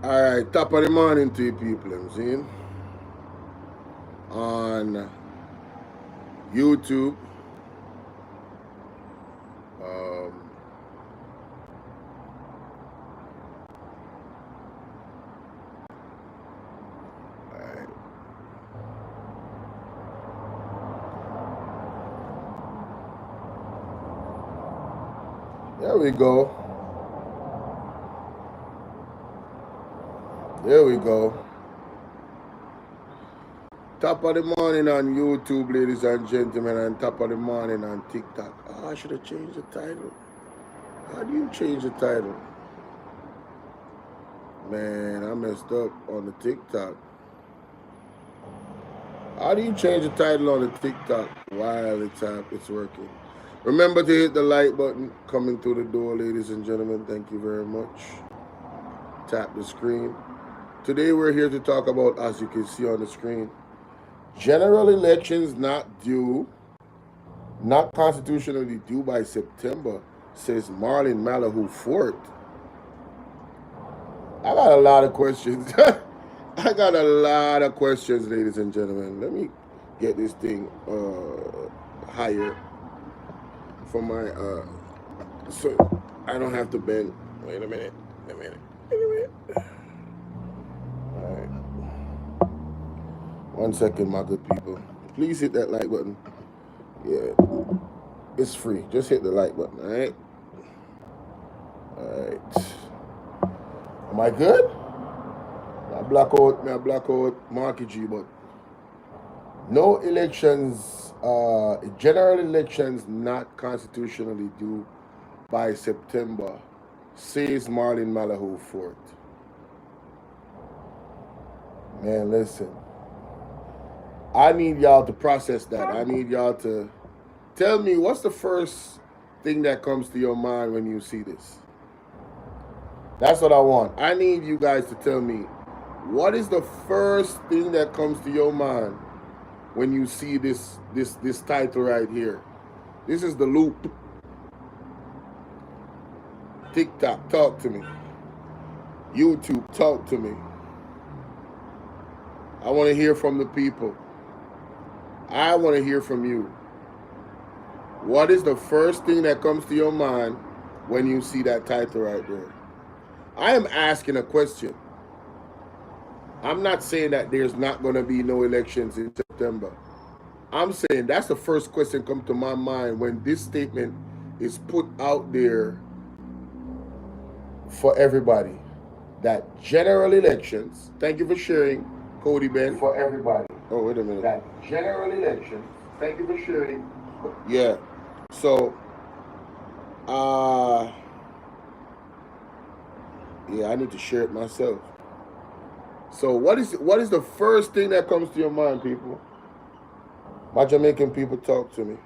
Alright, top of the morning to you people, I'm seeing. On YouTube. Um, alright. There we go. There we go. Top of the morning on YouTube, ladies and gentlemen, and top of the morning on TikTok. Oh, I should have changed the title. How do you change the title? Man, I messed up on the TikTok. How do you change the title on the TikTok while it's working? Remember to hit the like button coming through the door, ladies and gentlemen. Thank you very much. Tap the screen. Today we're here to talk about, as you can see on the screen, general elections not constitutionally due by September, says Marlene Malahoo Forte. I got a lot of questions. I got a lot of questions, ladies and gentlemen. Let me get this thing higher for my so I don't have to bend. Wait a minute. All right. 1 second, my good people. Please hit that like button. Yeah, it's free. Just hit the like button. All right. All right. Am I good? I block out Marky G, but no elections, general elections not constitutionally due by September, says Marlene Malahoo Forte. Man, listen. I need y'all to process that. I need y'all to tell me what's the first thing that comes to your mind when you see this. That's what I want. I need you guys to tell me what is the first thing that comes to your mind when you see this title right here. This is the loop. TikTok, talk to me. YouTube, talk to me. I want to hear from the people. I want to hear from you. What is the first thing that comes to your mind when you see that title right there? I am asking a question. I'm not saying that there's not going to be no elections in September. I'm saying that's the first question come to my mind when this statement is put out there for everybody. That general elections, thank you for sharing, Cody Ben. For everybody. Oh, wait a minute. That general elections, thank you for sharing. Yeah. So, yeah, I need to share it myself. So what is the first thing that comes to your mind, people? My Jamaican people, talk to me.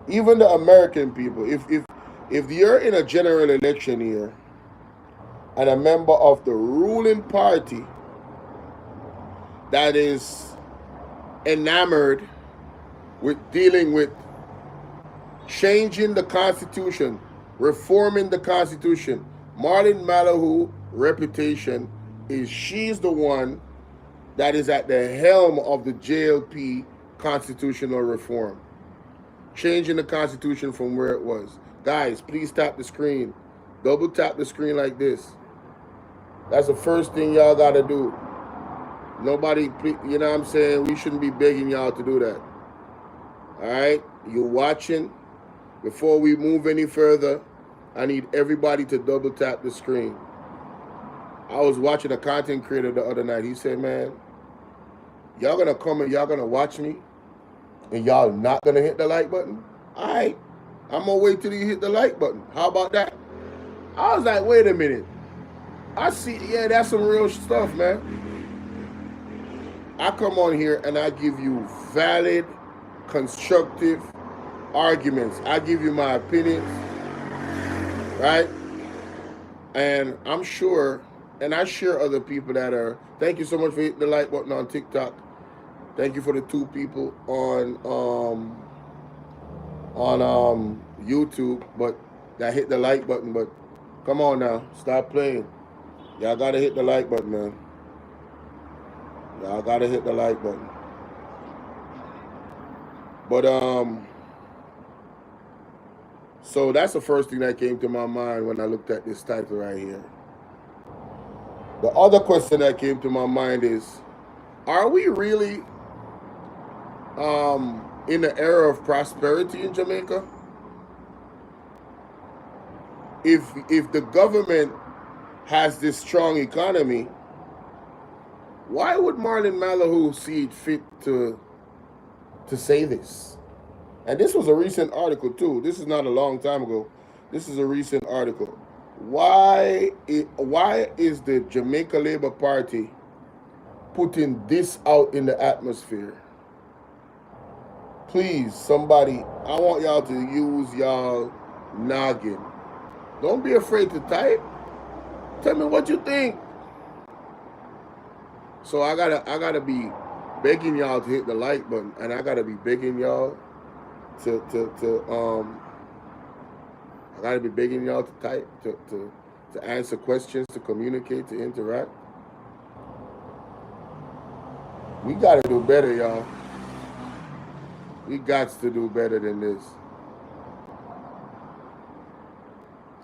Even the American people, if you're in a general election year and a member of the ruling party that is enamored with dealing with changing the Constitution, reforming the Constitution, Marlene Malahoo reputation is she's the one that is at the helm of the JLP constitutional reform. Changing the Constitution from where it was. Guys, please tap the screen. Double tap the screen like this. That's the first thing y'all got to do. Nobody, you know what I'm saying? We shouldn't be begging y'all to do that. All right? You're watching. Before we move any further, I need everybody to double tap the screen. I was watching a content creator the other night. He said, man, y'all going to come and y'all going to watch me and y'all not going to hit the like button? All right. I'm going to wait till you hit the like button. How about that? I was like, wait a minute. I see, yeah, that's some real stuff, man. I come on here and I give you valid, constructive arguments. I give you my opinions, right? And I'm sure, and I share other people that are, thank you so much for hitting the like button on TikTok. Thank you for the 2 people on YouTube, but that hit the like button. But come on now, stop playing. Y'all gotta hit the like button, man. Y'all gotta hit the like button. But so that's the first thing that came to my mind when I looked at this title right here. The other question that came to my mind is, are we really in the era of prosperity in Jamaica? If the government has this strong economy, why would Marlene Malahoo see it fit to say this? And this was a recent article too. This is not a long time ago. This is a recent article. Why is the Jamaica Labour Party putting this out in the atmosphere? Please, somebody, I want y'all to use y'all noggin. Don't be afraid to type. Tell me what you think. So I gotta be begging y'all to hit the like button, and I gotta be begging y'all to I gotta be begging y'all to type, to answer questions, to communicate, to interact. We gotta do better, y'all. We got to do better than this.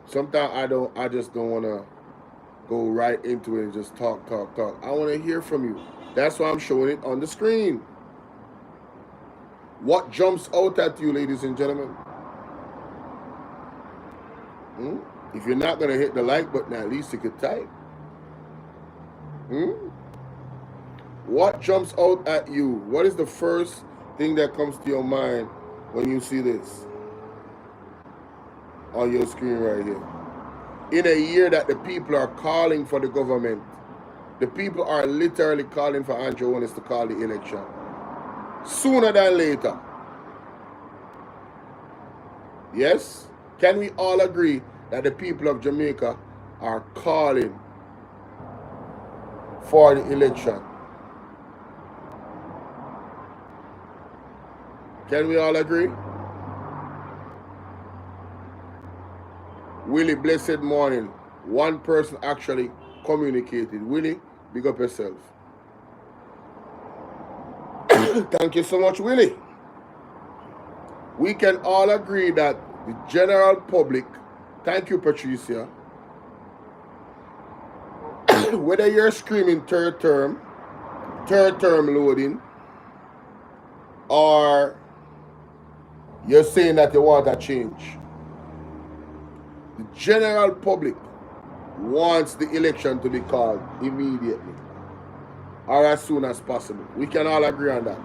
Sometimes I just don't wanna go right into it and just talk. I wanna hear from you. That's why I'm showing it on the screen. What jumps out at you, ladies and gentlemen? If you're not going to hit the like button, at least you could type. What jumps out at you? What is the first thing that comes to your mind when you see this on your screen right here? In a year that the people are calling for the government, the people are literally calling for Andrew Holness to call the election sooner than later. Yes? Can we all agree that the people of Jamaica are calling for the election? Can we all agree? Willie, blessed morning. One person actually communicated. Willie, big up yourself. Thank you so much, Willie. We can all agree that the general public, thank you, Patricia, whether you're screaming third term loading, or you're saying that you want a change, the general public wants the election to be called immediately or as soon as possible. We can all agree on that.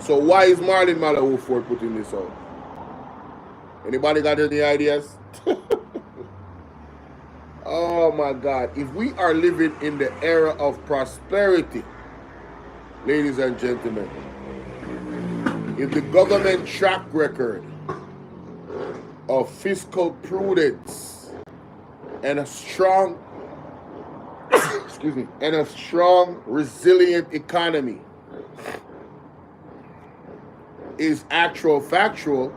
So why is Marlene Malahoo Forte putting this out? Anybody got any ideas? Oh my God. If we are living in the era of prosperity, ladies and gentlemen, if the government track record of fiscal prudence and a strong resilient economy is actual factual,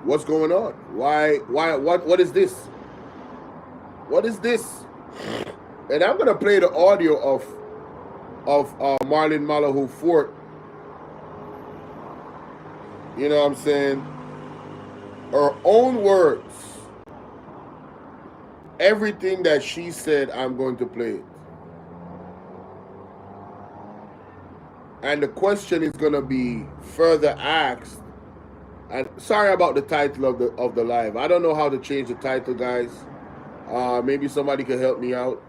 what's going on? What is this? What is this? And I'm gonna play the audio of Marlene Malahoo Forte. You know what I'm saying? Her own words. Everything that she said, I'm going to play it. And the question is going to be further asked. And sorry about the title of the live. I don't know how to change the title, guys. Maybe somebody can help me out.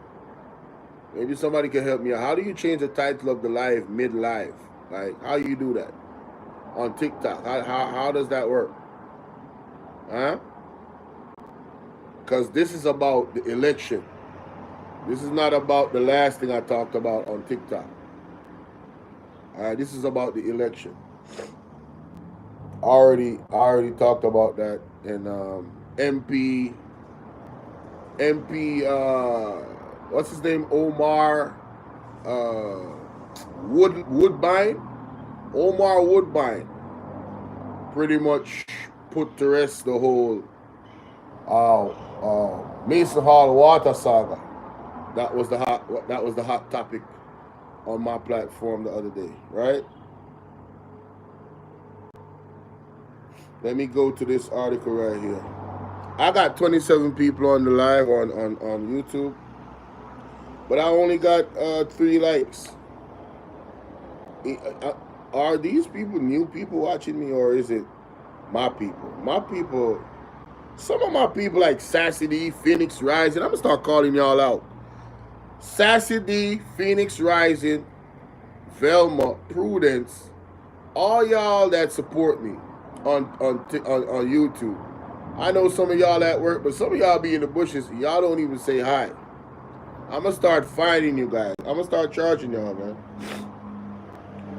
How do you change the title of the live mid-live? Like, how do you do that? On TikTok. How does that work? Huh? Because this is about the election. This is not about the last thing I talked about on TikTok. All right, this is about the election. I already talked about that. And MP, what's his name? Omar Woodbine. Omar Woodbine pretty much put to rest the whole Mason Hall water saga. That was the hot topic on my platform the other day, right? Let me go to this article right here. I got 27 people on the live on YouTube, but I only got 3 likes. Are these people new people watching me, or is it my people? My people, some of my people like Sassy D, Phoenix Rising. I'm gonna start calling y'all out. Sassy D, Phoenix Rising, Velma, Prudence, all y'all that support me on YouTube. I know some of y'all at work, but some of y'all be in the bushes and y'all don't even say hi. I'm gonna start finding you guys. I'm gonna start charging y'all, man.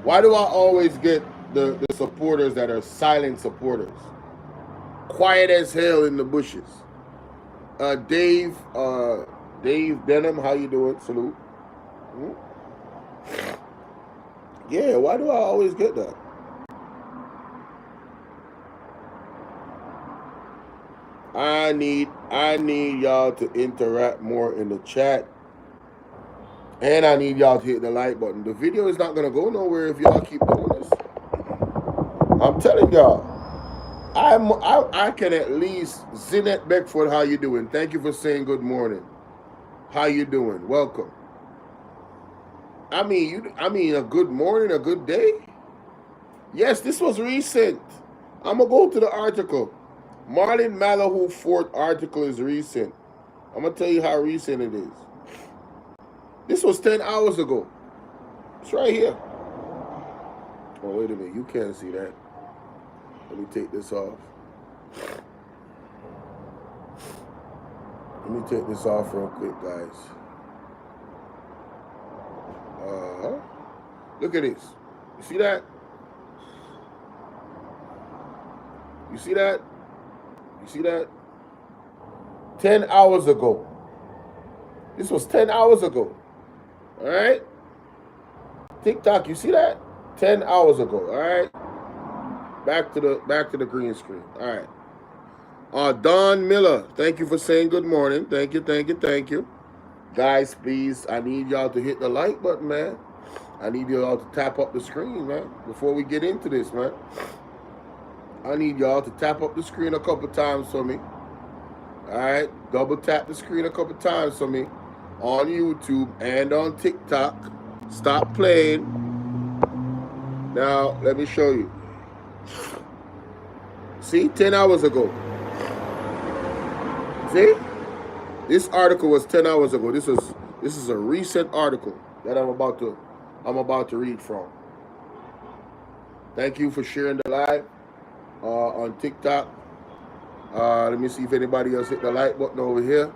Why do I always get the supporters that are silent supporters? Quiet as hell in the bushes. Dave Denham, how you doing? Salute. Hmm? Yeah, why do I always get that? I need y'all to interact more in the chat. And I need y'all to hit the like button. The video is not gonna go nowhere if y'all keep doing this. I'm telling y'all. I can at least Zinette Beckford, how you doing? Thank you for saying good morning. How you doing? Welcome. I mean a good morning, a good day. Yes, this was recent. I'm gonna go to the article. Marlene Malahoo Forte article is recent. I'm gonna tell you how recent it is. This was 10 hours ago. It's right here. Oh, wait a minute. You can't see that. Let me take this off. Let me take this off real quick, guys. Look at this. You see that? You see that? You see that? 10 hours ago. This was 10 hours ago. All right? TikTok, you see that? 10 hours ago. All right? Back to the green screen. All right. Don Miller, thank you for saying good morning. Thank you. Guys, please, I need y'all to hit the like button, man. I need y'all to tap up the screen, man, before we get into this, man. I need y'all to tap up the screen a couple times for me. All right? Double tap the screen a couple times for me on YouTube and on TikTok. Stop playing. Now, let me show you. See, 10 hours ago. See? This article was 10 hours ago. This is a recent article that I'm about to read from. Thank you for sharing the live on TikTok. Let me see if anybody else hit the like button over here.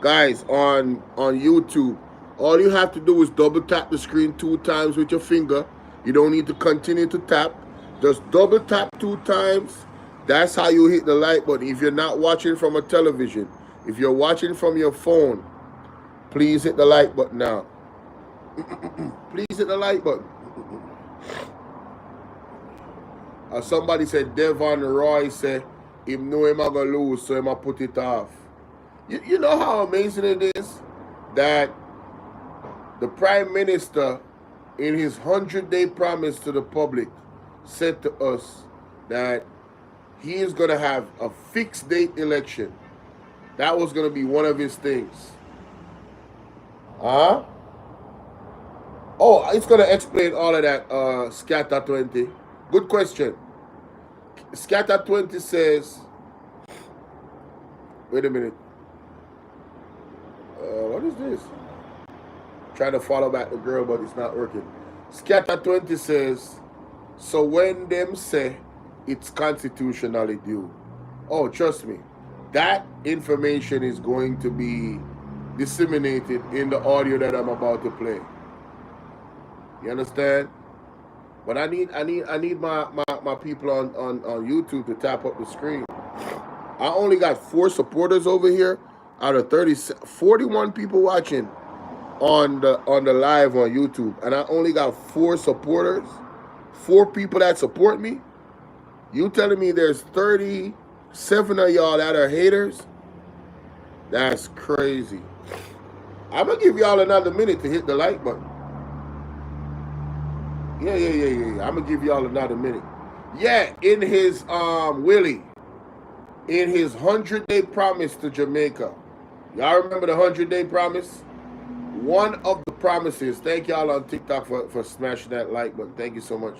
Guys, on YouTube, all you have to do is double tap the screen 2 times with your finger. You don't need to continue to tap. Just double tap 2 times. That's how you hit the like button. If you're not watching from a television, if you're watching from your phone, please hit the like button now. Please hit the like button. Somebody said Devon Roy said him know him gonna lose, so him put it off. You know how amazing it is that the Prime Minister, in his 100-day promise to the public, said to us that he is gonna have a fixed date election. That was gonna be one of his things. Huh? Oh, it's gonna explain all of that. Scatter 20. Good question. Scatter 20 says. Wait a minute. What is this? Trying to follow back the girl, but it's not working. Scatter 20 says, so when them say it's constitutionally due. Oh, trust me. That information is going to be disseminated in the audio that I'm about to play. You understand? But I need my people on YouTube to tap up the screen. I only got 4 supporters over here out of 41 people watching on the live on YouTube, and I only got 4 supporters, 4 people that support me. You telling me there's 37 of y'all that are haters? That's crazy. I'm gonna give y'all another minute to hit the like button. Yeah. I'm gonna give y'all another minute. Yeah, in his Willie, in his 100-day promise to Jamaica. Y'all remember the 100-day promise? One of the promises. Thank y'all on TikTok for smashing that like button. Thank you so much.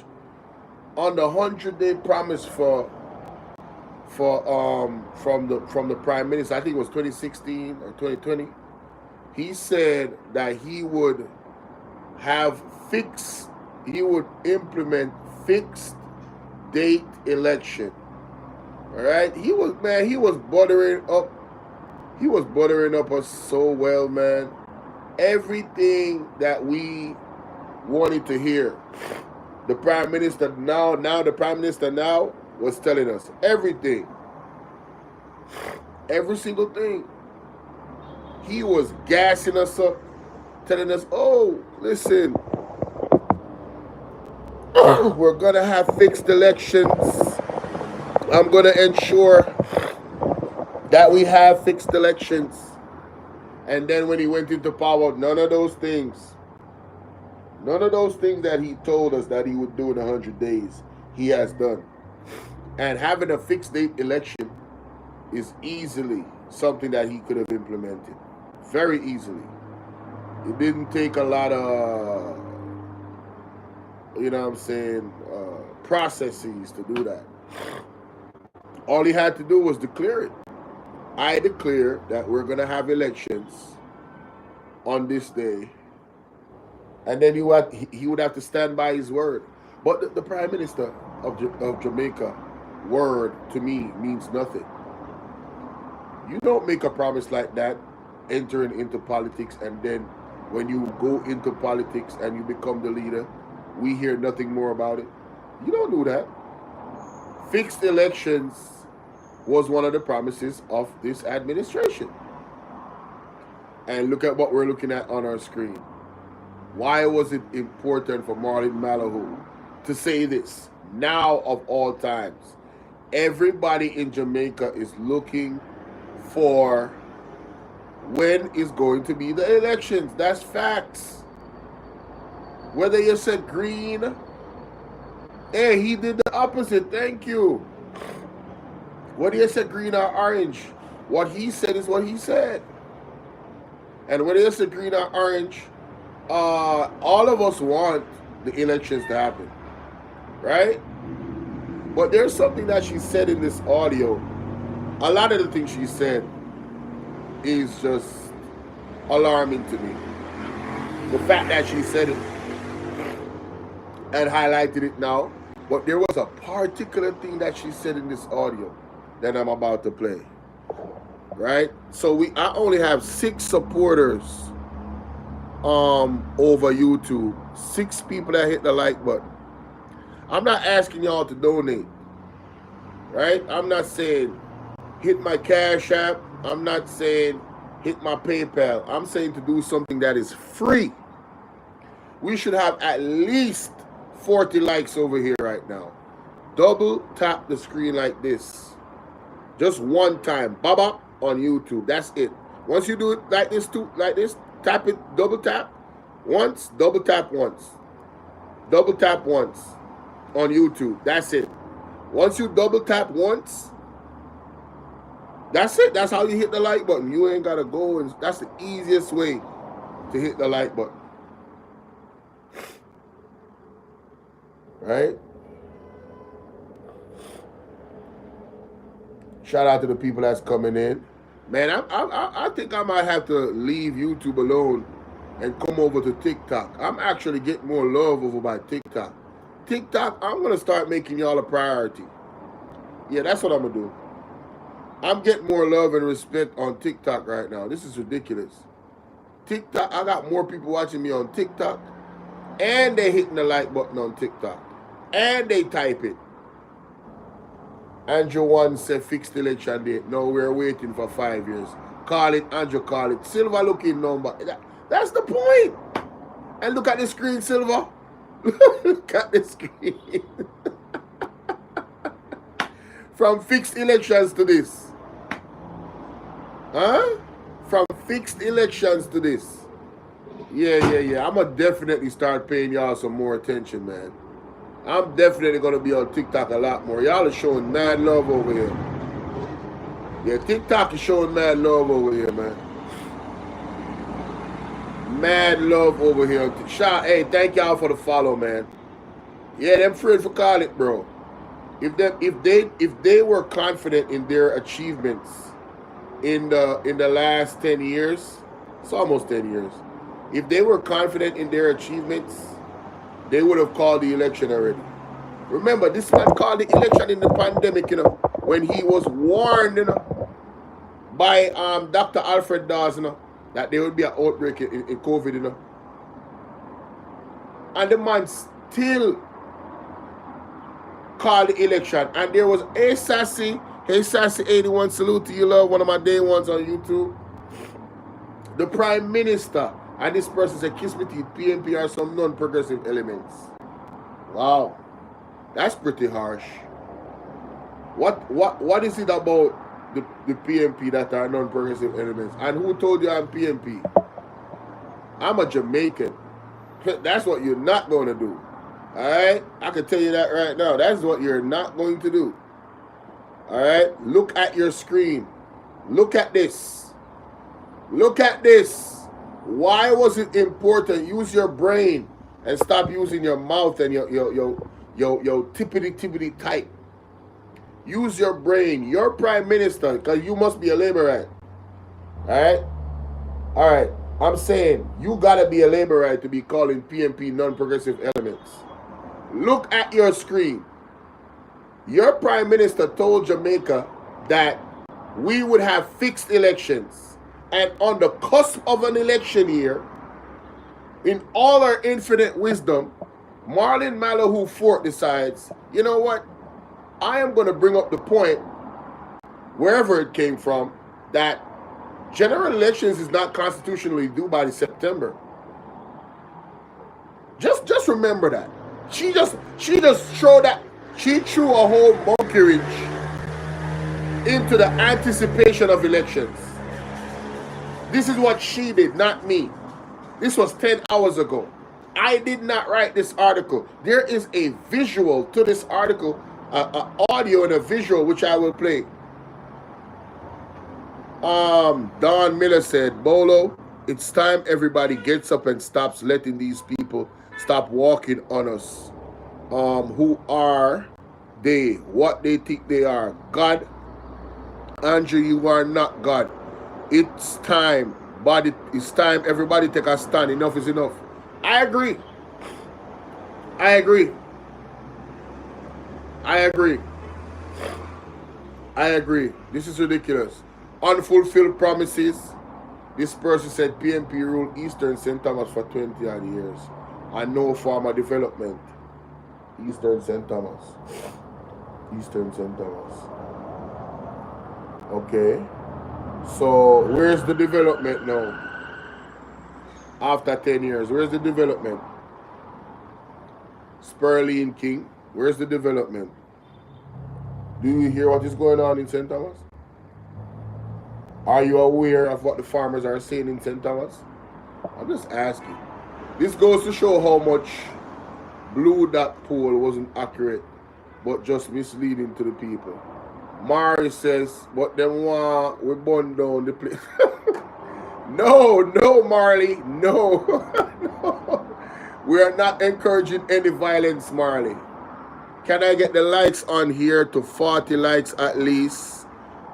On the 100-day promise from the Prime Minister, I think it was 2016 or 2020. He said that he would implement fixed date election. All right, he was buttering up us so well, man. Everything that we wanted to hear. The Prime Minister now was telling us everything. Every single thing. He was gassing us up, telling us, oh, listen, we're going to have fixed elections. I'm going to ensure that we have fixed elections. And then when he went into power, none of those things that he told us that he would do in 100 days, he has done. And having a fixed date election is easily something that he could have implemented. Very easily. It didn't take a lot of, processes to do that. All he had to do was declare it. I declare that we're going to have elections on this day. And then he would have to stand by his word. But the Prime Minister of Jamaica, word to me means nothing. You don't make a promise like that entering into politics, and then when you go into politics and you become the leader, we hear nothing more about it. You don't do that. Fixed elections was one of the promises of this administration. And look at what we're looking at on our screen. Why was it important for Marlene Malahoo to say this now of all times? Everybody in Jamaica is looking for when is going to be the elections. That's facts. Whether you said green, hey, he did the opposite. Thank you. Whether you said green or orange, what he said is what he said. And whether you said green or orange, all of us want the elections to happen, right? But there's something that she said in this audio. A lot of the things she said is just alarming to me. The fact that she said it and highlighted it now, but there was a particular thing that she said in this audio that I'm about to play, right? So I only have 6 supporters over YouTube, 6 people that hit the like button. I'm not asking y'all to donate, right? I'm not saying hit my Cash App. I'm not saying hit my PayPal. I'm saying to do something that is free. We should have at least 40 likes over here right now. Double tap the screen like this. Just one time. Baba on YouTube. That's it. Once you do it like this, tap it, double tap once, double tap once. Double tap once on YouTube. That's it. Once you double tap once, that's it. That's how you hit the like button. You ain't got to go, and that's the easiest way to hit the like button. Right? Shout out to the people that's coming in. Man, I think I might have to leave YouTube alone and come over to TikTok. I'm actually getting more love over by TikTok. TikTok, I'm going to start making y'all a priority. Yeah, that's what I'm going to do. I'm getting more love and respect on TikTok right now. This is ridiculous. TikTok, I got more people watching me on TikTok, and they hitting the like button on TikTok, and they type it. Andrew one said fixed election date. No, we're waiting for 5 years. Call it, Andrew, call it. Silver looking number. That's the point. And look at the screen, Silver. Look at the screen. From fixed elections to this. Huh? from fixed elections to this. Yeah. I'm going to definitely start paying y'all some more attention, man. I'm definitely going to be on TikTok a lot more. Y'all are showing mad love over here. Yeah, TikTok is showing mad love over here, man. Mad love over here. Hey, thank y'all for the follow, man. Yeah, them afraid for call it, bro. If they were confident in their achievements in the last 10 years, it's almost 10 years. If they were confident in their achievements, they would have called the election already. Remember, this man called the election in the pandemic, when he was warned, by Dr. Alfred Dawes, that there would be an outbreak in COVID, And the man still called the election. And there was a Sassy 81, salute to you, love, one of my day ones on YouTube. The Prime Minister, and this person said, kiss me teeth, PNP are some non-progressive elements. Wow. That's pretty harsh. What is it about the PNP that are non-progressive elements? And who told you I'm PNP? I'm a Jamaican. That's what you're not going to do. Alright? I can tell you that right now. That's what you're not going to do. Alright? Look at your screen. Look at this. Look at this. Why was it important? Use your brain and stop using your mouth and your tippity type. Use your brain. Your Prime Minister, because you must be a Labourite. Alright? I'm saying you gotta be a Labourite to be calling PNP non-progressive elements. Look at your screen. Your Prime Minister told Jamaica that we would have fixed elections. And on the cusp of an election year, in all our infinite wisdom, Marlene Malahoo Forte decides, you know what? I am going to bring up the point, wherever it came from, that general elections is not constitutionally due by September. Just remember that. She just showed that. She threw a whole monkey wrench into the anticipation of elections. This is what she did, not me. This was 10 hours ago. I did not write this article. There is a visual to this article, audio and a visual, which I will play. Don Miller said, Bolo, it's time everybody gets up and stops letting these people stop walking on us. Who are they? What they think they are? God? Andrew, you are not God. It's time. It's time everybody take a stand. Enough is enough. I agree. This is ridiculous. Unfulfilled promises. This person said PNP ruled Eastern St. Thomas for 20 odd years and no form of development. Eastern St. Thomas. Okay. So where's the development now? After 10 years, where's the development? Sperline King, where's the development? Do you hear what is going on in St. Thomas? Are you aware of what the farmers are saying in St. Thomas? I'm just asking. This goes to show how much Blue Dot poll wasn't accurate, but just misleading to the people. Mari says, but them want we burn down the place. No, Marley, no. No. We are not encouraging any violence, Marley. Can I get the likes on here to 40 likes at least?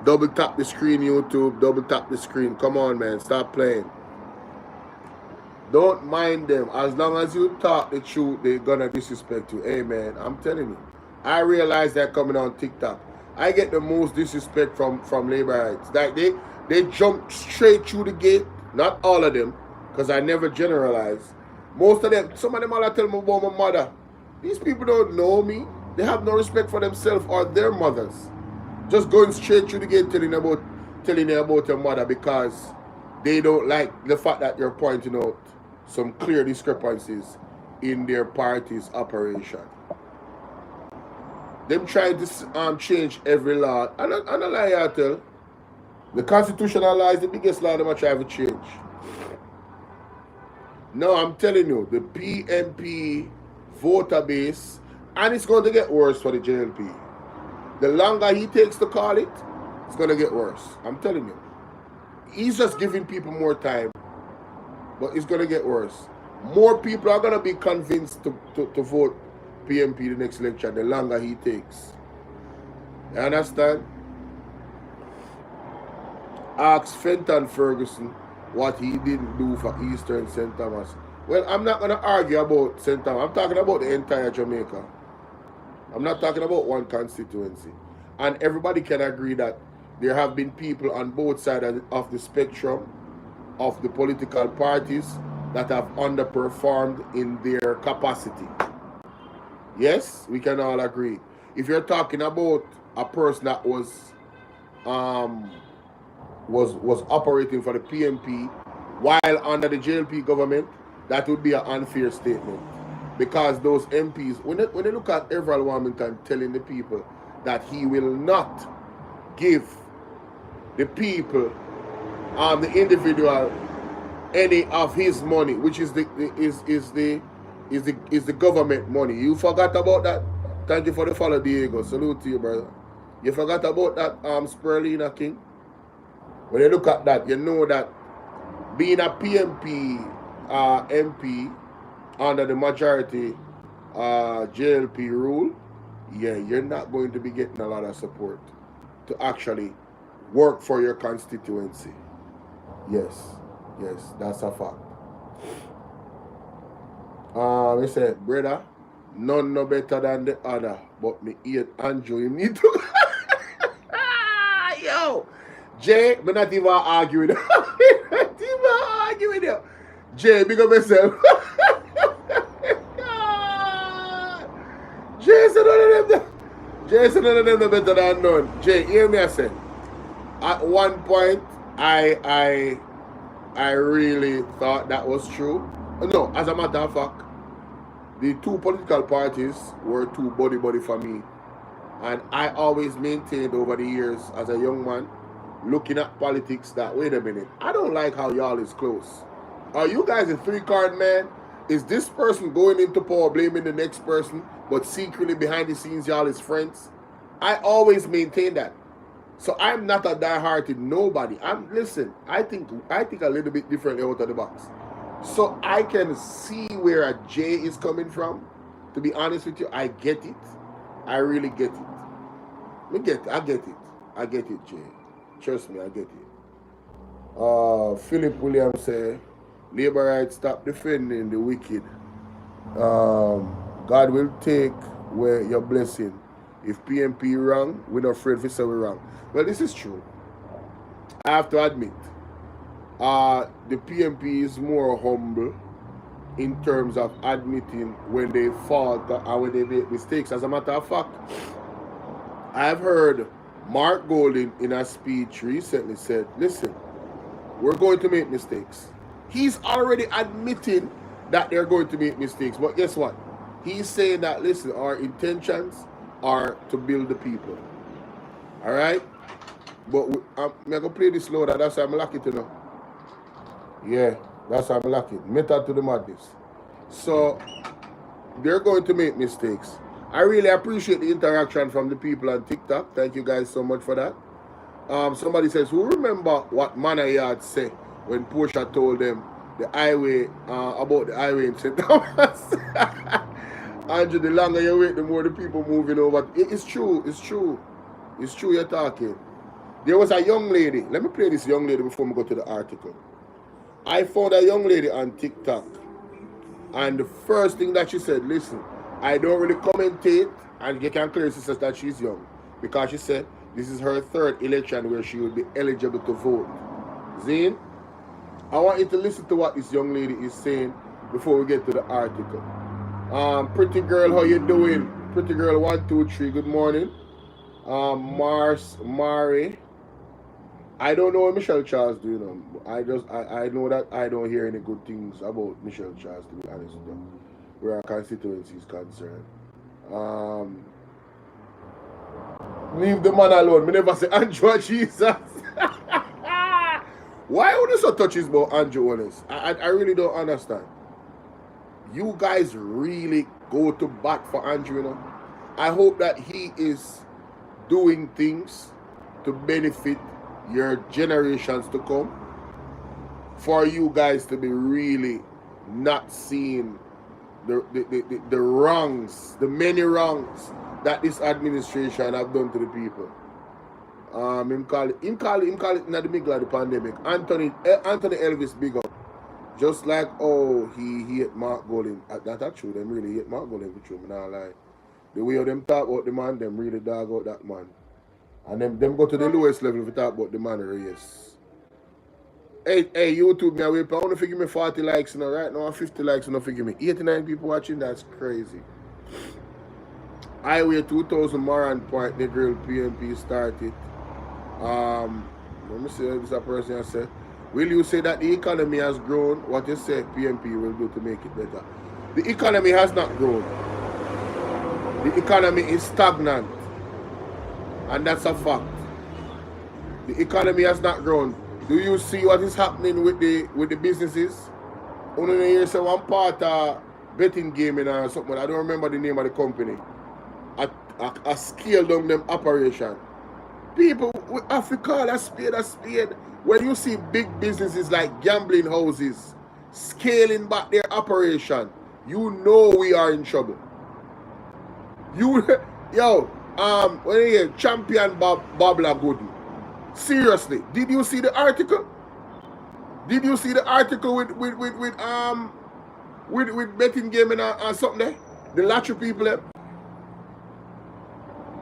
Double tap the screen, YouTube. Double tap the screen. Come on, man. Stop playing. Don't mind them. As long as you talk the truth, they're gonna disrespect you. Hey, man, I'm telling you. I realize that coming on TikTok. I get the most disrespect from Labourites. Like they jump straight through the gate. Not all of them, because I never generalize. Most of them, some of them all tell me about my mother. These people don't know me. They have no respect for themselves or their mothers. Just going straight through the gate telling you about your mother because they don't like the fact that you're pointing out some clear discrepancies in their party's operation. Them trying to change every law. And I lie I tell. The constitutional law is the biggest law that try to change. No, I'm telling you, the PMP voter base, and it's going to get worse for the JLP. The longer he takes to call it, it's going to get worse. I'm telling you. He's just giving people more time, but it's going to get worse. More people are going to be convinced to vote PMP the next election the longer he takes. You understand? Ask Fenton Ferguson what he didn't do for Eastern St. Thomas. Well, I'm not going to argue about St. Thomas. I'm talking about the entire Jamaica. I'm not talking about one constituency. And everybody can agree that there have been people on both sides of the spectrum of the political parties that have underperformed in their capacity. Yes, we can all agree. If you're talking about a person that was operating for the PMP while under the JLP government, that would be an unfair statement. Because those MPs, when they look at Everald Wilmington telling the people that he will not give the people, the individual, any of his money, which is the government money. You forgot about that. Thank you for the follow, Diego. Salute to you, brother. You forgot about that, Spurlina King. When you look at that, you know that being a PMP MP under the majority JLP rule, yeah, you're not going to be getting a lot of support to actually work for your constituency. Yes, that's a fact. He said, brother, none no better than the other, but me hate Andrew, you need to. Yo, Jay, me not even argue with you. Not even argue with you. Jay, big up yourself. Jay said none of them better than none. Jay, hear me I say. At one point, I really thought that was true. No, as a matter of fact, the two political parties were too buddy for me. And I always maintained over the years as a young man, looking at politics, that, wait a minute, I don't like how y'all is close. Are you guys a three-card man? Is this person going into power blaming the next person, but secretly behind the scenes y'all is friends? I always maintain that. So I'm not a die-hearted nobody. I think a little bit differently out of the box. So I can see where a J is coming from. To be honest with you, I get it. I really get it. I get it, Jay. Trust me, I get it. Philip Williams said, Labour rights stop defending the wicked. God will take away your blessing. If PMP wrong, we're not afraid to say we're wrong. Well, this is true. I have to admit, the PMP is more humble in terms of admitting when they fault and when they make mistakes. As a matter of fact, I've heard Mark Golding in a speech recently said, listen, we're going to make mistakes. He's already admitting that they're going to make mistakes. But guess what? He's saying that, listen, our intentions are to build the people. All right? But I'm going to play this slow. That's why I'm lucky to know. Yeah, that's why I'm lucky. Method to the madness. So, they're going to make mistakes. I really appreciate the interaction from the people on TikTok. Thank you guys so much for that. Somebody says, who remember what Manayard said when Portia told them the highway, about the highway in St. Thomas? Andrew, the longer you wait, the more the people moving over. It's true. It's true you're talking. There was a young lady. Let me play this young lady before we go to the article. I found a young lady on TikTok. And the first thing that she said, listen, I don't really commentate, and you can clearly see that she's young. Because she said this is her third election where she will be eligible to vote. Zane, I want you to listen to what this young lady is saying before we get to the article. Pretty girl, how you doing? Pretty girl 123, good morning. Mari. I don't know what Michelle Charles do, you know. I know that I don't hear any good things about Michelle Charles, to be honest with you, where our constituency is concerned. Leave the man alone. Me never say Andrew Jesus. Why would you so touches about Andrew Honest? I really don't understand. You guys really go to bat for Andrew, you know? I hope that he is doing things to benefit your generations to come, for you guys to be really not seeing the wrongs, the many wrongs that this administration have done to the people. Him call it in the middle of the pandemic. Anthony Elvis big up. Just like he hate Mark Golden. That's true, them really hate Mark Golden for true, me not lie. The way them talk about the man, them really dog out that man. And them go to the lowest level if you talk about the man race. Hey, YouTube, me, I want to give me 40 likes, you know, right now, 50 likes, you know, forgive me. 89 people watching, that's crazy. Highway 2000 Moran Point, the girl PMP started. Let me see what this person has said. Will you say that the economy has grown? What you say PMP will do to make it better? The economy has not grown. The economy is stagnant. And that's a fact. The economy has not grown. Do you see what is happening with the businesses? Only here say one part betting gaming or something. I don't remember the name of the company. I scale down them operation. People, we have to call a spade a spade. When you see big businesses like gambling houses scaling back their operation, you know we are in trouble. When you hear champion Babla Gooden, seriously, did you see the article? Did you see the article with betting gaming and something there? The lottery people there?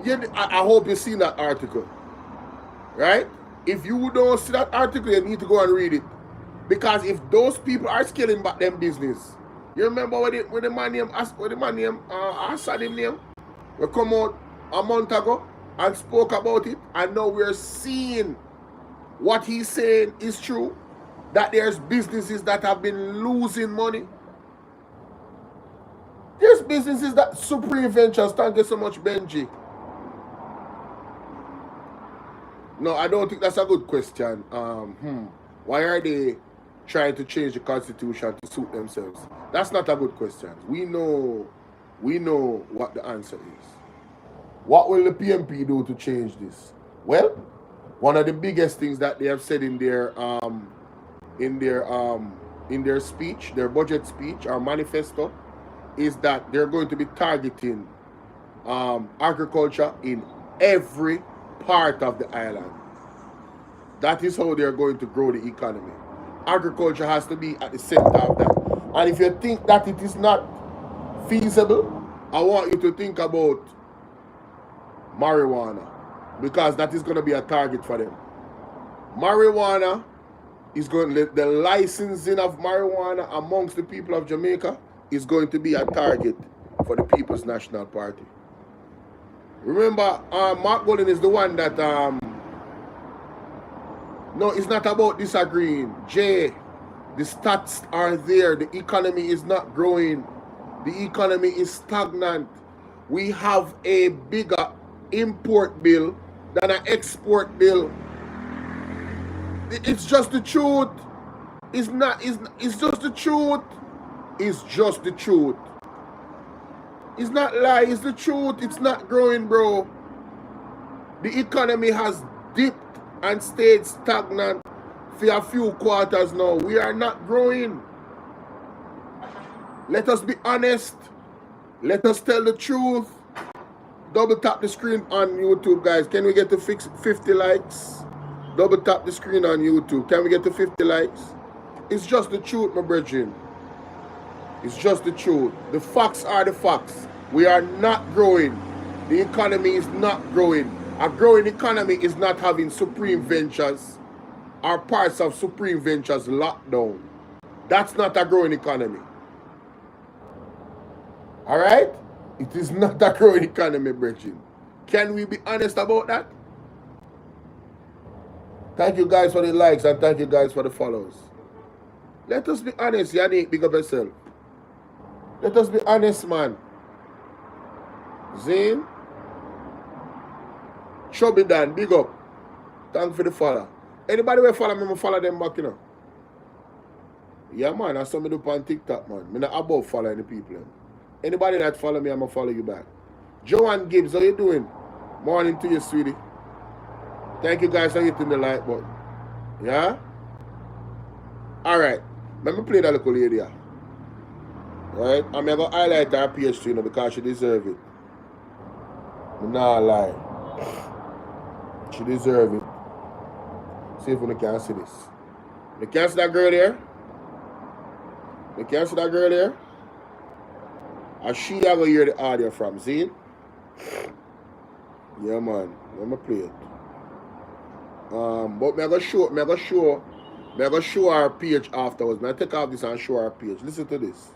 Yeah, I hope you seen that article. Right? If you don't see that article, you need to go and read it. Because if those people are scaling back them business, you remember what the man name Assad name? We come out a month ago and spoke about it, and now we're seeing what he's saying is true, that there's businesses that have been losing money. There's businesses that Supreme Ventures, thank you so much, Benji. No, I don't think that's a good question. Why are they trying to change the constitution to suit themselves? That's not a good question. We know what the answer is. What will the PMP do to change this? Well, one of the biggest things that they have said in their speech, their budget speech or manifesto, is that they're going to be targeting agriculture in every part of the island. That is how they're going to grow the economy. Agriculture has to be at the center of that. And if you think that it is not feasible, I want you to think about marijuana, because that is going to be a target for them. Marijuana is going to, the licensing of marijuana amongst the people of Jamaica is going to be a target for the People's National Party. Remember, Mark Golden is the one that, no, it's not about disagreeing. Jay, the stats are there. The economy is not growing. The economy is stagnant. We have a bigger import bill than an export bill. It's just the truth. It's just the truth. It's just the truth. It's not lie, it's the truth. It's not growing, bro. The economy has dipped and stayed stagnant for a few quarters now. We are not growing. Let us be honest. Let us tell the truth. Double tap the screen on YouTube, guys. Can we get to 50 likes? Double tap the screen on YouTube. Can we get to 50 likes? It's just the truth, my brethren. It's just the truth. The facts are the facts. We are not growing. The economy is not growing. A growing economy is not having Supreme Ventures or parts of Supreme Ventures locked down. That's not a growing economy. All right? It is not a growing economy, brethren. Can we be honest about that? Thank you guys for the likes and thank you guys for the follows. Let us be honest, Yannick, big up yourself. Let us be honest, man. Zane, Chubby Dan, big up. Thank for the follow. Anybody will follow me, I follow them back, you know. Yeah, man, that's something I do on TikTok, man. I'm not above following the people. Anybody that follow me, I'm going to follow you back. Joanne Gibbs, how you doing? Morning to you, sweetie. Thank you guys for hitting the like button. Yeah? Alright. Let me play that little lady here. Right? I'm going to highlight her page too, you know, because she deserves it. I'm not lie. She deserves it. See if we can see this. You can't see that girl there? You can't see that girl there? And she are going to hear the audio from. See it? Yeah, man. Let me play it. But I'm going to show our page afterwards. I'm take off this and show our page. Listen to this.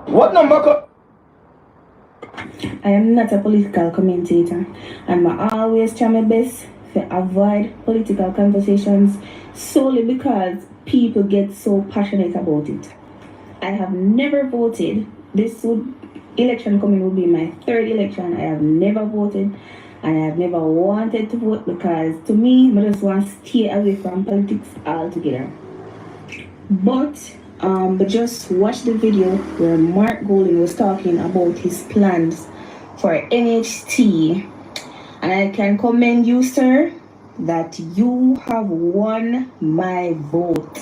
What number? I am not a political commentator, and I always try my best to avoid political conversations solely because people get so passionate about it. I have never voted. Election coming will be my third election. I have never voted, and I have never wanted to vote because to me, I just want to stay away from politics altogether. But just watch the video where Mark Golding was talking about his plans for NHT, and I can commend you, sir, that you have won my vote.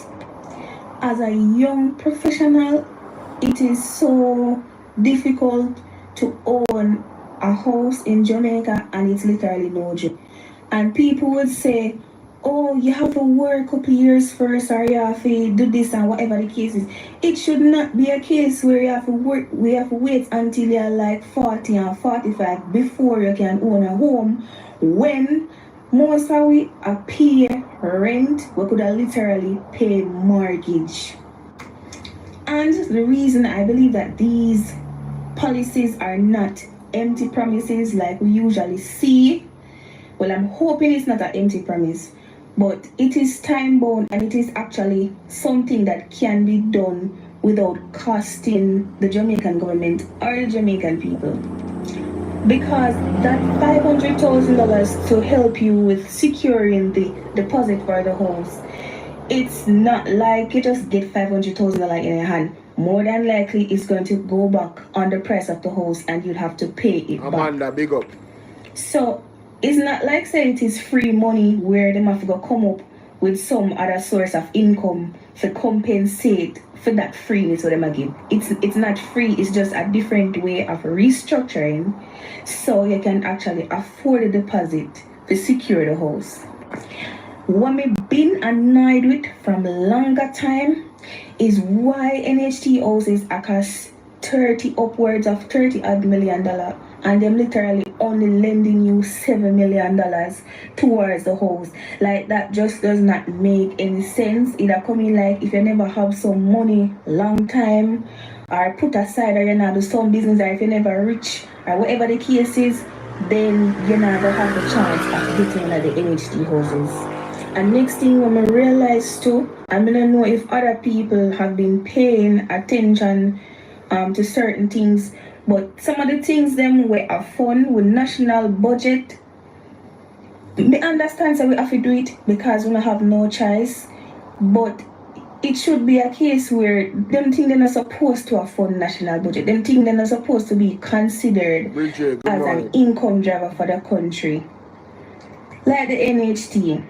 As a young professional, it is so difficult to own a house in Jamaica, and it's literally no joke. And people would say, oh, you have to work a couple years first, or you have to do this, and whatever the case is. It should not be a case where you have to work. We have to wait until you're like 40 and 45 before you can own a home, when most of we are pay rent, we could have literally pay mortgage. And the reason I believe that these policies are not empty promises like we usually see, well, I'm hoping it's not an empty promise, but it is time bound, and it is actually something that can be done without costing the Jamaican government or the Jamaican people. Because that $500,000 to help you with securing the deposit for the house, it's not like you just get $500,000 in your hand. More than likely, it's going to go back on the price of the house, and you'll have to pay it back. Amanda, big up. So it's not like saying it is free money where they have to go come up with some other source of income to compensate for that freeness what them give. It's not free, it's just a different way of restructuring so you can actually afford a deposit to secure the house. What I've been annoyed with from longer time is why NHT houses are cost upwards of $30 million, and them literally only lending you $7 million towards the house. Like, that just does not make any sense. Either coming like if you never have some money long time, or put aside, or you not do some business, or if you never rich, or whatever the case is, then you're not gonna have the chance of getting one of the NHT houses. And next thing when I realize too, I'm gonna know if other people have been paying attention to certain things, but some of the things them were a fun with national budget. Me understand that we have to do it because we don't have no choice, but it should be a case where them things they're not supposed to fund national budget. Them things they're not supposed to be considered as an income driver for the country. Like the NHT.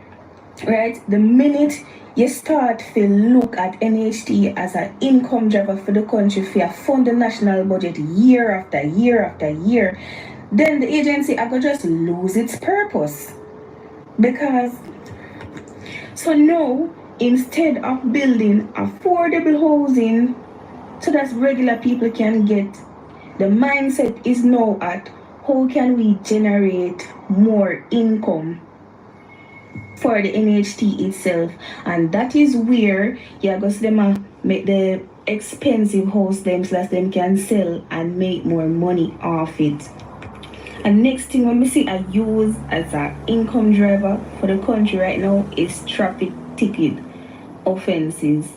Right, the minute you start to look at NHT as an income driver for the country, for fund the national budget year after year after year, then the agency are going to just lose its purpose. Because, so now, instead of building affordable housing so that regular people can get, the mindset is now at how can we generate more income for the NHT itself, and that is where you go them make the expensive house them so that them can sell and make more money off it. And next thing when we see I use as an income driver for the country right now is traffic ticket offenses.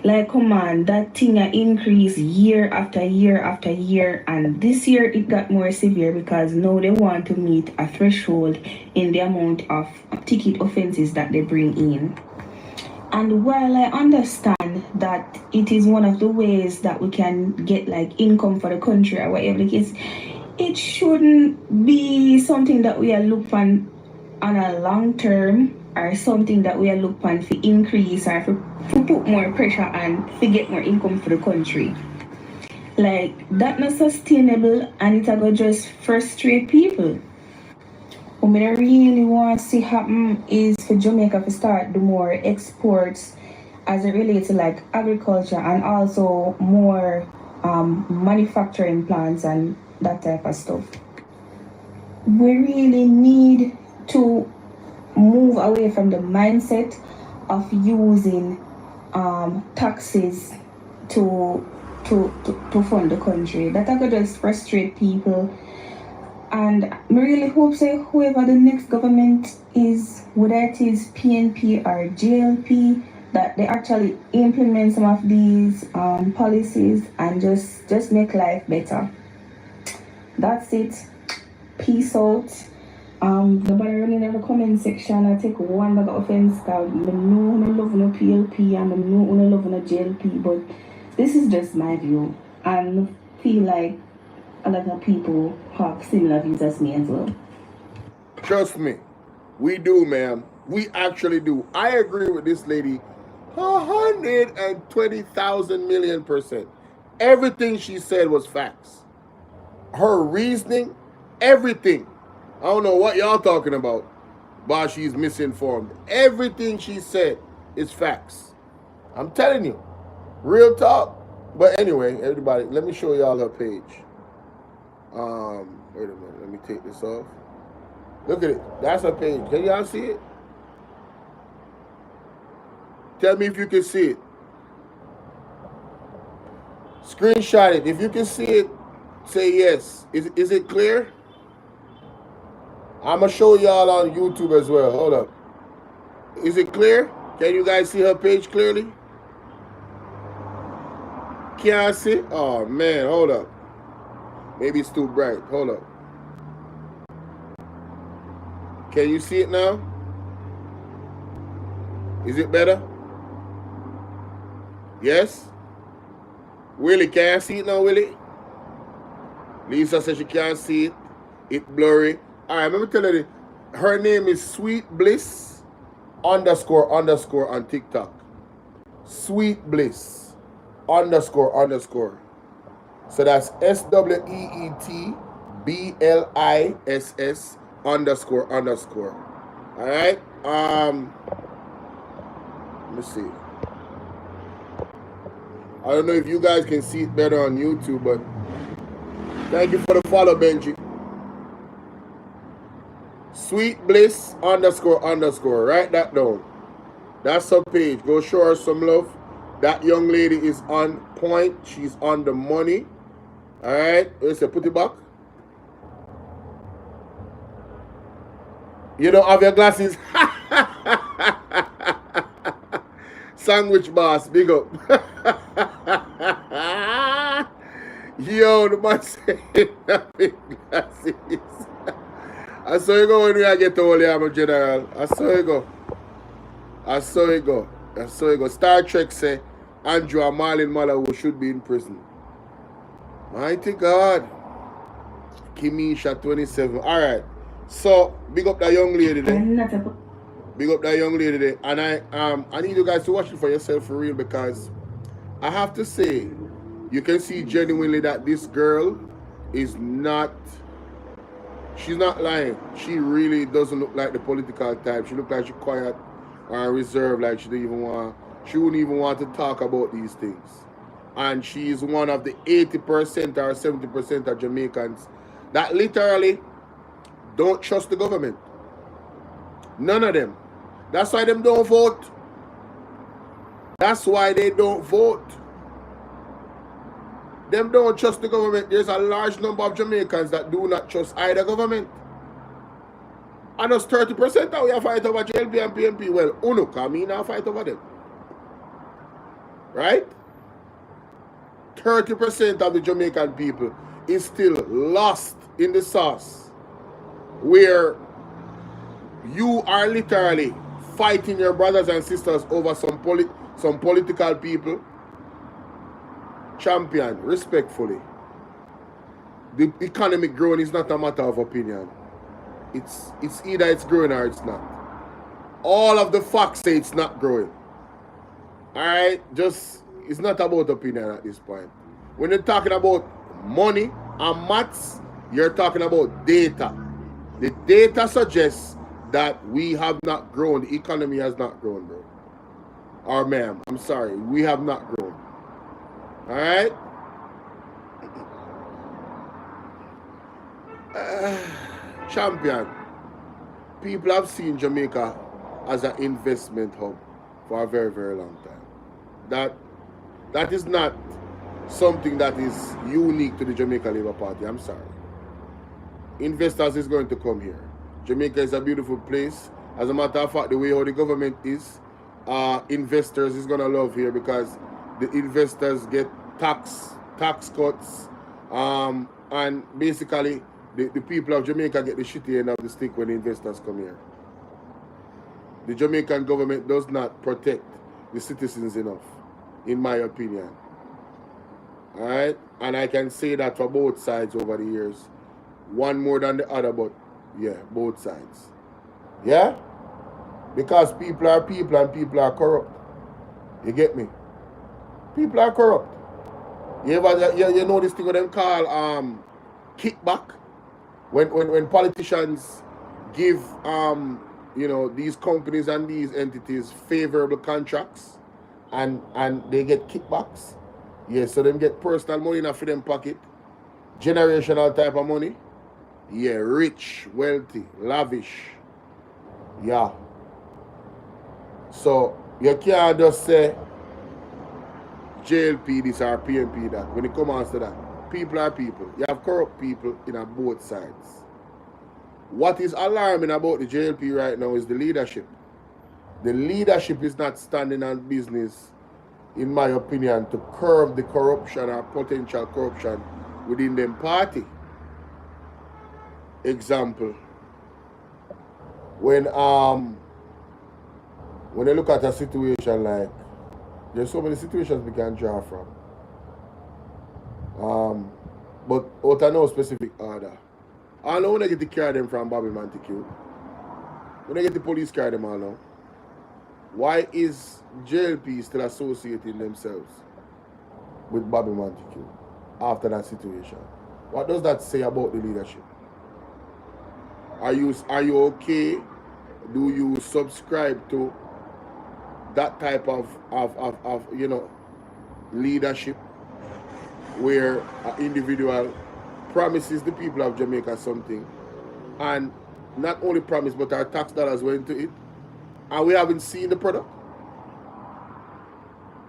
Like, come on, that thing increased year after year after year, and this year it got more severe because now they want to meet a threshold in the amount of ticket offenses that they bring in. And while I understand that it is one of the ways that we can get like income for the country or whatever the case, it shouldn't be something that we are looking on a long term, or something that we are looking for increase or for put more pressure and to get more income for the country. Like, that not sustainable, and it's going to just frustrate people. What I really want to see happen is for Jamaica to start do more exports as it relates to like agriculture, and also more manufacturing plants and that type of stuff. We really need to move away from the mindset of using taxes to fund the country. That could just frustrate people. And I really hope say whoever the next government is, whether it is PNP or JLP, that they actually implement some of these policies and just make life better. That's it. Peace out. Nobody running in the comment section. I take one bag of offense because I know I love no PLP and I know I love no JLP, but this is just my view, and I feel like a lot of people have similar views as me as well. Trust me, we do, ma'am. We actually do. I agree with this lady 120,000 million %. Everything she said was facts. Her reasoning, everything. I don't know what y'all talking about, but she's misinformed. Everything she said is facts. I'm telling you. Real talk. But anyway, everybody, let me show y'all her page. Wait a minute. Let me take this off. Look at it. That's her page. Can y'all see it? Tell me if you can see it. Screenshot it. If you can see it, say yes. Is it clear? I'm going to show y'all on YouTube as well. Hold up. Is it clear? Can you guys see her page clearly? Can't see? Oh, man. Hold up. Maybe it's too bright. Hold up. Can you see it now? Is it better? Yes? Willie, can you see it now, Willie? Lisa says she can't see it. It's blurry. Alright, let me tell you this. Her name is Sweet Bliss __ on TikTok. Sweet Bliss __ So that's SWEETBLISS __ Alright? Let me see. I don't know if you guys can see it better on YouTube, but thank you for the follow, Benji. Sweet Bliss __ Write that down. That's her page. Go show her some love. That young lady is on point. She's on the money. Alright. Let's say put it back. You don't have your glasses. Sandwich boss, big up. Yo, the man saying big glasses. I saw you go when we get old, I'm a general. I saw you go. Star Trek say Andrew and Marlene Malahoo should be in prison. Mighty God. Kimisha 27. Alright. So big up that young lady there. Big up that young lady there. And I need you guys to watch it for yourself for real, because I have to say, you can see genuinely that this girl is not, she's not lying. She really doesn't look like the political type. She looks like she's quiet or reserved, like she wouldn't even want to talk about these things. And she is one of the 80% or 70% of Jamaicans that literally don't trust the government. None of them. That's why them don't vote. That's why they don't vote. Them don't trust the government. There's a large number of Jamaicans that do not trust either government. And us 30% that we are fight over JLP and PNP. Well, Unuh, I mean, I fight over them. right? 30% of the Jamaican people is still lost in the sauce, where you are literally fighting your brothers and sisters over some political people. Champion, respectfully, the economic growing is not a matter of opinion. It's either it's growing or it's not. All of the facts say it's not growing. Alright? Just, it's not about opinion at this point. When you're talking about money and maths, you're talking about data. The data suggests that we have not grown. The economy has not grown, bro. Or ma'am, I'm sorry, we have not grown. Alright? Champion, people have seen Jamaica as an investment hub for a very, very long time. That is not something that is unique to the Jamaica Labour Party. I'm sorry. Investors is going to come here. Jamaica is a beautiful place. As a matter of fact, the way how the government is, investors is going to love here, because the investors get tax cuts, and basically the people of Jamaica get the shitty end of the stick when the investors come here. The Jamaican government does not protect the citizens enough, in my opinion. Alright? And I can say that for both sides over the years. One more than the other, but yeah, both sides. Yeah? Because people are people and people are corrupt. You get me? People are corrupt. You know this thing what them call kickback? When politicians give these companies and these entities favorable contracts and they get kickbacks. Yeah, so them get personal money in for them pocket. Generational type of money. Yeah, rich, wealthy, lavish. Yeah. So you can't just say JLP this or PMP that. When it comes to that, people are people. You have corrupt people in both sides. What is alarming about the JLP right now is the leadership. The leadership is not standing on business, in my opinion, to curb the corruption or potential corruption within them party. Example, when you look at a situation like, there's so many situations we can draw from. But out of no specific order. I know when I get to carry them from Bobby Montague. When I get the police carry them all now. Why is JLP still associating themselves with Bobby Montague after that situation? What does that say about the leadership? Are you okay? Do you subscribe to that type of leadership where an individual promises the people of Jamaica something, and not only promise but our tax dollars went into it, and we haven't seen the product,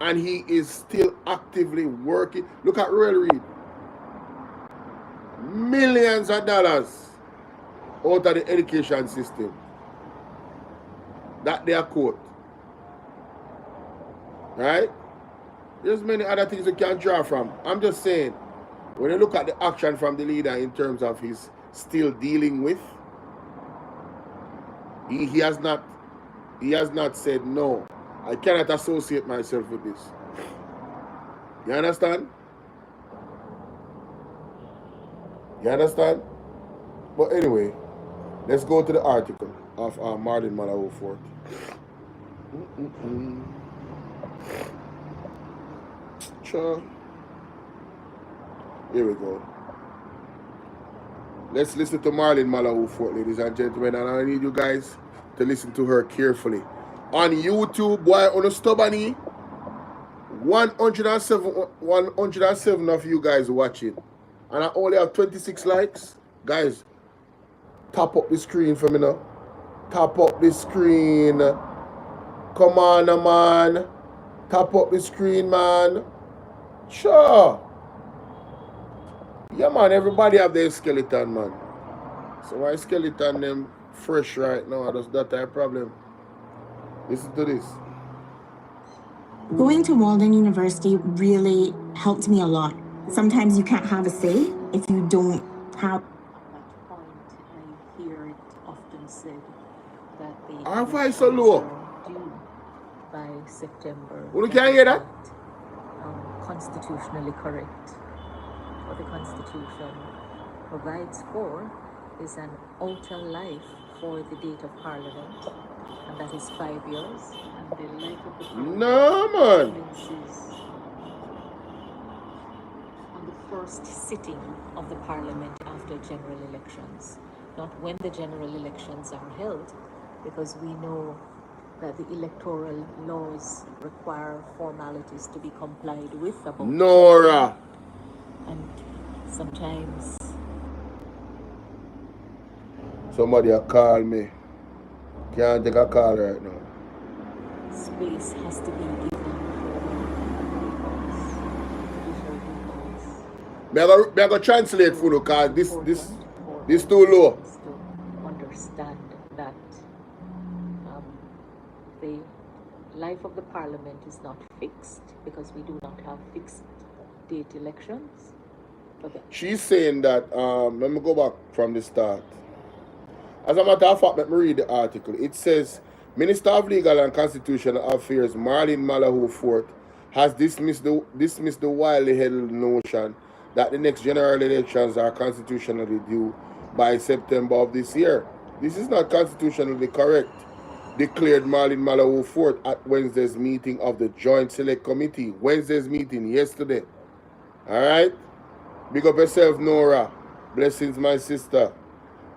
and he is still actively working? Look at Royal Reed, millions of dollars out of the education system that they are caught. Right? There's many other things you can draw from. I'm just saying, when you look at the action from the leader in terms of his still dealing with, he has not said no. I cannot associate myself with this. You understand? You understand? But anyway, let's go to the article of Marlene Malahoo Forte. Sure. Here we go. Let's listen to Marlene Malahoo Forte, ladies and gentlemen, and I need you guys to listen to her carefully. On YouTube, boy, on the stubborny, 107 of you guys watching, and I only have 26 likes. Guys, tap up the screen for me now. Tap up the screen. Come on, man. Tap up the screen, man. Sure. Yeah, man, everybody have their skeleton, man. So my skeleton them fresh right now. That's that type problem. Listen to this. Going to Walden University really helped me a lot. Sometimes you can't have a say if you don't have. At that point, I hear it often said that the Our voice so low. are due by September. Who can hear that? Constitutionally correct. What the Constitution provides for is an outer life for the date of Parliament, and that is 5 years. And the life of the Parliament No, man. commences on the first sitting of the Parliament after general elections, not when the general elections are held, because we know that the electoral laws require formalities to be complied with about Nora. and sometimes Somebody will call me. Can't take a call right now. space has to be given for Me I go translate for you because this too low. to understand that the life of the Parliament is not fixed because we do not have fixed date elections. She's saying that, let me go back from the start. As a matter of fact, let me read the article. It says, Minister of Legal and Constitutional Affairs Marlene Malahoo Forte has dismissed the widely held notion that the next general elections are constitutionally due by September of this year. This is not constitutionally correct, declared Marlene Malahoo Forte at Wednesday's meeting of the Joint Select Committee. Wednesday's meeting yesterday. All right? Big up yourself, Nora. Blessings, my sister.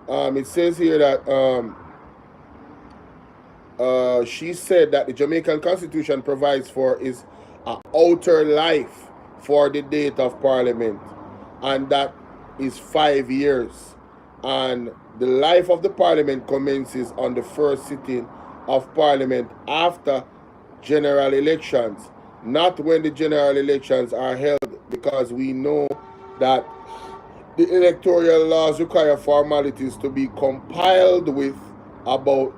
It says here that she said that the Jamaican Constitution provides for is an outer life for the date of Parliament, and that is 5 years. And the life of the Parliament commences on the first sitting of Parliament after general elections, not when the general elections are held, because we know that the electoral laws require formalities to be compiled with about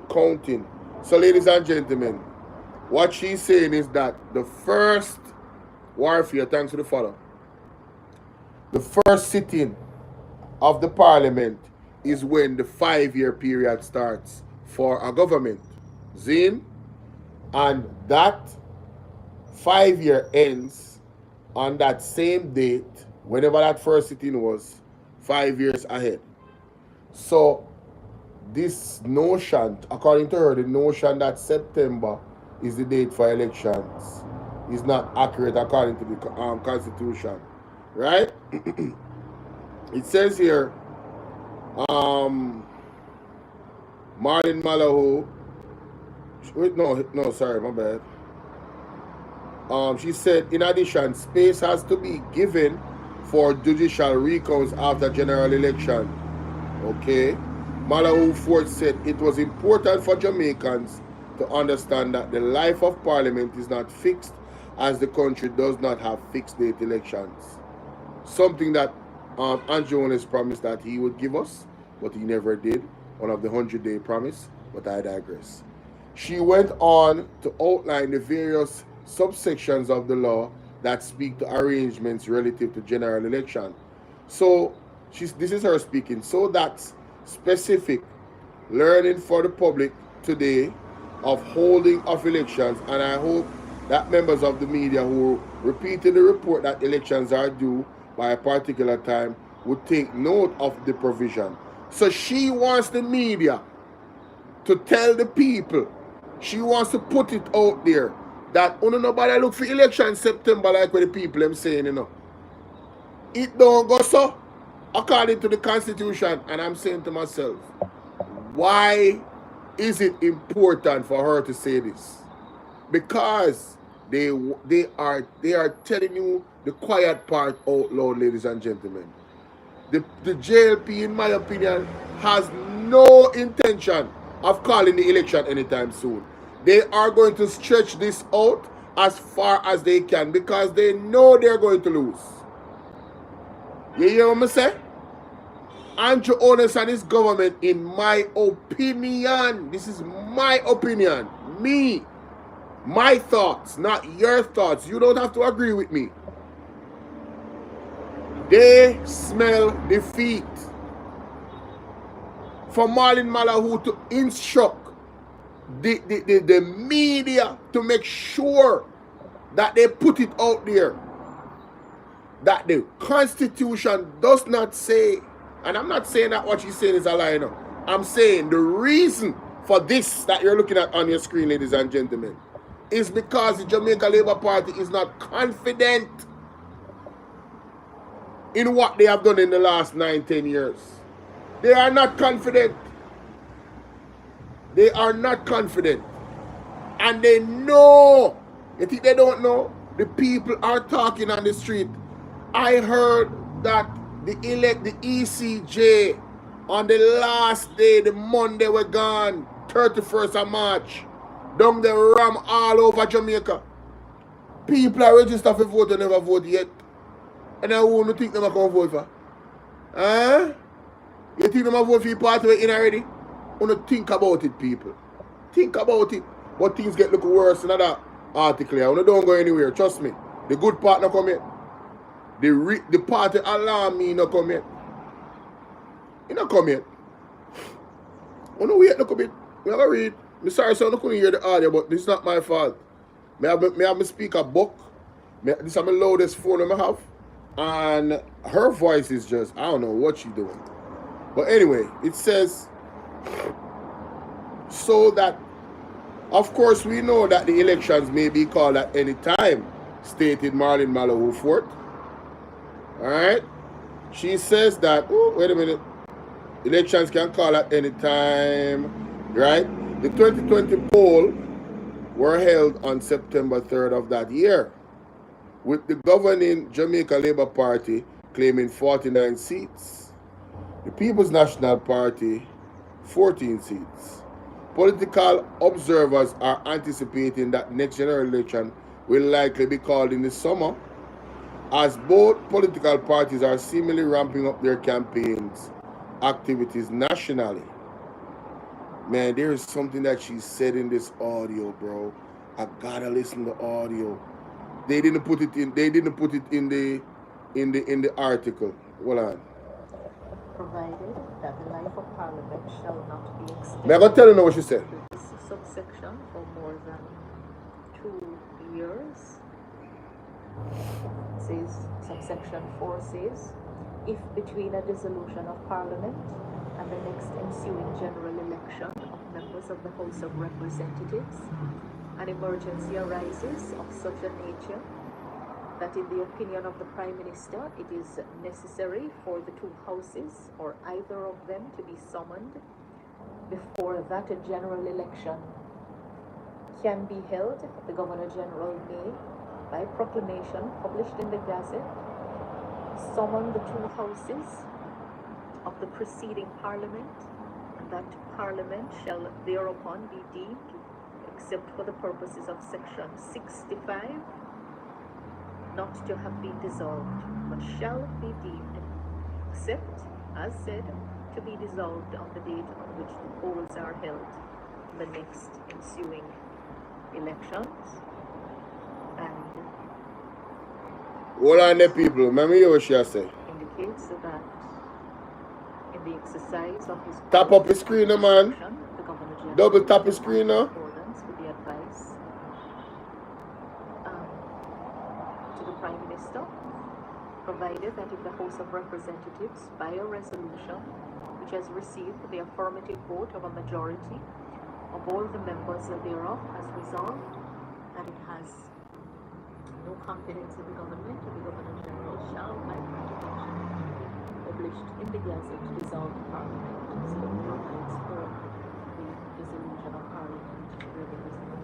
counting. So, ladies and gentlemen, what she's saying is that the first warfare, thanks to the follow, the first sitting of the Parliament is when the 5-year period starts for a government. Zin, and that 5-year ends on that same date, whenever that first sitting was, 5 years ahead. So this notion, according to her, the notion that September is the date for elections is not accurate according to the Constitution, right? It says here, Marlene Malahoo, sorry, my bad. She said, in addition, space has to be given for judicial recounts after general election. Okay. Malahoo Forte said it was important for Jamaicans to understand that the life of Parliament is not fixed, as the country does not have fixed date elections. Something that Andrew Jones promised that he would give us, but he never did. One of the 100-day promise, but I digress. She went on to outline the various subsections of the law that speak to arrangements relative to general election. So this is her speaking. So that's specific learning for the public today of holding of elections, and I hope that members of the media who repeatedly report that elections are due by a particular time would take note of the provision. So she wants the media to tell the people, she wants to put it out there that nobody look for election September like what the people them saying, It don't go so according to the Constitution. And I'm saying to myself, why is it important for her to say this? Because they are telling you the quiet part out loud, ladies and gentlemen. The JLP, in my opinion, has no intention of calling the election anytime soon. They are going to stretch this out as far as they can because they know they're going to lose. You hear what I say? Andrew Jones and his government, in my opinion, this is my opinion, me, My thoughts, not your thoughts. You don't have to agree with me. They smell defeat. For Marlene Malahoo to instruct the media to make sure that they put it out there that the Constitution does not say, and I'm not saying that what she's saying is a lie, no. I'm saying the reason for this that you're looking at on your screen, ladies and gentlemen, is because the Jamaica Labour Party is not confident in what they have done in the last 9-10 years. They are not confident. They are not confident. And they know. You think they don't know? The people are talking on the street. I heard that the ECJ on the last day, the Monday we're gone, 31st of March, down the ram all over Jamaica. People are registered for vote and never vote yet. And I won't think them are going to vote for. Huh? You think them are vote for your party in already? Want to think about it, people. Think about it. But things get look worse than that article. I don't go anywhere. Trust me. The good part not come yet. The party alarm me not come yet. It not come yet. I don't wait look a bit. We have a read. I'm sorry, so I couldn't hear the audio, but this is not my fault. May have my speaker book. This is my loudest phone I have. And her voice is just, I don't know what she's doing. But anyway, it says, so that, of course, we know that the elections may be called at any time, stated Marlene Malahoo Forte. Alright? She says that, oh, wait a minute. Elections can call at any time, right? The 2020 poll were held on September 3rd of that year, with the governing Jamaica Labour Party claiming 49 seats. The People's National Party, 14 seats. Political observers are anticipating that next general election will likely be called in the summer, as both political parties are seemingly ramping up their campaigns activities nationally. Man, there is something that she said in this audio, bro. I gotta listen to the audio. They didn't put it in. They didn't put it in the article. Hold on. Provided that the life of Parliament shall not be extended. May I go tell you now what she said? This subsection for more than 2 years. Says subsection 4 says, if between a dissolution of Parliament and the next ensuing general election of members of the House of Representatives, an emergency arises of such a nature that in the opinion of the Prime Minister it is necessary for the two houses or either of them to be summoned before that a general election can be held, the Governor-General may, by proclamation published in the Gazette, summon the two houses of the preceding Parliament, and that Parliament shall thereupon be deemed, except for the purposes of Section 65, not to have been dissolved, but shall be deemed, except, as said, to be dissolved on the date on which the polls are held in the next ensuing elections. And hold on there, people. Remember what she has said. Indicates that in the exercise of his Tap up the screen, man. the Governor-General Double tap the screen now. in accordance with the advice to the Prime Minister, provided that if the House of Representatives, by a resolution which has received the affirmative vote of a majority of all the members thereof, has resolved that it has no confidence in the government, the Governor-General shall, by proclamation published in the Gazette, dissolve the Parliament. So it provides for the dissolution of Parliament where there is no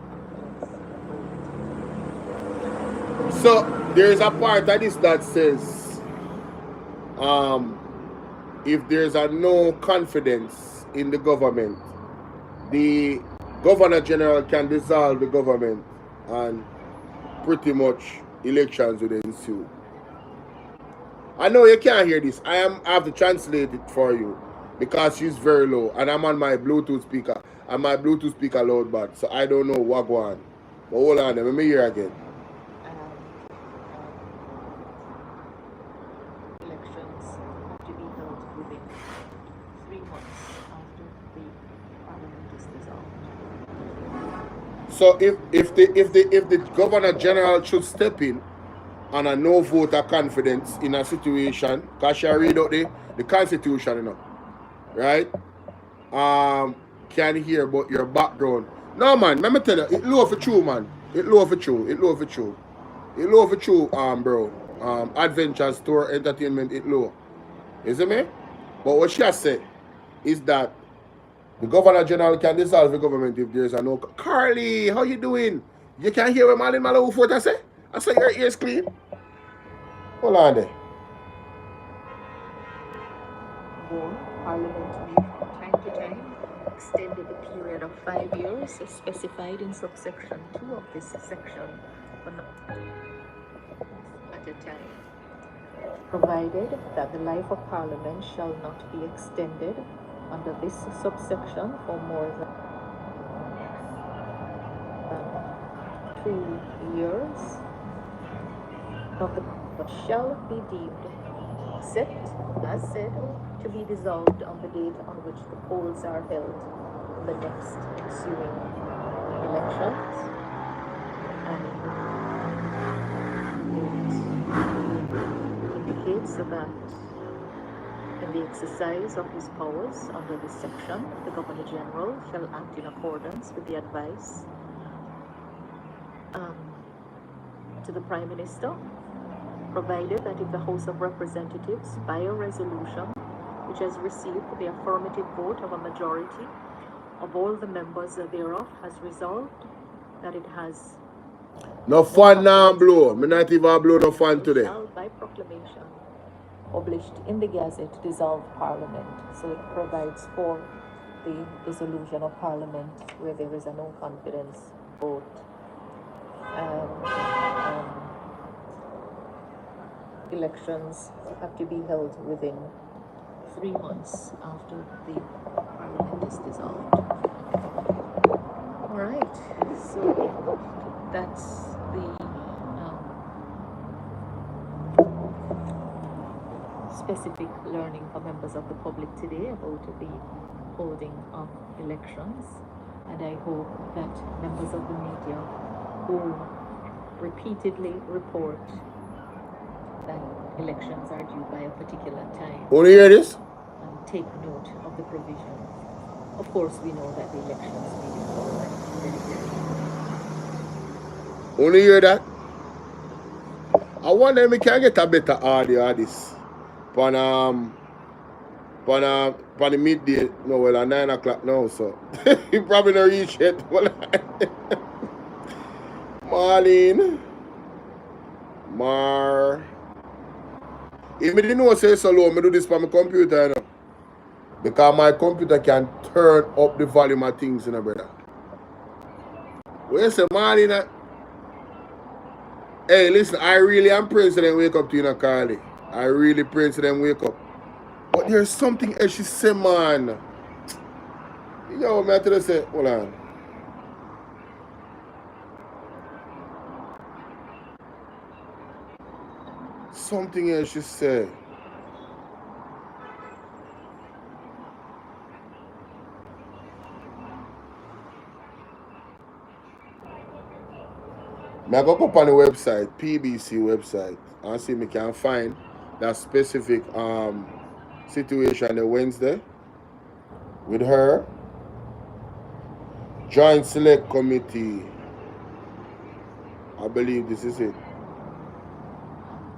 confidence. So there is a part of this that says, if there's a no confidence in the government, the Governor-General can dissolve the government and pretty much elections will ensue. I know you can't hear this. I have to translate it for you because she's very low and I'm on my Bluetooth speaker and my Bluetooth speaker loud bad, so I don't know what go on. But hold on, let me hear again. Elections have to be held within 3 months after the parliament is dissolved. So if the Governor General should step in on a no vote of confidence in a situation, because she read out the constitution, you know, right? Can hear about your background. No man, let me tell you, it low for true, man. It low for true. It low for true. It low for true, bro. Adventure store entertainment, it low. You see me? But what she has said is that the Governor General can dissolve the government if there's a no. Carly, how you doing? You can hear what Marlene Malahoo Forte say? I say your ears clean. Hold on there. One, Parliament may from time to time extend the period of 5 years as specified in subsection 2 of this section, but not at a time, provided that the life of Parliament shall not be extended under this subsection for more than 2 years, but shall be deemed, except as said, to be dissolved on the date on which the polls are held in the next ensuing elections, and it indicates that in the exercise of his powers under this section, the Governor General shall act in accordance with the advice to the Prime Minister, provided that if the House of Representatives, by a resolution which has received the affirmative vote of a majority of all the members thereof, has resolved that it has no fun now, blow. Me not even blow no fun today. Shall by proclamation published in the Gazette dissolve Parliament. So it provides for the dissolution of Parliament where there is a no confidence vote. Elections have to be held within 3 months after the Parliament is dissolved. All right, so that's the specific learning for members of the public today about the holding of elections, and I hope that members of the media who repeatedly report that elections are due by a particular time Want to hear this? take note of the provision. Of course, we know that the elections may be called Want to hear that? I wonder if we can get a better audio of this. On the midday, no, well, at 9 o'clock now, so you probably not reach yet. Marlene, if me didn't know say so low, me do this for my computer, you know, because my computer can turn up the volume of things, you know, brother. What you say, Marlene? Hey, listen, I really am praying to them wake up to you, Carly. I really pray to them wake up. But there's something else she said, man. Yo, man, I tell you, say, hold on. Something else she said. I go up on the website, PBC website, and see if I can find that specific situation the Wednesday with her. Joint Select Committee. I believe this is it.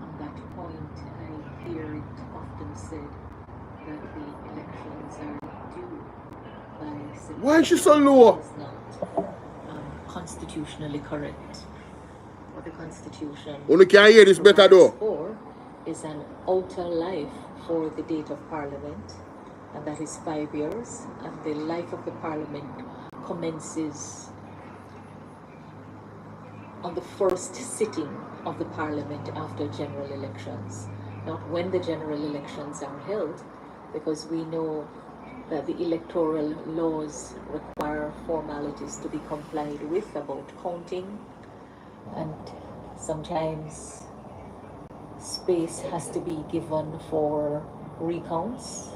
On that point, I hear it often said that the elections are due by September. Why is she so low? It's not constitutionally correct. Or the Constitution. Only can hear this better though. For is an outer life for the date of Parliament, and that is 5 years, and the life of the Parliament commences on the first sitting of the Parliament after general elections, not when the general elections are held, because we know that the electoral laws require formalities to be complied with about counting, and sometimes space has to be given for recounts,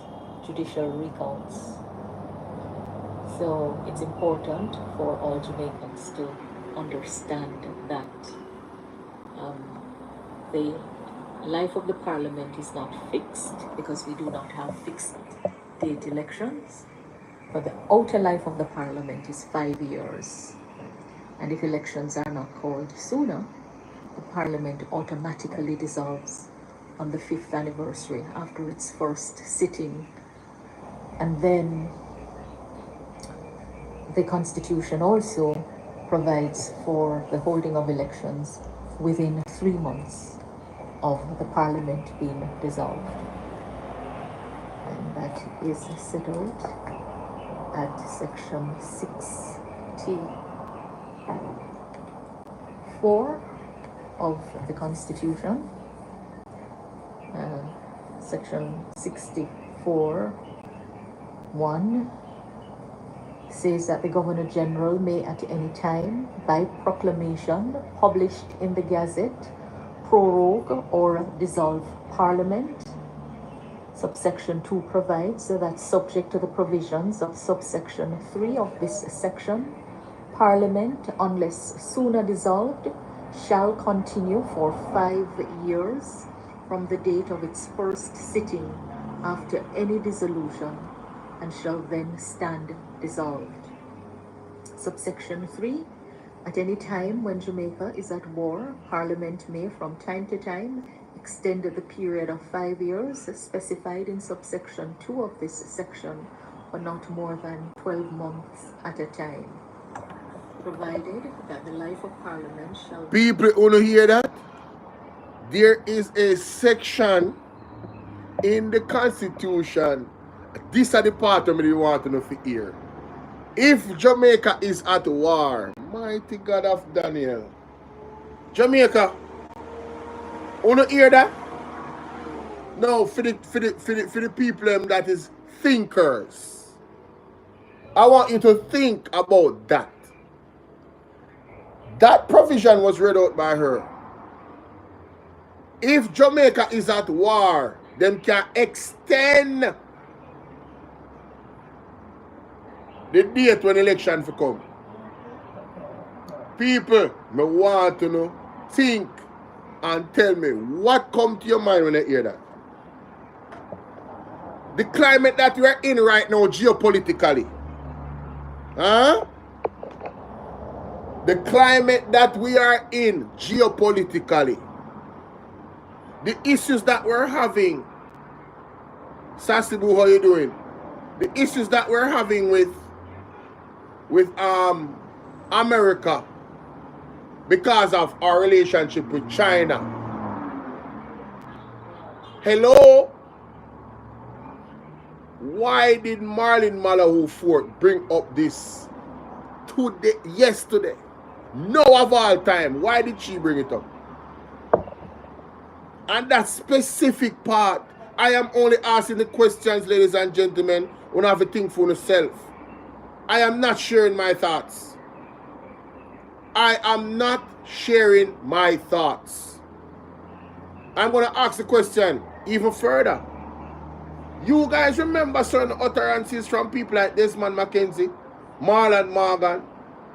judicial recounts. So it's important for all Jamaicans to understand that the life of the parliament is not fixed, because we do not have fixed date elections, but the outer life of the parliament is 5 years. And if elections are not called sooner, the parliament automatically dissolves on the 5th anniversary after its first sitting. And then the constitution also provides for the holding of elections within 3 months of the parliament being dissolved. And that is set out at section 64 of the Constitution. Section 64(1) says that the Governor General may at any time, by proclamation published in the Gazette, prorogue or dissolve Parliament. Subsection 2 provides that, subject to the provisions of subsection 3 of this section, Parliament, unless sooner dissolved, shall continue for 5 years from the date of its first sitting after any dissolution, and shall then stand dissolved. Subsection 3. At any time when Jamaica is at war, Parliament may from time to time extend the period of 5 years specified in subsection 2 of this section, but not more than 12 months at a time, provided that the life of Parliament shall... People, wanna hear that? There is a section in the Constitution. This is the part of me you want to know for here. If Jamaica is at war, mighty God of Daniel, Jamaica, wanna hear that? No, for the people that is thinkers, I want you to think about that. That provision was read out by her. If Jamaica is at war, them can extend the date when election for come. People, me want to know, think and tell me what come to your mind when you hear that. The climate that we are in right now geopolitically. Huh? The climate that we are in geopolitically. The issues that we're having. Sasibu, how you doing? The issues that we're having with America because of our relationship with China. Hello? Why did Marlene Malahoo Forte bring up this today, yesterday? No of all time. Why did she bring it up? And that specific part, I am only asking the questions, ladies and gentlemen, when I have to think for yourself. I am not sharing my thoughts. I am not sharing my thoughts. I'm going to ask the question even further. You guys remember certain utterances from people like Desmond Mackenzie, Marlon Morgan,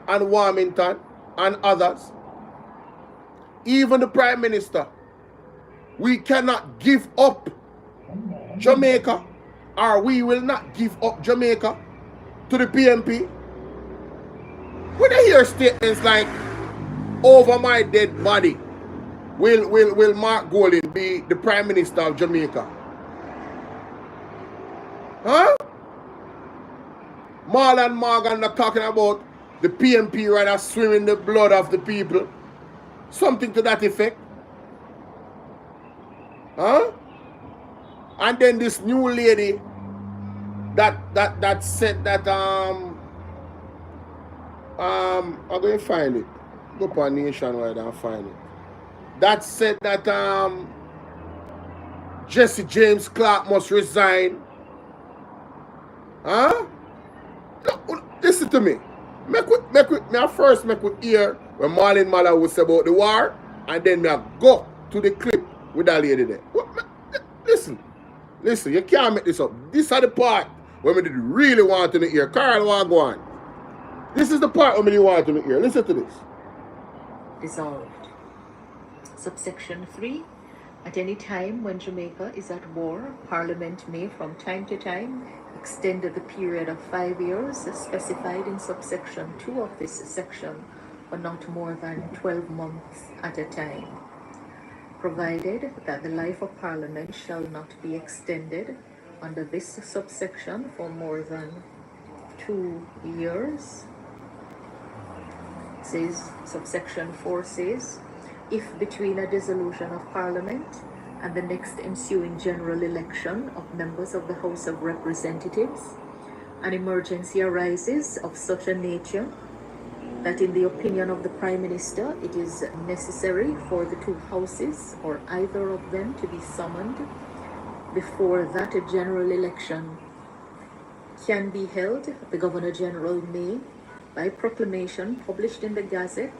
and Warmington, and others? Even the Prime Minister. We cannot give up Jamaica, or we will not give up Jamaica to the PNP. When I hear statements like, over my dead body, will Mark Golding be the Prime Minister of Jamaica? Huh? Marlon Morgan are talking about the PNP rather swim in the blood of the people. Something to that effect. Huh? And then this new lady that said that I'm going to find it. Go upon Nationwide and find it. That said that Jesse James Clark must resign. Huh? No, listen to me. Me first make we hear when Marlene Malahoo was about the war, and then me go to the clip with that lady there. Listen, listen, you can't make this up. This is the part when we did really want to hear. Carl, want go on. This is the part when we want to hear. Listen to this. Dissolved. Subsection 3. At any time when Jamaica is at war, Parliament may from time to time extend the period of 5 years specified in subsection 2 of this section, but not more than 12 months at a time, provided that the life of Parliament shall not be extended under this subsection for more than 2 years. Says subsection 4 says, if between a dissolution of Parliament and the next ensuing general election of members of the House of Representatives, an emergency arises of such a nature that in the opinion of the Prime Minister it is necessary for the two houses or either of them to be summoned before that a general election can be held, the Governor General may, by proclamation published in the Gazette,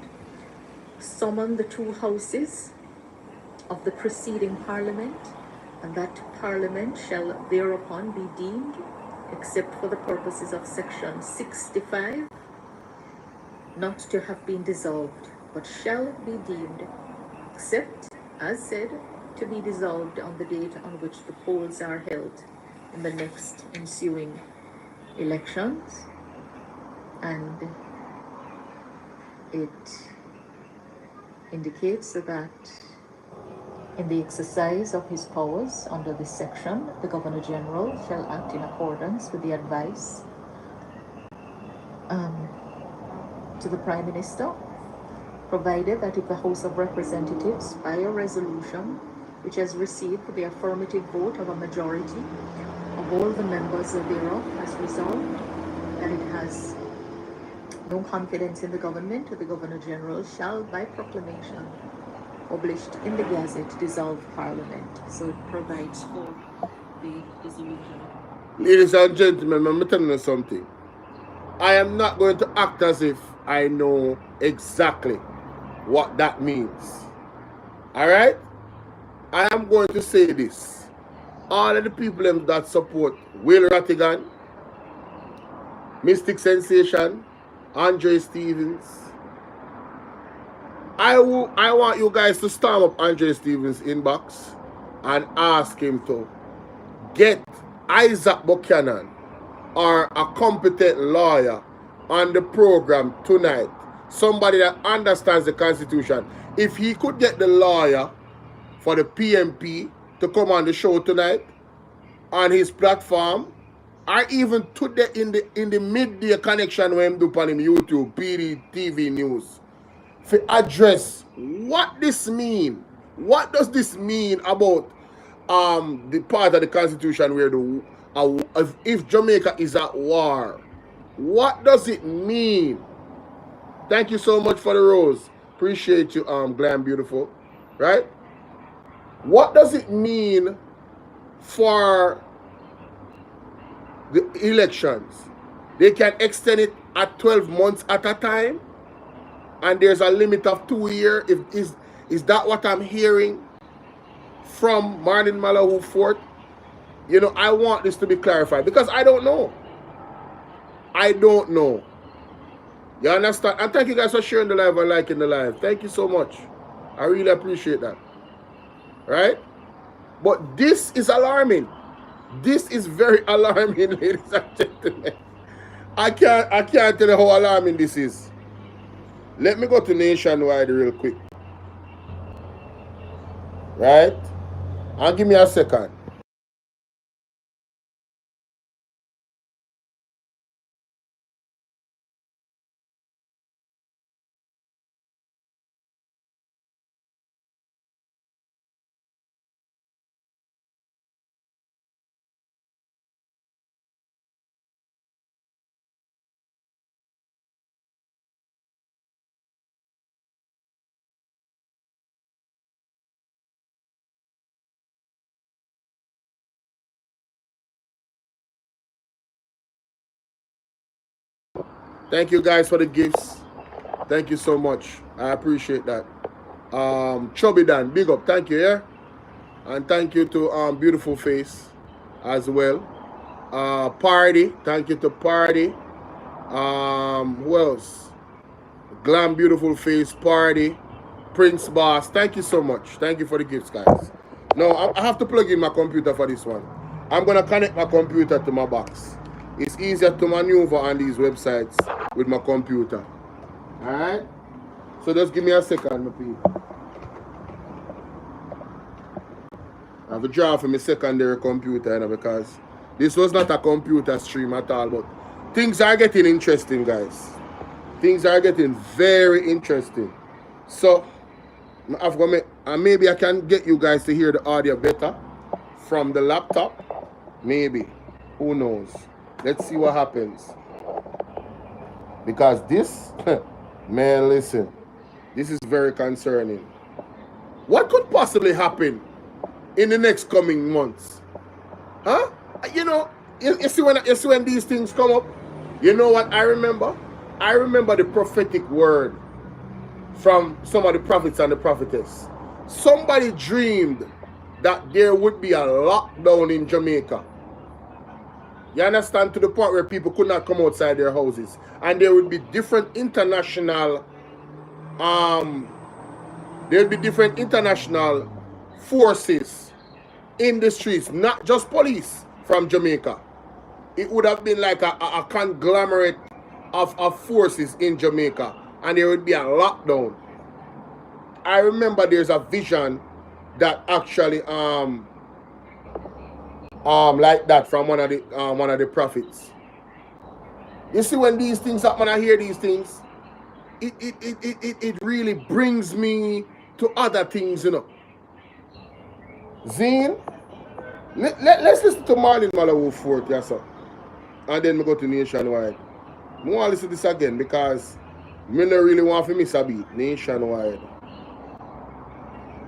summon the two houses of the preceding Parliament, and that Parliament shall thereupon be deemed, except for the purposes of section 65, not to have been dissolved, but shall be deemed, except, as said, to be dissolved on the date on which the polls are held in the next ensuing elections. And it indicates that in the exercise of his powers under this section, the Governor General shall act in accordance with the advice to the Prime Minister, provided that if the House of Representatives, by a resolution which has received the affirmative vote of a majority of all the members thereof, has resolved that it has no confidence in the government, the Governor General shall, by proclamation published in the Gazette, dissolve Parliament. So it provides for the dissolution. Ladies and gentlemen, I'm telling you something. I am not going to act as if I know exactly what that means. All right? I am going to say this. All of the people that support Will Rattigan, Mystic Sensation, Andre Stevens, I want you guys to storm up Andre Stevens' inbox and ask him to get Isaac Buchanan or a competent lawyer on the program tonight. Somebody that understands the Constitution. If he could get the lawyer for the PMP to come on the show tonight on his platform, or even today in the midday connection when him do on him YouTube, PD TV News, to address what this mean. What does this mean about the part of the Constitution where if Jamaica is at war? What does it mean? Thank you so much for the rose. Appreciate you, Glam Beautiful. Right? What does it mean for the elections? They can extend it at 12 months at a time, and there's a limit of 2 years. Is that what I'm hearing from Marlene Malahoo Forte? You know, I want this to be clarified because I don't know. I don't know. You understand? And thank you guys for sharing the live and liking the live. Thank you so much. I really appreciate that. Right? But this is alarming. This is very alarming, ladies and gentlemen. I can't tell you how alarming this is. Let me go to Nationwide real quick. Right? And give me a second. Thank you guys for the gifts. Thank you so much. I appreciate that. Chubby Dan, big up. Thank you, yeah? And thank you to Beautiful Face as well. Party. Thank you to Party. Who else? Glam Beautiful Face, Party. Prince Boss. Thank you so much. Thank you for the gifts, guys. No, I have to plug in my computer for this one. I'm going to connect my computer to my box. It's easier to maneuver on these websites with my computer. Alright? So just give me a second, my people. I have to draw for my secondary computer, you know, because this was not a computer stream at all, but things are getting interesting, guys. Things are getting very interesting. So, and maybe I can get you guys to hear the audio better from the laptop. Maybe. Who knows? Let's see what happens. Because this, man, listen. This is very concerning. What could possibly happen in the next coming months? Huh? You know, you see when these things come up, you know what I remember? I remember the prophetic word from some of the prophets and the prophetess. Somebody dreamed that there would be a lockdown in Jamaica. You understand? To the point where people could not come outside their houses. And there would be different international forces in the streets, not just police from Jamaica. It would have been like a conglomerate of forces in Jamaica, and there would be a lockdown. I remember there's a vision that actually like that from one of the prophets. You see, when these things happen, I hear these things, it really brings me to other things, you know. Zine, let's listen to Marlene Malahoo Forte, yes, sir. And then we go to Nationwide. I want to listen to this again because I don't really want to miss a beat. Nationwide.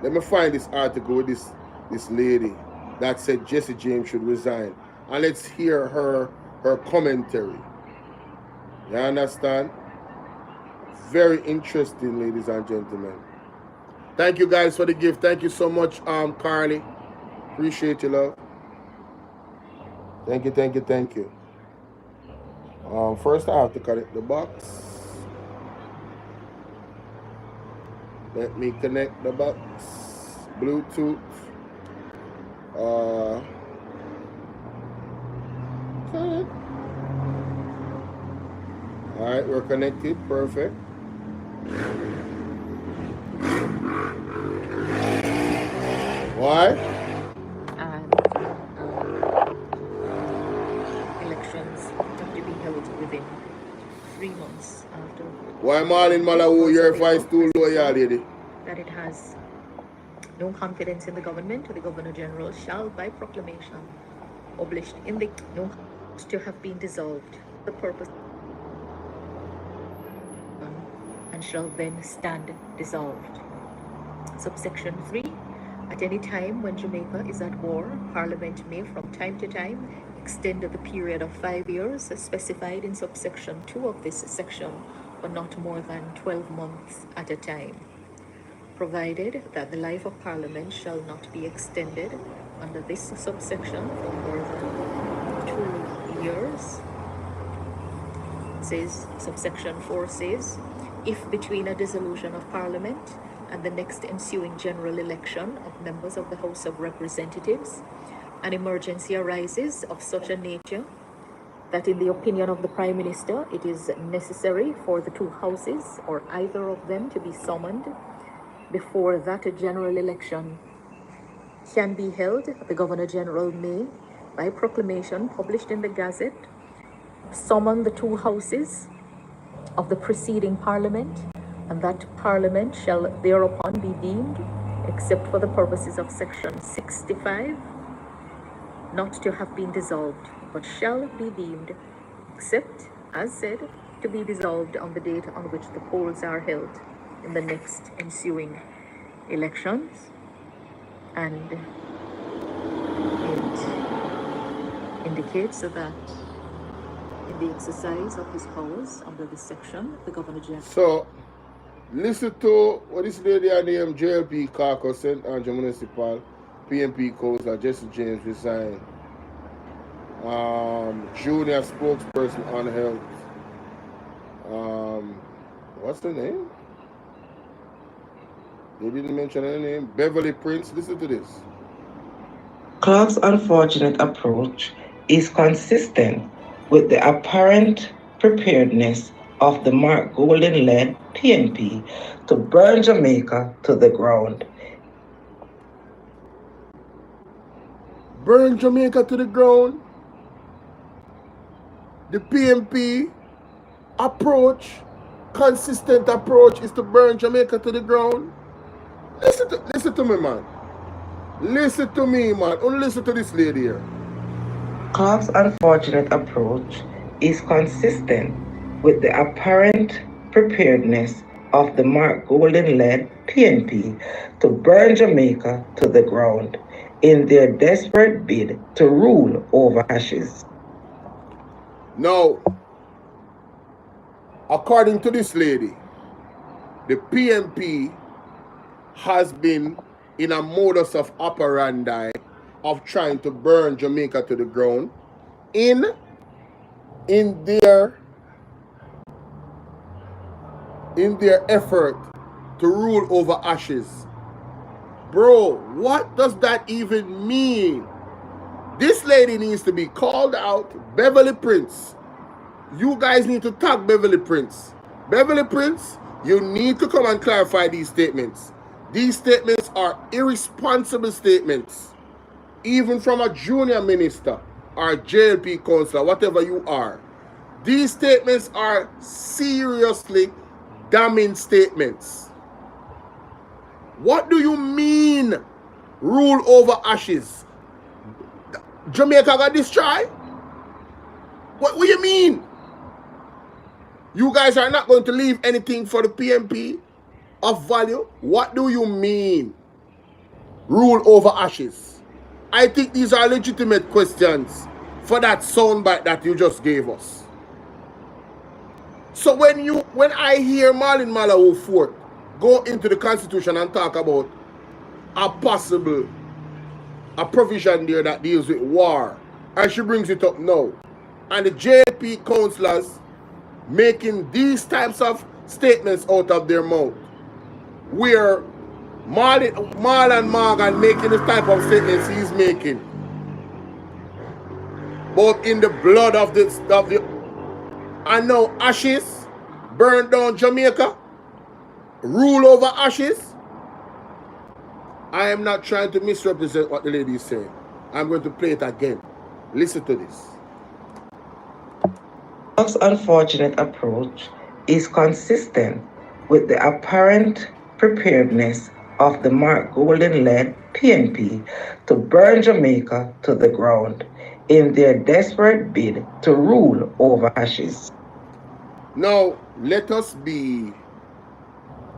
Let me find this article with this lady that said Jesse James should resign. And let's hear her commentary. You understand? Very interesting, ladies and gentlemen. Thank you guys for the gift. Thank you so much, Carly. Appreciate you, love. Thank you. First I have to connect the box. Let me connect the box. Bluetooth. Alright, we're connected. Perfect. Why? Elections have to be held within 3 months after. Why Marlene Malahoo, your voice too low, yeah, lady? That it has no confidence in the government, the Governor General shall, by proclamation, published in the no to have been dissolved, the purpose, and shall then stand dissolved. Subsection 3. At any time when Jamaica is at war, Parliament may from time to time extend the period of 5 years specified in subsection 2 of this section, but not more than 12 months at a time, provided that the life of Parliament shall not be extended under this subsection for more than 2 years. Says subsection 4 says, if between a dissolution of Parliament and the next ensuing general election of members of the House of Representatives, an emergency arises of such a nature that in the opinion of the Prime Minister it is necessary for the two houses or either of them to be summoned before that a general election can be held, the Governor General may, by proclamation published in the Gazette, summon the two houses of the preceding Parliament, and that Parliament shall thereupon be deemed, except for the purposes of section 65, not to have been dissolved, but shall be deemed, except, as said, to be dissolved on the date on which the polls are held in the next ensuing elections. And it indicates that in the exercise of his powers under this section, the Governor General. So, listen to what this lady named JLP Caucus, St. Andrew Municipal, PMP Councillor Jesse James resigned. Junior spokesperson on health. What's the name? They didn't mention her name. Beverly Prince. Listen to this. Clark's unfortunate approach is consistent with the apparent preparedness of the Mark Golden-led PNP to burn Jamaica to the ground. Burn Jamaica to the ground. The PNP approach, consistent approach, is to burn Jamaica to the ground. Listen to me, man. Listen to me, man. Only listen to this lady here. Clark's unfortunate approach is consistent with the apparent preparedness of the Mark Golden-led PNP to burn Jamaica to the ground in their desperate bid to rule over ashes. Now, according to this lady, the PNP has been in a modus of operandi of trying to burn Jamaica to the ground in their effort to rule over ashes. Bro, what does that even mean? This lady needs to be called out. Beverly Prince, you guys need to tag Beverly Prince. Beverly Prince, you need to come and clarify these statements. These statements are irresponsible statements, even from a junior minister or JLP councillor, whatever you are. These statements are seriously damning statements. What do you mean, rule over ashes? Jamaica got destroyed? What do you mean? You guys are not going to leave anything for the PNP of value? What do you mean, rule over ashes? I think these are legitimate questions for that soundbite that you just gave us. So when I hear Marlene Malahoo Forte go into the Constitution and talk about a provision there that deals with war, and she brings it up now, and the JP councillors making these types of statements out of their mouth, where Morgan making the type of statements he's making, both in the blood of the and now ashes, burn down Jamaica, rule over ashes. I am not trying to misrepresent what the lady is saying. I'm going to play it again. Listen to this. Clark's unfortunate approach is consistent with the apparent preparedness of the Mark Golden-led PNP to burn Jamaica to the ground in their desperate bid to rule over ashes. Now, let us be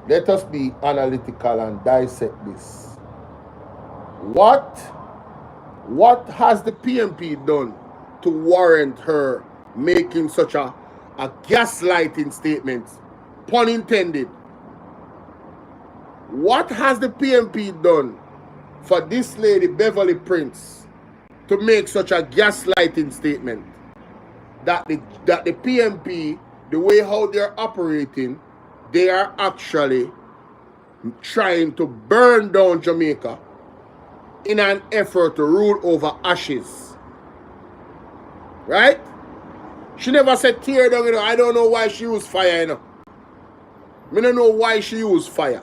analytical and dissect this. What has the PNP done to warrant her making such a gaslighting statement? Pun intended. What has the PNP done for this lady, Beverly Prince, to make such a gaslighting statement? That the PNP, the way how they're operating, they are actually trying to burn down Jamaica in an effort to rule over ashes. Right? She never said tear down, you know. I don't know why she used fire, you know. I don't know why she used fire.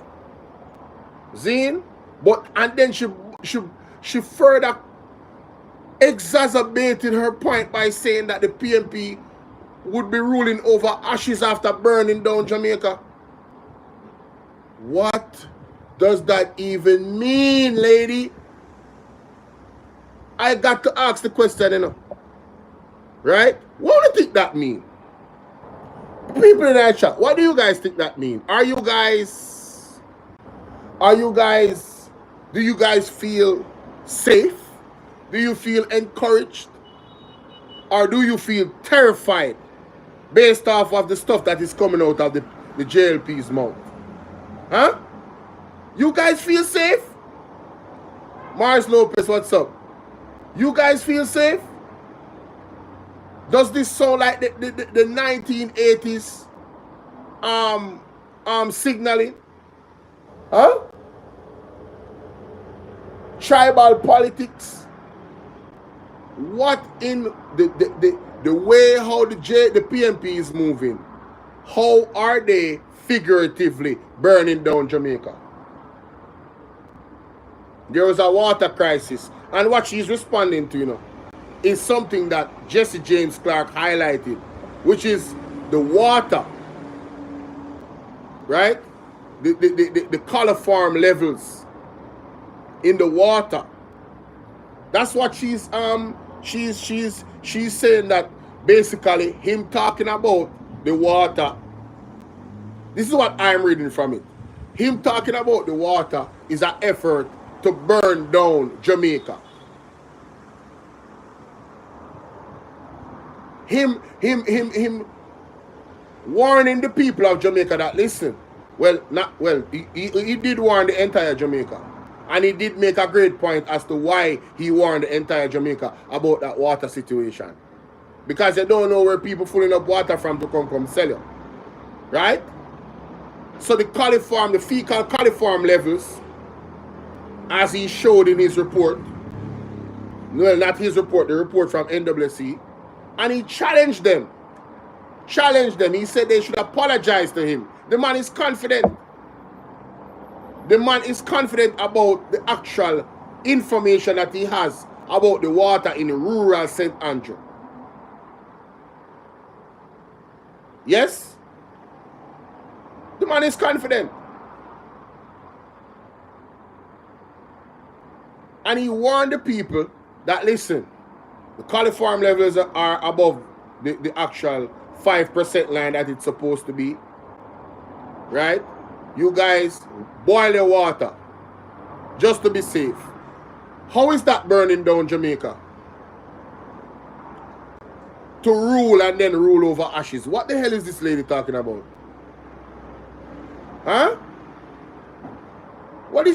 Zine? But, and then she further exacerbated her point by saying that the PNP would be ruling over ashes after burning down Jamaica. What does that even mean, lady? I got to ask the question, you know. Right? What do you think that mean? People in that chat, what do you guys think that mean? Do you guys feel safe? Do you feel encouraged? Or do you feel terrified based off of the stuff that is coming out of the JLP's mouth. Huh? You guys feel safe? Mars Lopez, what's up? You guys feel safe? Does this sound like the 1980s signaling? Huh? Tribal politics? What in the way how the PNP is moving? How are they figuratively burning down Jamaica? There was a water crisis, and what she's responding to, you know, is something that Jesse James Clark highlighted, which is the water, right? The coliform levels in the water. That's what she's saying, that basically him talking about the water. This is what I'm reading from it. Him talking about the water is an effort to burn down Jamaica. Him warning the people of Jamaica that, listen, he did warn the entire Jamaica. And he did make a great point as to why he warned the entire Jamaica about that water situation. Because they don't know where people filling up water from to come sell you. Right? So the fecal coliform levels, as he showed in his report, well, not his report, the report from NWC, and he challenged them. He said they should apologize to him. The man is confident. The man is confident about the actual information that he has about the water in rural St. Andrew. Yes? The man is confident. And he warned the people that, listen, the coliform levels are above the actual 5% line that it's supposed to be. Right? You guys boil your water just to be safe. How is that burning down Jamaica? To rule and then rule over ashes. What the hell is this lady talking about? Huh? What?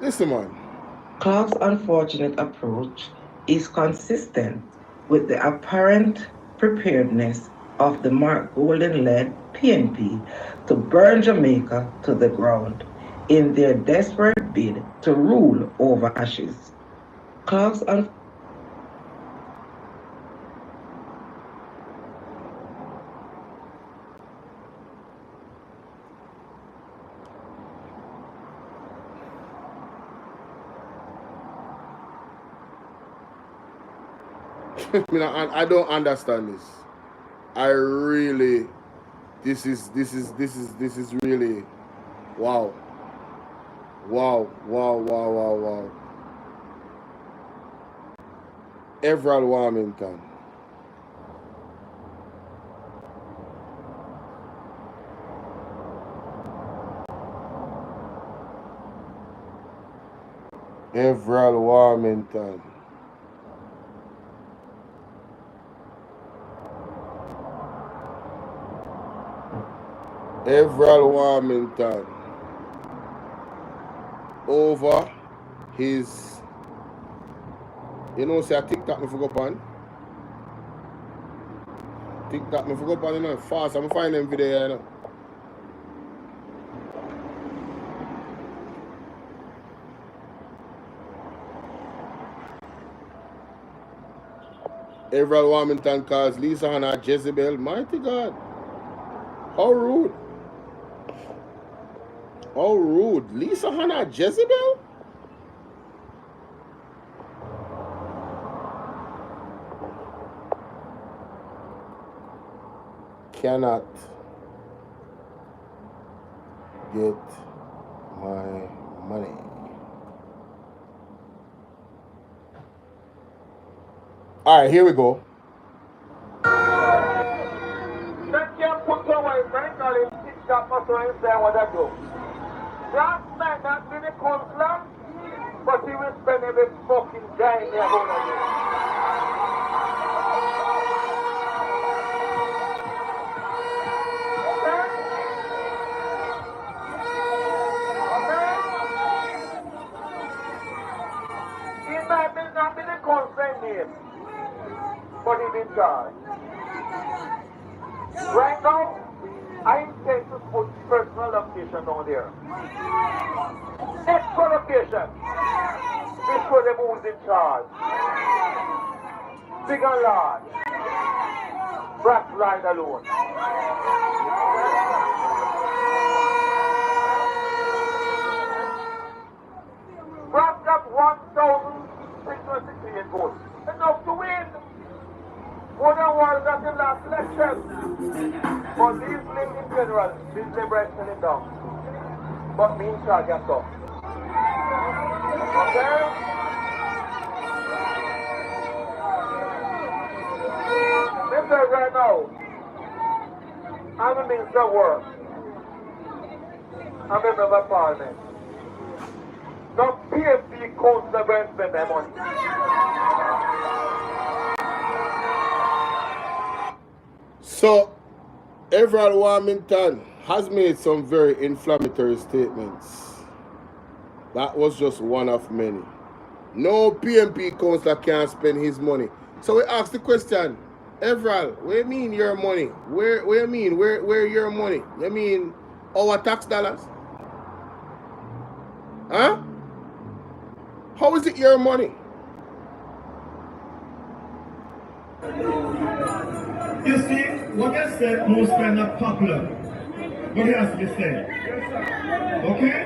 Listen, man. Clark's unfortunate approach is consistent with the apparent preparedness of the Mark Golden-led PNP to burn Jamaica to the ground in their desperate bid to rule over ashes. Clark's I don't understand this. I really, this is really, wow. Everald Warmington. Everald Warmington. Everald Warmington over his, say a TikTok me forgot on. TikTok me forgot on, fast. I'm find them video, you know. Everald Warmington calls Lisa Hannah Jezebel. Mighty God. How rude. How rude. Lisa Hannah Jezebel? Cannot get my money. All right, here we go. Last night not been a counselor, but he will spend every fucking day in their home. council name, but he's in charge. Right now, I intend to put personal location down there. Extra location. This for them who's in charge. Big and large. Brass ride alone. Brass got 1,668 votes. Enough to win. More than one got in last election. But these live in general, these liberals selling down. But me in charge of stuff. Okay? Listen right now. I'm a minister of work. I'm a member of parliament. No PFP council going to spend their money. So, Everald Warmington has made some very inflammatory statements. That was just one of many. No PMP councillor can spend his money. So we ask the question, Everald, what do you mean your money? Where you mean? Where your money? You mean our tax dollars? Huh? How is it your money? You see, what I said most kind of popular, but it has to be said. Okay?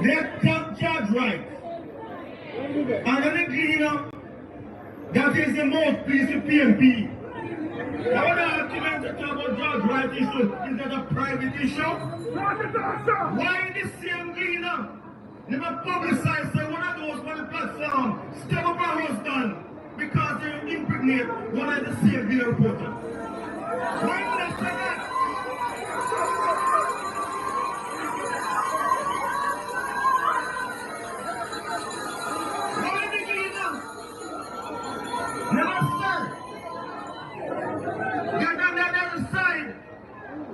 They attack judge right. And then that is the mouthpiece of PMP. Now the argument to talk about judge right issue is that a private issue? Why the same cleaner never publicize say one of those on the platform step up our husband because they impregnate one of the same video reporter? Why would I say that? Why the cleaner never said? They're not the other side.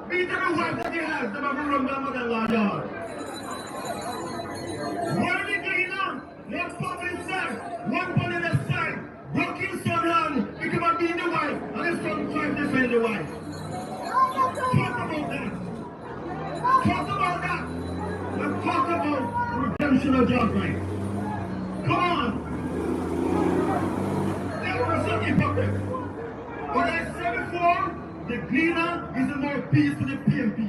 Beat the wife that they have, they have run their mother-in-law yard. Why the cleaner? One public side, one on the side, broke his son hand, become a being the wife, and his son trying to defend the wife. Talk about that. Talk about that. And talk about redemption of job rights. Come on. That was so hypocrite. What I said before, the cleaner is a mouthpiece to the PMP.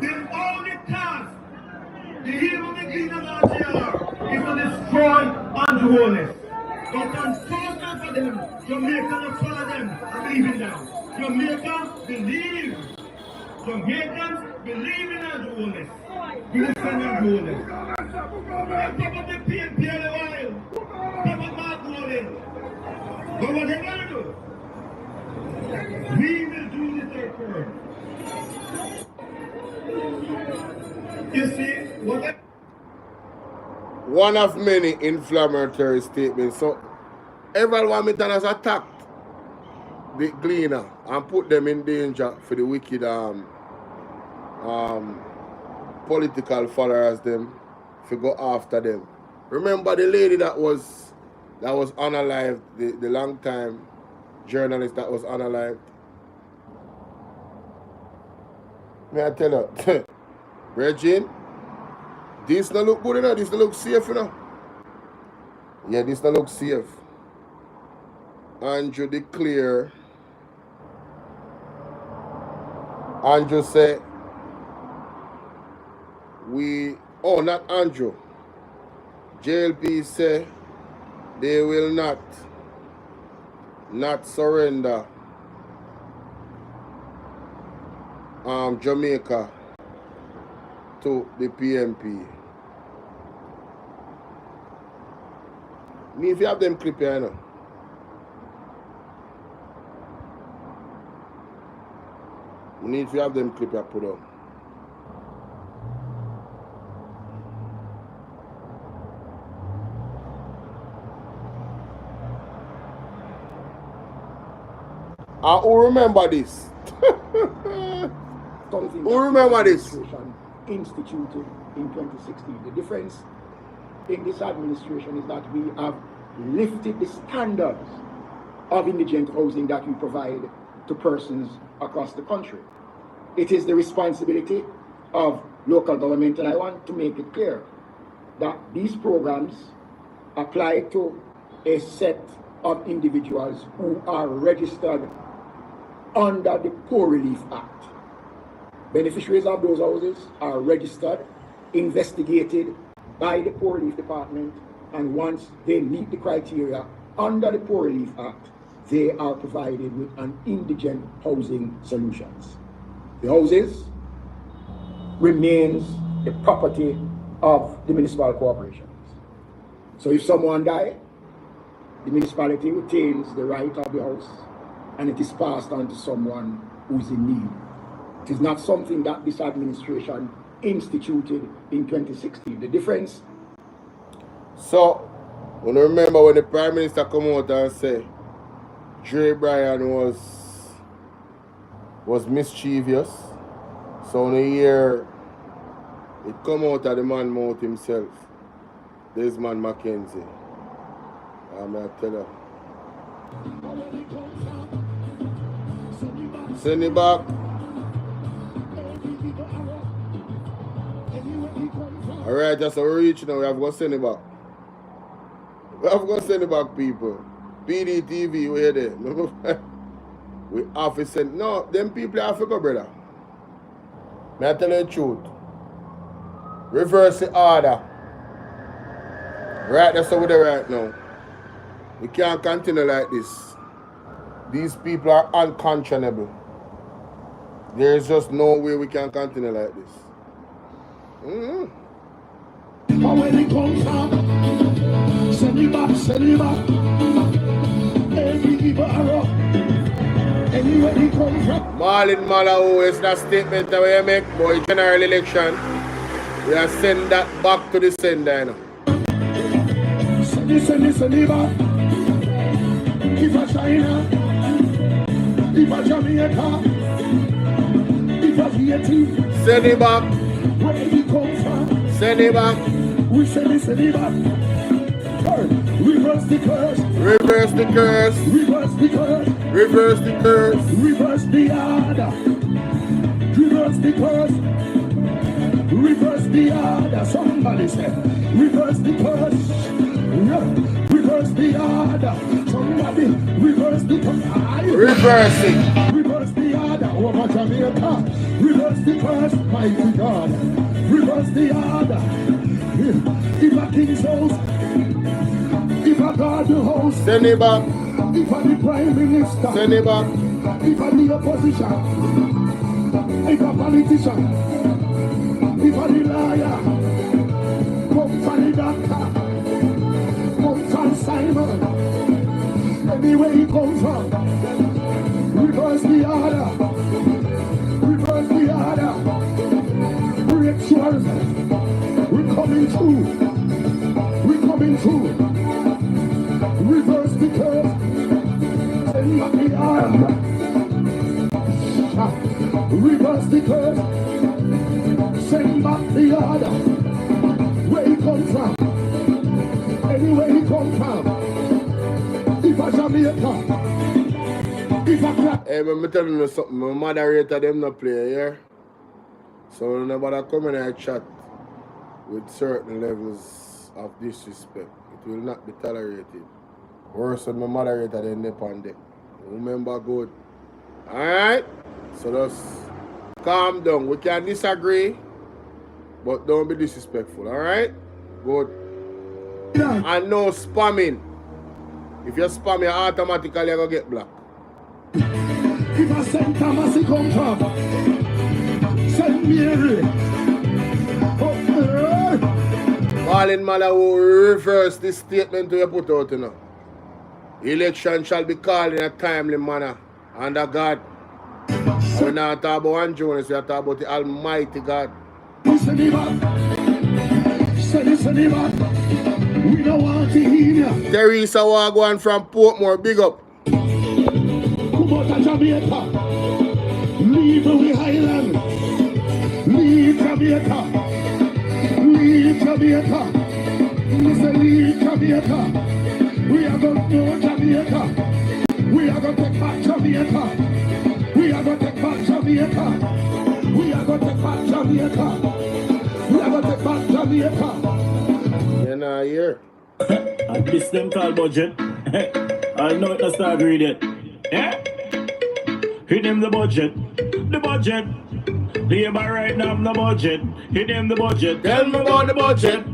The only task the aim of the cleaner last year is to destroy unruliness. But unfortunately for them, Jamaica don't follow them and believe in them. Jamaicans believe in unruliness. We defend unruliness. And top of the PMP all the while, top of Mark Golden. But what they gonna do? We will do the third term. You see, what I... One of many inflammatory statements. So, Everald Warmington has attacked the Gleaner and put them in danger for the wicked political followers them to go after them. Remember the lady that was unalived, the long time journalist that was unalived? May I tell her, Regine, this not look good enough, this not look safe enough. Yeah, this not look safe. Andrew declare, Andrew said, not Andrew. JLP say they will not surrender Jamaica to the PMP. Me if you have them clip here, you know. We need to have them clip here put up. Who remember this? Who remember this? Instituted in 2016. The difference in this administration is that we have lifted the standards of indigent housing that we provide to persons across the country. It is the responsibility of local government, and I want to make it clear that these programs apply to a set of individuals who are registered under the Poor Relief Act. Beneficiaries of those houses are registered, investigated by the Poor Relief Department, and once they meet the criteria under the Poor Relief Act, they are provided with an indigent housing solutions. The houses remains the property of the municipal corporations. So if someone dies, the municipality retains the right of the house and it is passed on to someone who is in need. It is not something that this administration instituted in 2016. The difference. So, when I remember when the Prime Minister come out and say Dre Bryan was mischievous, so in a year it come out of the man mouth himself, Desmond Mackenzie. I'm going to tell you. Send it back. Alright, that's our reach now. We have to go send it back. We have to go send it back, people. PDTV, we're there. We have to send. No, them people have to go, brother. May I tell you the truth? Reverse the order. Right, that's how we're there right now. We can't continue like this. These people are unconscionable. There is just no way we can continue like this. But when it comes from, send it back, send it back. Every evil arrow, anywhere it comes from. Marlene Malahoo is that statement that we make, boy, general election. We are send that back to the sender, you know. Send it back. If a China, if a Jamaica, if a Haiti, send it back. where it comes from, Send it back. we send it back. Reverse the curse. Reverse the curse. Reverse the curse. Reverse the curse. Reverse the order. Reverse the curse. Reverse the order. Somebody said, reverse the curse. Yeah. Reverse the order. Somebody reverse the curse. Reverse it. Reverse the order over Jamaica. Reverse the curse, mighty God. Reverse the order. If a king's house, if a garden house, Send it back. if a the prime minister, Send it back. if a the opposition, if a politician, if a the liar, come for the doctor, come for Simon, anywhere he comes from, reverse the order, reverse the order, break sure, we're coming through, we're coming through. Reverse the curse, send back the order. Reverse the curse, send back the order. Where he come from, anywhere he come from. If a Jamaica, if a crack. Hey, but I'm telling you something. My moderator them not play, yeah? So nobody come in and chat with certain levels of disrespect. It will not be tolerated. Worse than my moderator than the pandemic. Remember good. Alright? So just calm down. We can disagree, but don't be disrespectful, alright? Good. And no spamming. If you spam, you automatically gonna get blocked. If I send Thomas, he come from. Send Mary. Marlene Malahoo reverse this statement to you put out, you know. Election shall be called in a timely manner under God. We're not talking about one Jonas, we're talking about the Almighty God. Send him up. Send him up. We don't want to hear you. Teresa Wagwan from Portmore, big up. Come out of Jamaica. Leave the Highland. Leave Jamaica. Leave Jamaica. Leave Jamaica. We are going to Jamaica. We are going to take back Jamaica. We are going to take back Jamaica. We are going to take back Jamaica. We are going to take back Jamaica. You're not here. And this them call budget. I know it not start read it. Yeah? Hit him the budget. The budget. Labor right now the budget. Hit him the budget. Tell me about the budget.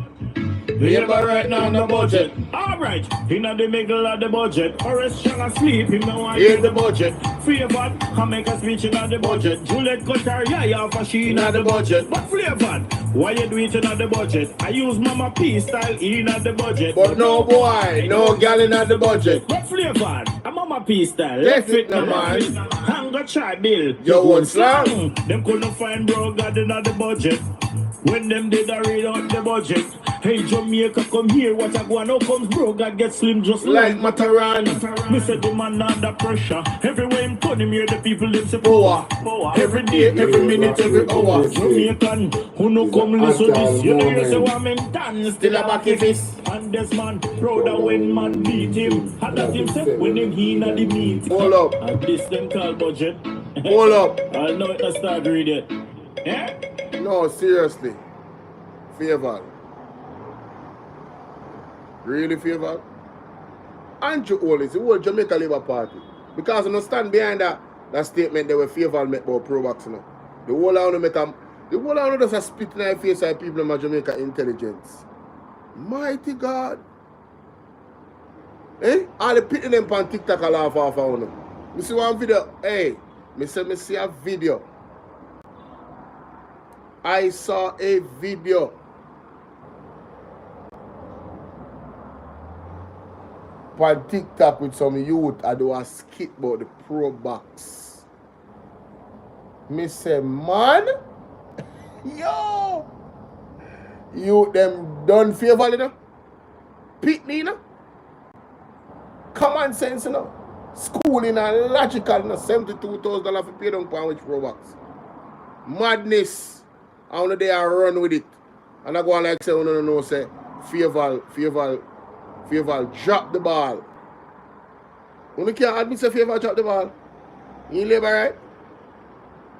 Labor right now the budget. Alright, he not the middle of the budget. Or else shall I sleep, him no want hear the budget. Favored, I make a speech in the budget. Juliet cut her yeah for she in the budget. But flavored, why you do it in the budget? I use Mama P style in the budget. But no boy, no gal in the budget. But flavored, I'm Mama P style. Left it no man. Hang a try bill. You won't slang. Them couldn't find bro God in the budget. When them did a read out the budget. Hey Jamaica, come here, what I go on? Now comes bro, God get slim just like Mataran. Me said the man under pressure. Everywhere him turn him here, the people them say power. Every day, every minute, every hour. Jamaican, who no come listen this? You know you say what men done, still a back if it's. And this man, proud when man beat him. Had that himself when him he in the meet. Hold up. And this them call budget. Hold up. I know it not start read it. Yeah? No, seriously. Favor. Really favor? Andrew Ole is the whole Jamaica Labour Party. Because I don't stand behind that statement they were favor make about pro-vax. You know. The whole I want to just a spit in the face of people in my Jamaica intelligence. Mighty God. Eh? All the pitting them on TikTok a laugh off of them. You see one video? Hey, me see a video. I saw a video. On TikTok with some youth and they were skit about the pro box. Me say, man, yo, you them done favor, you know? Pitney, you know? Common sense, you know? Schooling and logical, you know? $72,000 for pay down for which pro box. Madness. I want they are run with it. And I go on like say, no, say, favor, drop the ball. You can't admit say favor drop the ball. You labor right?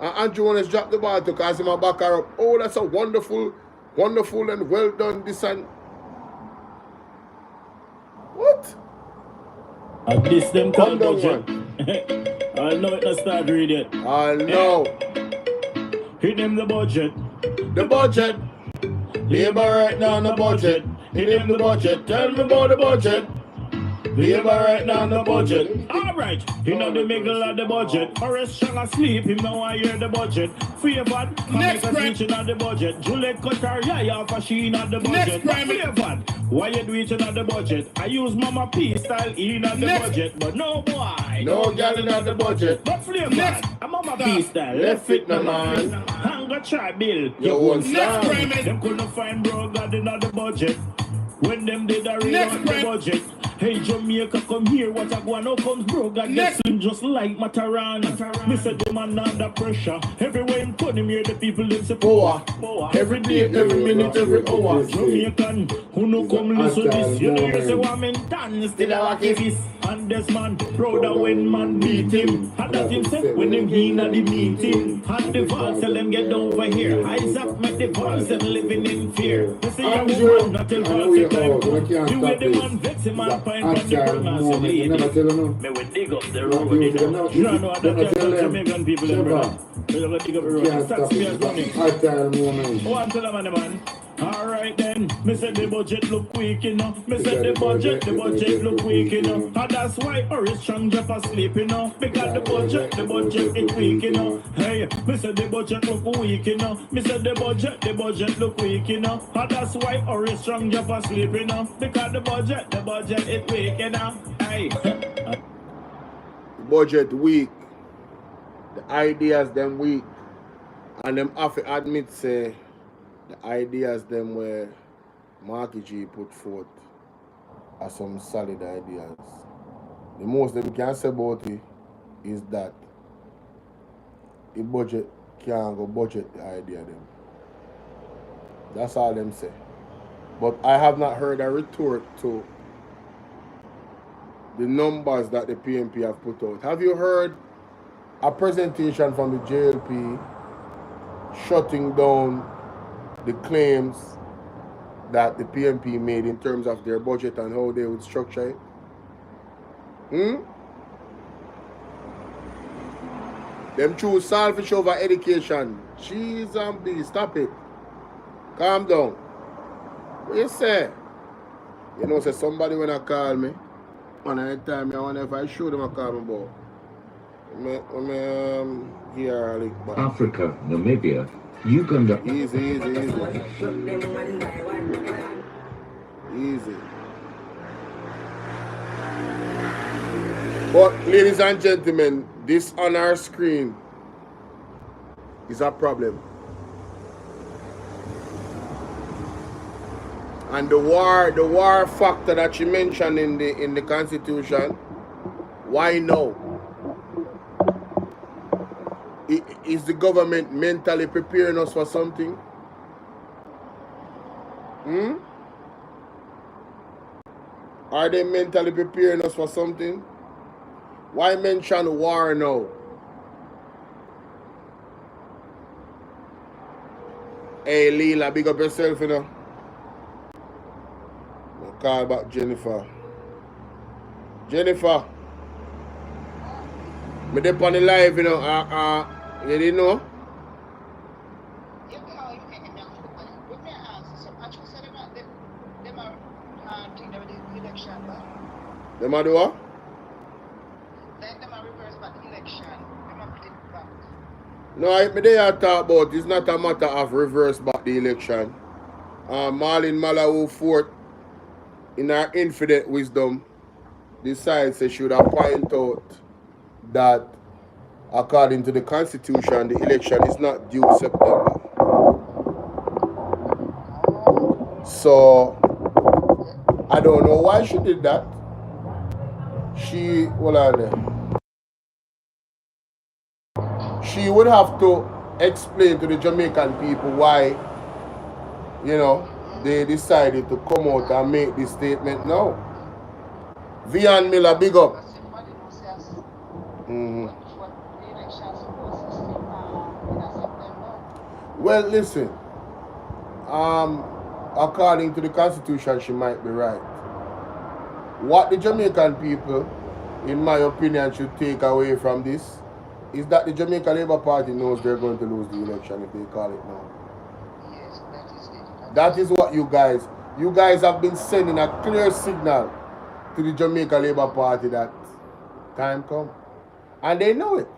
And Andrew Jones drop the ball to cause him a back her up. Oh, that's a wonderful and well done this and what? And this them call budget. I know it not start read it. I know. Hit them the budget. The budget. Labor right now on the budget. Hit him the budget. Tell me about the budget. Labor right now on the budget. Alright, he know the middle of the budget. Or else shall I sleep, him no want hear the budget. Favored, next speech in the budget. Juliet cut her yeah for she in the budget. Favored, why you do it in the budget? I use Mama P style in the budget. But no boy, no gal in the budget. But flavored, I'm Mama P style. Left it no man. Hang a try bill. You won't stand. Them couldn't find bro God in the budget. When them did a read out the budget. Hey Jamaica, come here, what I go on? Now comes bro, God get slim just like Mataran. Me said the man under pressure. Everywhere him turn him here, the people them say power. Every day, every minute, every hour. Jamaican, who no come listen this? You know you say what men done, still a wacky this. And this man, proud when man beat him. Had that himself when him he in the meeting. Had the voice, tell them get over here. Isaac met the voice and living in fear. They say young woman, not tell voice time go. You way the man vex him and Outside moment, you never tell them. Me would dig up the road. You know that Jamaican people them, brother. We're going to dig up the road. Stop spears running. Outside moment. One tell them, man. Alright then, me said the budget look weak, you know. Me said the budget look weak, you know. And that's why Oris Strong just asleep, you know. Because the budget is weak, you know. Hey, me said the budget look weak, you know. Me said the budget look weak, you know. And that's why Oris Strong just asleep, you know. Because the budget is weak, you know. Hey. Budget weak. The ideas them weak. And them have to admit say the ideas them where Marky G put forth are some solid ideas. The most them can say about it is that the budget can't go budget the idea them. That's all them say. But I have not heard a retort to the numbers that the PNP have put out. Have you heard a presentation from the JLP shutting down the claims that the PNP made in terms of their budget and how they would structure it? Them choose selfish over education. Jeez and B, stop it. Calm down. What you say? You know, say somebody when I call me, and any time I wonder if I show them I call me about. Here, Africa, Namibia, Uganda. Easy. But ladies and gentlemen, this on our screen is a problem. And the war factor that you mentioned in the Constitution, why no? Is the government mentally preparing us for something? Are they mentally preparing us for something? Why mention war now? Hey Leela, big up yourself, you know. I'll call back Jennifer. Jennifer. Me dip on the live, you know. You didn't know? Them are do what? No, if me there talk about, it's not a matter of reverse back the election. Marlene Malahoo Forte, in her infinite wisdom, decides she should have point out that according to the Constitution, the election is not due September. So, I don't know why she did that. She would have to explain to the Jamaican people why, you know, they decided to come out and make this statement now. Vian Miller, big up. Well, listen, according to the Constitution, she might be right. What the Jamaican people, in my opinion, should take away from this is that the Jamaica Labour Party knows they're going to lose the election if they call it now. Yes, that is it. That is what you guys have been sending a clear signal to the Jamaica Labour Party that time come. And they know it.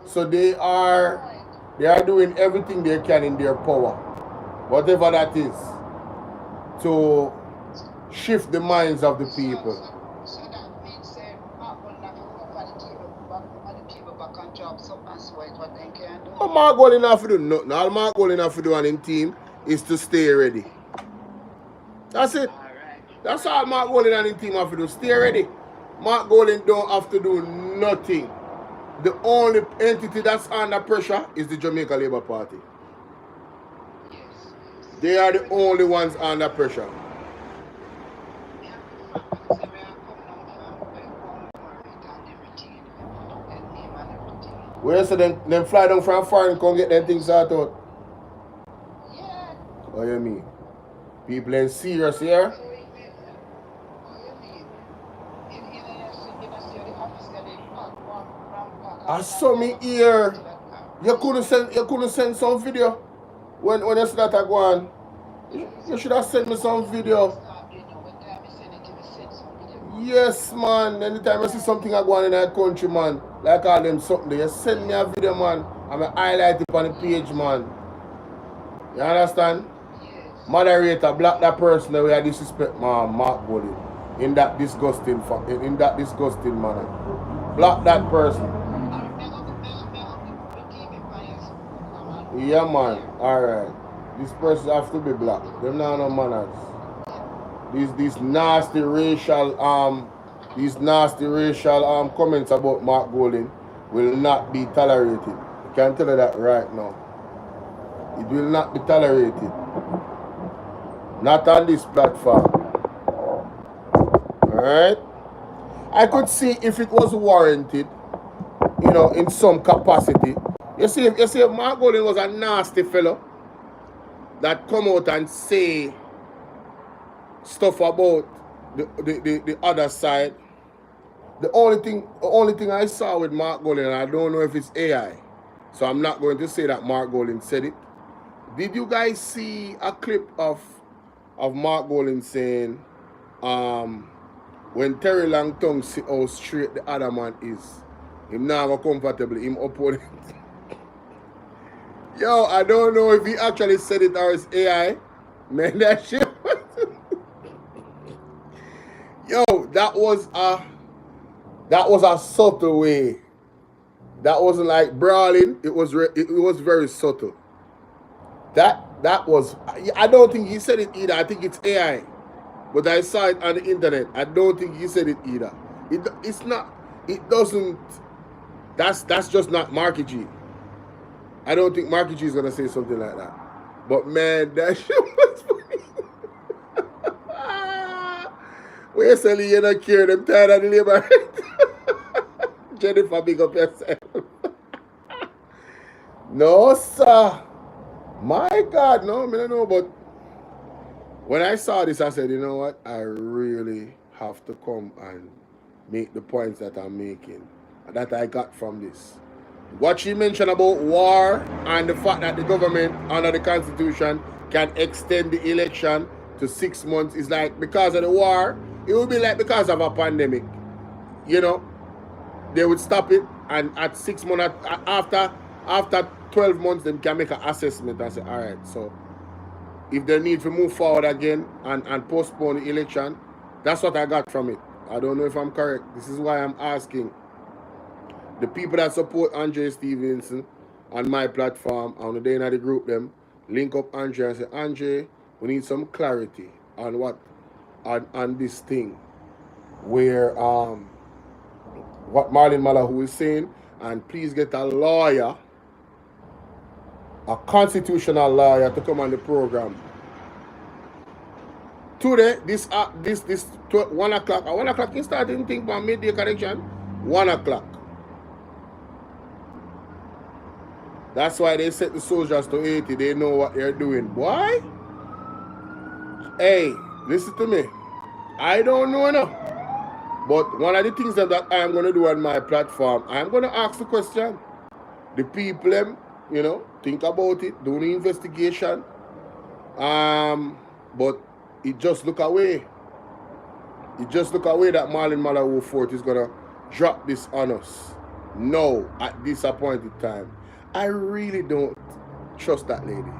So they are doing everything they can in their power, whatever that is, to shift the minds of the people. So that means Mark will not for the people back on job, so that's what they can do. All Mark going enough to do nothing. All Mark going enough to do on his team is to stay ready. That's it. That's all Mark Golding and his team have to do. Stay ready. Mark Golding don't have to do nothing. The only entity that's under pressure is the Jamaica Labour Party. They are the only ones under pressure. Where so them fly down from foreign and come get them things sorted out? Yeah. What you mean? People ain't serious here? I saw me here. You couldn't send some video when you see that I go on. You should have sent me some video. Yes, man. Anytime I see something I go on in that country, man, like all them something there, you send me a video, man. I'm going to highlight it on the page, man. You understand? Moderator, block that person that we are disrespect Mark Golding in that disgusting manner. Block that person. Yeah, man. Alright. This person have to be blocked. Them not no manners. These nasty racial comments about Mark Golding will not be tolerated. I can tell you that right now. It will not be tolerated. Not on this platform. Alright? I could see if it was warranted, you know, in some capacity. You see, if Mark Golding was a nasty fellow that come out and say stuff about the other side. The only thing I saw with Mark Golding, and I don't know if it's AI, so I'm not going to say that Mark Golding said it. Did you guys see a clip of Mark Golding saying, when Terry Longtongue see how straight the other man is, him now go comfortably, him opponent. Yo, I don't know if he actually said it or it's AI. Man, that shit was... Yo, that was a subtle way. That wasn't like brawling. It was very subtle. That was... I don't think he said it either. I think it's AI. But I saw it on the internet. I don't think he said it either. It's not... It doesn't... That's just not Marky G. I don't think Marky G is going to say something like that. But man, that shit was funny. We're selling you not care. Them tired of the labor. Jennifer, big up yourself. No, sir. My God, no, I don't know. But when I saw this, I said, you know what? I really have to come and make the points that I'm making, that I got from this. What she mentioned about war and the fact that the government under the Constitution can extend the election to 6 months is like because of the war. It would be like because of a pandemic. You know, they would stop it, and at 6 months, after 12 months, they can make an assessment and say, all right, so if they need to move forward again and postpone the election, that's what I got from it. I don't know if I'm correct. This is why I'm asking the people that support Andre Stevenson on my platform, on the day in the group, them link up Andre and say, Andre, we need some clarity on what on this thing where what Marlene Malahoo is saying, and please get a lawyer, a constitutional lawyer, to come on the program. Today, this 1 o'clock. At 1 o'clock, you start to think about midday correction. 1 o'clock. That's why they set the soldiers to 80. They know what they're doing. Why? Hey, listen to me. I don't know enough. But one of the things that I am going to do on my platform, I'm going to ask the question. The people, you know, think about it, do the investigation. But it just look away. It just look away that Marlene Malahoo Forte is going to drop this on us. No, at this appointed time. I really don't trust that lady.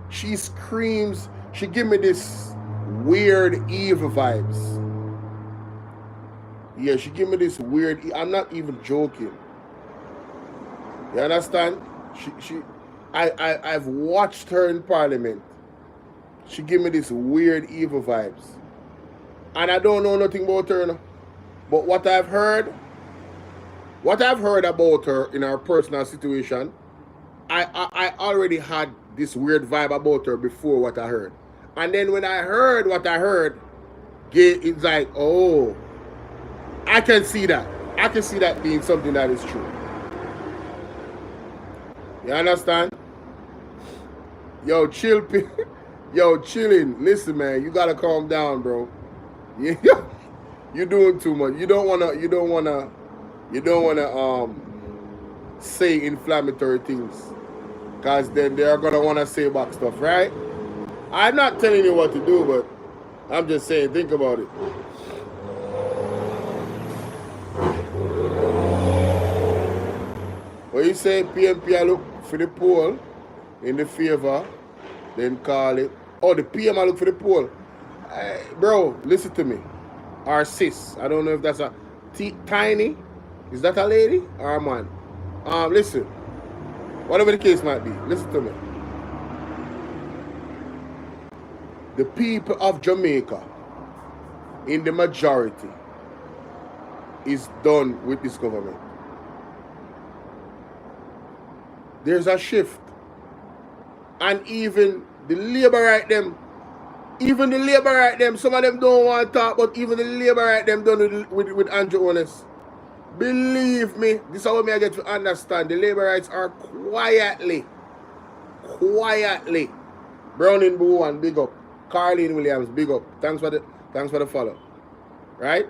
She screams, she give me this weird evil vibes. Yeah, she give me this weird, I'm not even joking. You understand? I've watched her in Parliament. She give me this weird evil vibes. And I don't know nothing about her, no. But what I've heard about her in her personal situation, I already had this weird vibe about her before what I heard. And then when I heard what I heard, it's like, oh, I can see that. I can see that being something that is true. You understand? Yo, chill. Yo, chilling. Listen, man, you gotta calm down, bro. You're doing too much. You don't wanna say inflammatory things, cause then they're gonna wanna say back stuff, right? I'm not telling you what to do, but I'm just saying, think about it. When you say PMP, I look for the poll in the favor, then call it. Oh, the PM, I look for the poll. Bro, listen to me. Or sis, I don't know if that's a tiny. Is that a lady or a man? Listen. Whatever the case might be, listen to me. The people of Jamaica, in the majority, is done with this government. There's a shift. And even the labor right them, Even the labor right them, some of them don't want to talk, but even the labor right them done with Andrew Honest. Believe me, this is how me I get to understand. The labor rights are quietly. Browning Boo and big up. Carlene Williams, big up. Thanks for the follow. Right?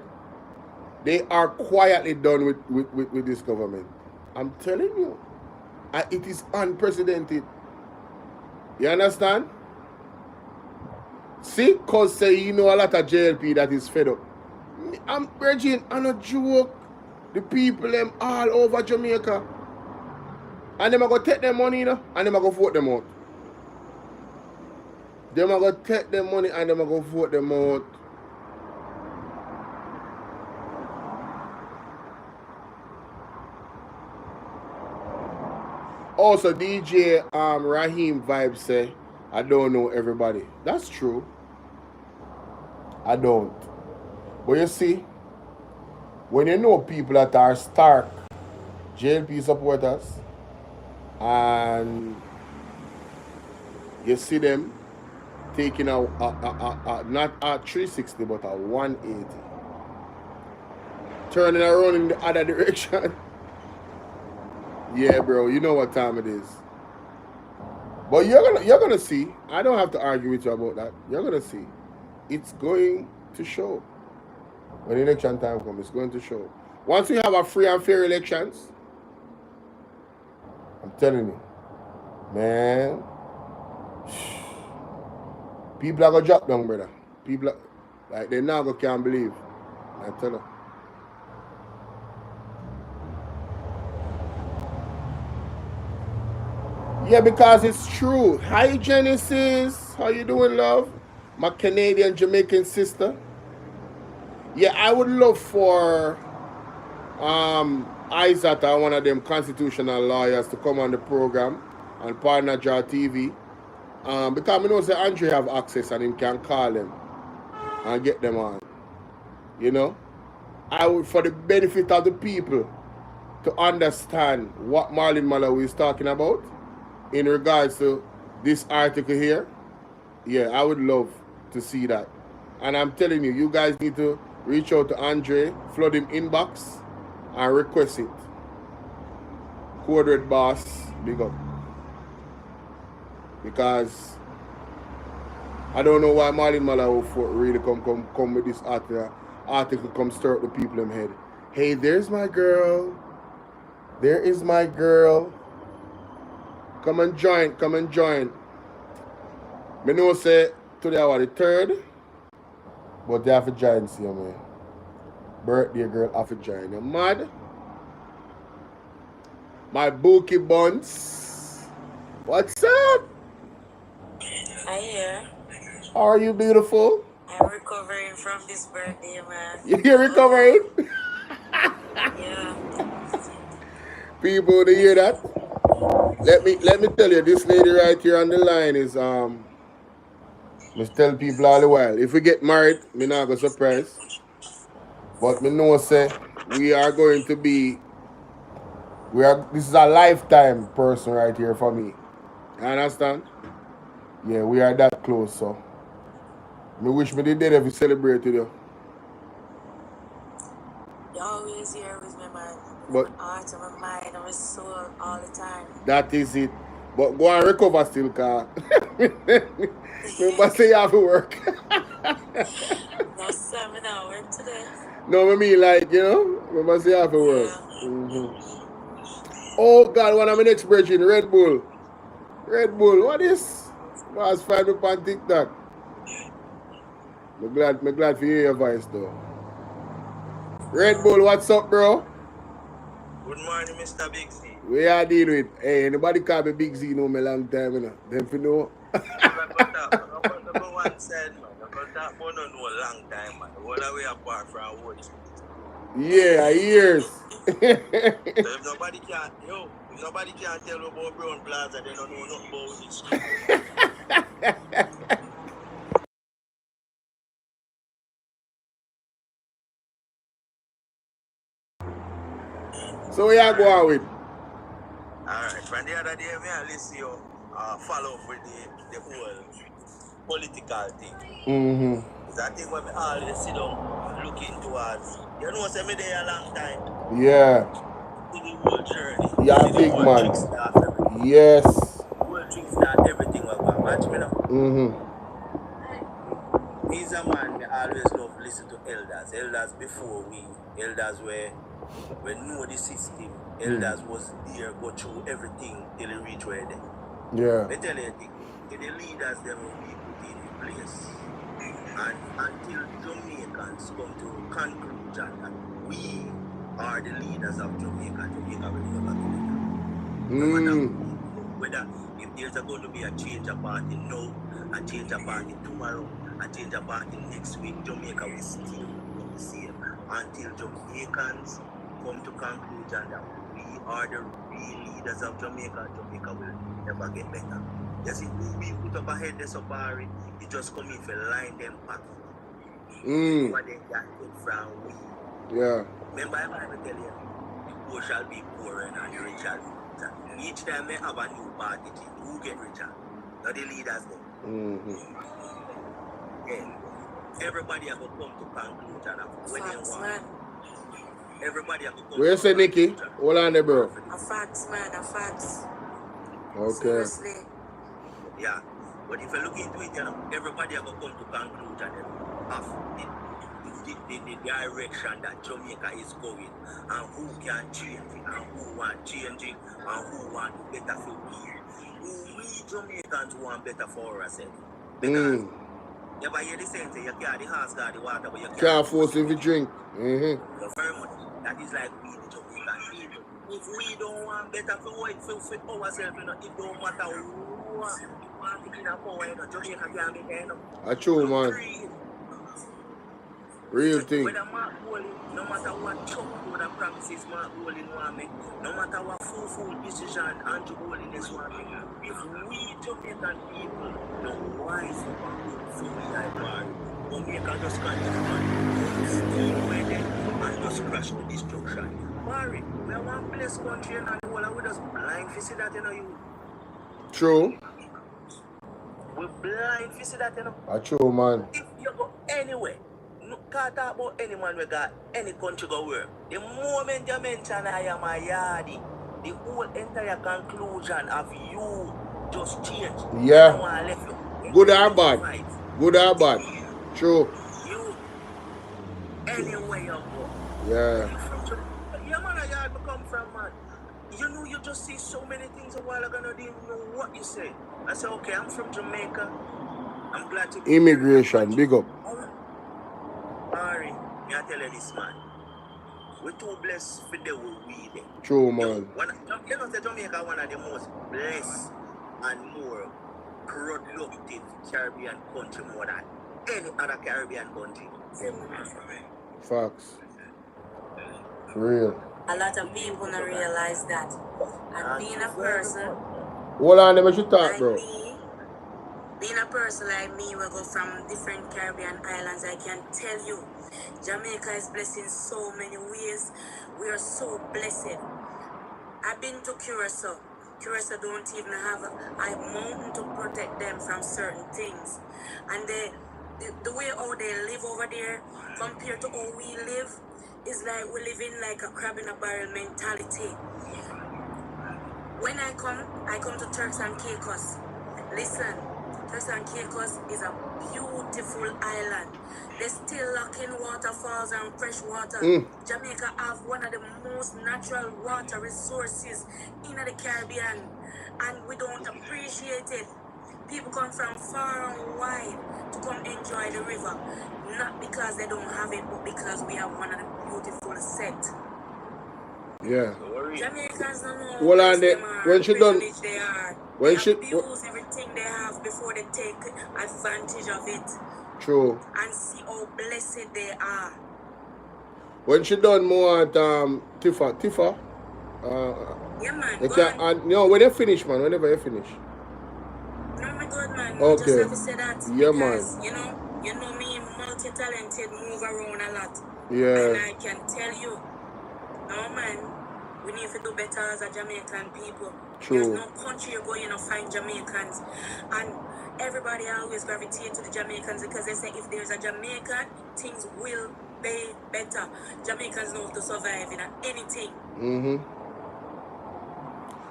They are quietly done with this government. I'm telling you. It is unprecedented. You understand? See, cause say you know a lot of JLP that is fed up. I'm Virgin, I'm a joke. The people them all over Jamaica. And them are gonna take their money, you know, and them are gonna vote them out. Them are gonna take their money and them are gonna vote them out. Also, DJ Raheem Vibe say, I don't know everybody. That's true. I don't. But you see, when you know people that are stark JLP supporters and you see them taking not a 360 but a 180, turning around in the other direction. Yeah, bro, you know what time it is. But you're gonna see. I don't have to argue with you about that. You're gonna see. It's going to show. When election time comes, it's going to show. Once we have a free and fair elections, I'm telling you, man, people are gonna drop down, brother. People are, like they now can't believe. I tell you. Yeah, because it's true. Hi, Genesis. How you doing, love? My Canadian Jamaican sister. Yeah, I would love for Isaac, one of them constitutional lawyers, to come on the program and partner Jar TV. Because I know that Andre have access and him can call them and get them on. You know? I would, for the benefit of the people, to understand what Marlene Malahoo is talking about in regards to this article here. Yeah, I would love to see that. And I'm telling you, you guys need to reach out to Andre, flood him inbox, and request it. Code Red Boss, big up. Because I don't know why Marlene Malahoo really come with this article come stir up the people in head. Hey, there's my girl. There is my girl. Come and join, come and join. Me know say today I was the 3rd, but they have to join, see man. Birthday girl have to join. You mad? My Bookie Buns. What's up? Hi here. How are you, beautiful? I'm recovering from this birthday, man. You're recovering? Yeah. People, to hear that? Let me tell you, this lady right here on the line is must tell people all the while. If we get married, me not go surprise. But me know say we are going to be this is a lifetime person right here for me. You understand? Yeah, we are that close, so me wish me the day if we celebrate with you. You're always here with me, man. But my heart and my mind and my soul all the time. That is it. But go and recover still, car. Remember say you have to work. No, sir, me not work today. No, I mean like, you know, remember say you have to work. Oh God, one of my next brethren, Red Bull. Red Bull, what is? Was find up on TikTok. Me glad to hear your voice though. Red Bull, what's up, bro? Good morning, Mr. Big Z. We are dealing with, hey, anybody call me Big Z know me long time, you know. Them for know. Number one said, man, I got that one no long time, man. What are we apart from what? Yeah, years. So if nobody can tell you about Brown Plaza, they don't know nothing about this. So where you going with? Alright, from the other day, I listen you follow up with the whole political thing. Mm-hmm. It's that thing when I always sit down looking towards. You know, say me there a long time. Yeah. To the world journey. Yeah, See the big world man. trick start everything. Yes. The world trick start everything we go. Watch me now. Mm-hmm. He's a man, me always love listen to elders. Elders before elders we know the system. Elders was there, go through everything till it reach where they. Yeah. Me tell you, the leaders them will be put in place. And until Jamaicans come to conclusion that we are the leaders of Jamaica, Jamaica will never be better. No matter whether if there's going to be a change of party now, a change of party tomorrow, a change of party next week, Jamaica will still remain the same until Jamaicans come to conclusion that we are the real leaders of Jamaica. Jamaica will never get better. You see, who we put up ahead the safari, it just come in for line them pocket. What they can get from we. Yeah. Remember, I tell you, the poor shall be poorer and the rich shall be richer. Each time they have a new party, who get richer? Not the leaders then. Yeah. Everybody have to come to conclusion of when they want. Everybody have to come Where you say, Nicky? Hold on there, bro. A facts, man, a facts. Okay. Seriously. Yeah. But if you look into it, you know, everybody have to come to conclusion of the direction that Jamaica is going and who can change it and who want change it and who want better for we. Who we Jamaicans want better for ourselves. Because you ever hear the saying, say you can't the horse got the water, but you can't force him to drink. Very much. That is like we the Jamaican people. If we don't want better for ourselves, you know, it don't matter what you want to be in a power, you know, Jamaica can't be there, you know. That's true, man. Real thing. Whether Mark Bowling, no matter what Chuck would have promises Mark Bowling want make, no matter what full decision Andrew Bowling is want make, if we Jamaican people don't wise up and good for we like Barry, Jamaica just continue steal away them and just crash to destruction. Barry, we are one blessed country and the whole we just blind to see that, you know, you. True. We're blind to see that, you know. That's true, man. If you go anywhere, can't talk about any man we got any country go work. The moment you mention I am a yardy, the whole entire conclusion of you just change. Yeah. No one left you. Good or bad? Good or bad? True. You anywhere you go. Yeah. Yeah, man, a yard to come from, man. You know, you just see so many things a while ago, you didn't know what you say. I say, okay, I'm from Jamaica. I'm glad to be Immigration, big up. Sorry, me I tell you this, man. We're too blessed for the way we there. True, man. You know, Jamaica one of the most blessed and more productive Caribbean country more than any other Caribbean country. Facts. Real. A lot of people don't realize that. And being a person, Hold on, let me talk, like bro. me, being a person like me, we go from different Caribbean islands, I can tell you, Jamaica is blessed in so many ways. We are so blessed. I've been to Curacao. Curacao don't even have a mountain to protect them from certain things. And the way how they live over there compared to how we live is like we live in like a crab in a barrel mentality. When I come to Turks and Caicos. Listen, Turks and Caicos is a beautiful island. They still lacking waterfalls and fresh water. Jamaica have one of the most natural water resources in the Caribbean, and we don't appreciate it. People come from far and wide to come enjoy the river, not because they don't have it, but because we have one of the beautiful set. Yeah. Jamaicans don't know Hold on there. When she done, they are. when They she abuse everything they have before they take advantage of it. True. And see how blessed they are. When she done more at Tifa. Yeah, man. You can, no, when you finish, man. Whenever you finish. No, my God, man. Okay. You just have to say that. Yeah, because, man. You know me, multi-talented, move around a lot. Yeah. And I can tell you, no, man, we need to do better as a Jamaican people. True. There's no country you go, find Jamaicans. And everybody always gravitate to the Jamaicans because they say if there's a Jamaican, things will be better. Jamaicans know how to survive in anything.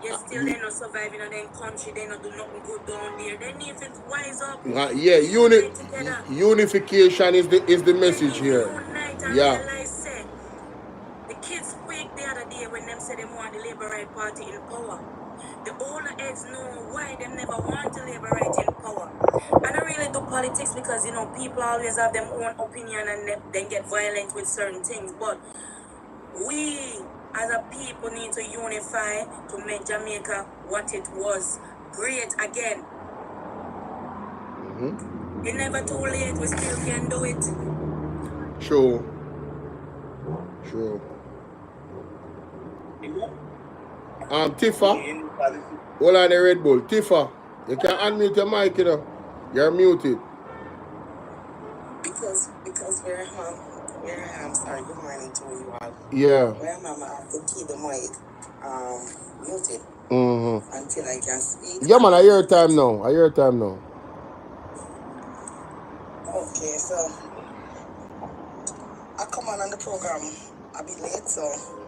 Yes, still they're not surviving in their country, they not do nothing good down there. They need to wise up. Yeah, unification is the message here. Unite and Yeah. realize, say, the kids speak the other day when them say they want the Labour Right Party in power. The older heads know why they never want the Labour Right in power. And I really do politics because, you know, people always have their own opinion and then get violent with certain things. But we, as a people, need to unify to make Jamaica what it was. Great again. It's never too late. We still can do it. True. Tifa. Hold on the Red Bull. Tifa, you can unmute your mic, you know. You're muted. Because where I am, sorry, good morning to you all. Yeah. Where I have to keep the mic muted until I can speak. Yeah, man, I hear time now. Okay, so I come on the program a bit late, so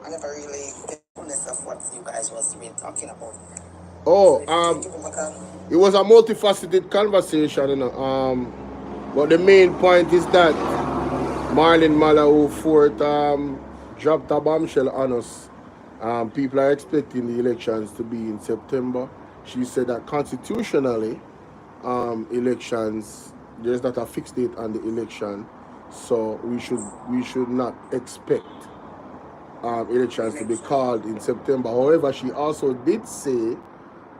I never really get the fullness of what you guys was really talking about. Oh, So it was a multifaceted conversation, you know. But the main point is that Marlene Malahoo Forte dropped a bombshell on us. People are expecting the elections to be in September. She said that constitutionally, elections, there's not a fixed date on the election, so we should not expect elections to be called in September. However, she also did say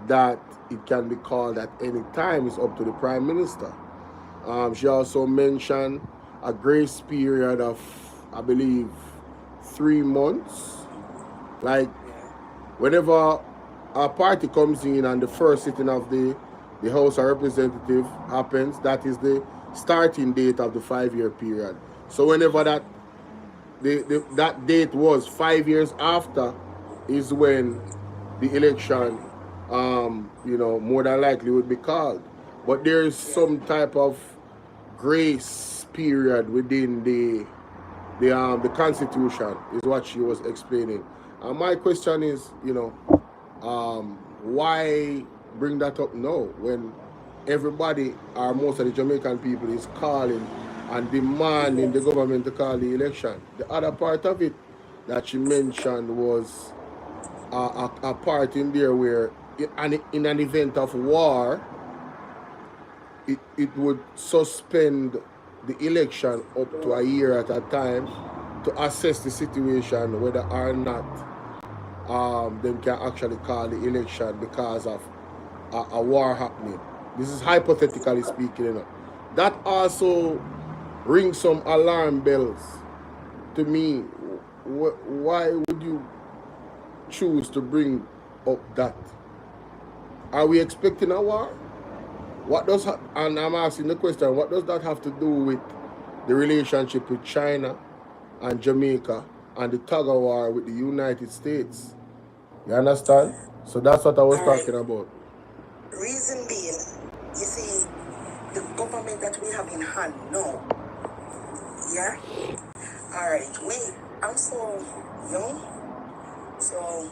that it can be called at any time. It's up to the Prime Minister. She also mentioned a grace period of, I believe, 3 months. Like, whenever a party comes in and the first sitting of the House of Representatives happens, that is the starting date of the 5-year period. So whenever that date was 5 years after is when the election, more than likely would be called. But there is some type of grace period within the Constitution, is what she was explaining. And my question is, why bring that up now when everybody, or most of the Jamaican people, is calling and demanding the government to call the election? The other part of it that she mentioned was a part in there where in an event of war, it would suspend the election up to a year at a time to assess the situation, whether or not them can actually call the election because of a war happening. This is hypothetically speaking. That also rings some alarm bells to me. Why would you choose to bring up that? Are we expecting a war? And I'm asking the question, what does that have to do with the relationship with China and Jamaica and the tug of war with the United States? You understand? So that's what I was talking about. reason being, you see, the government that we have in hand now, yeah? Alright, I'm so young, so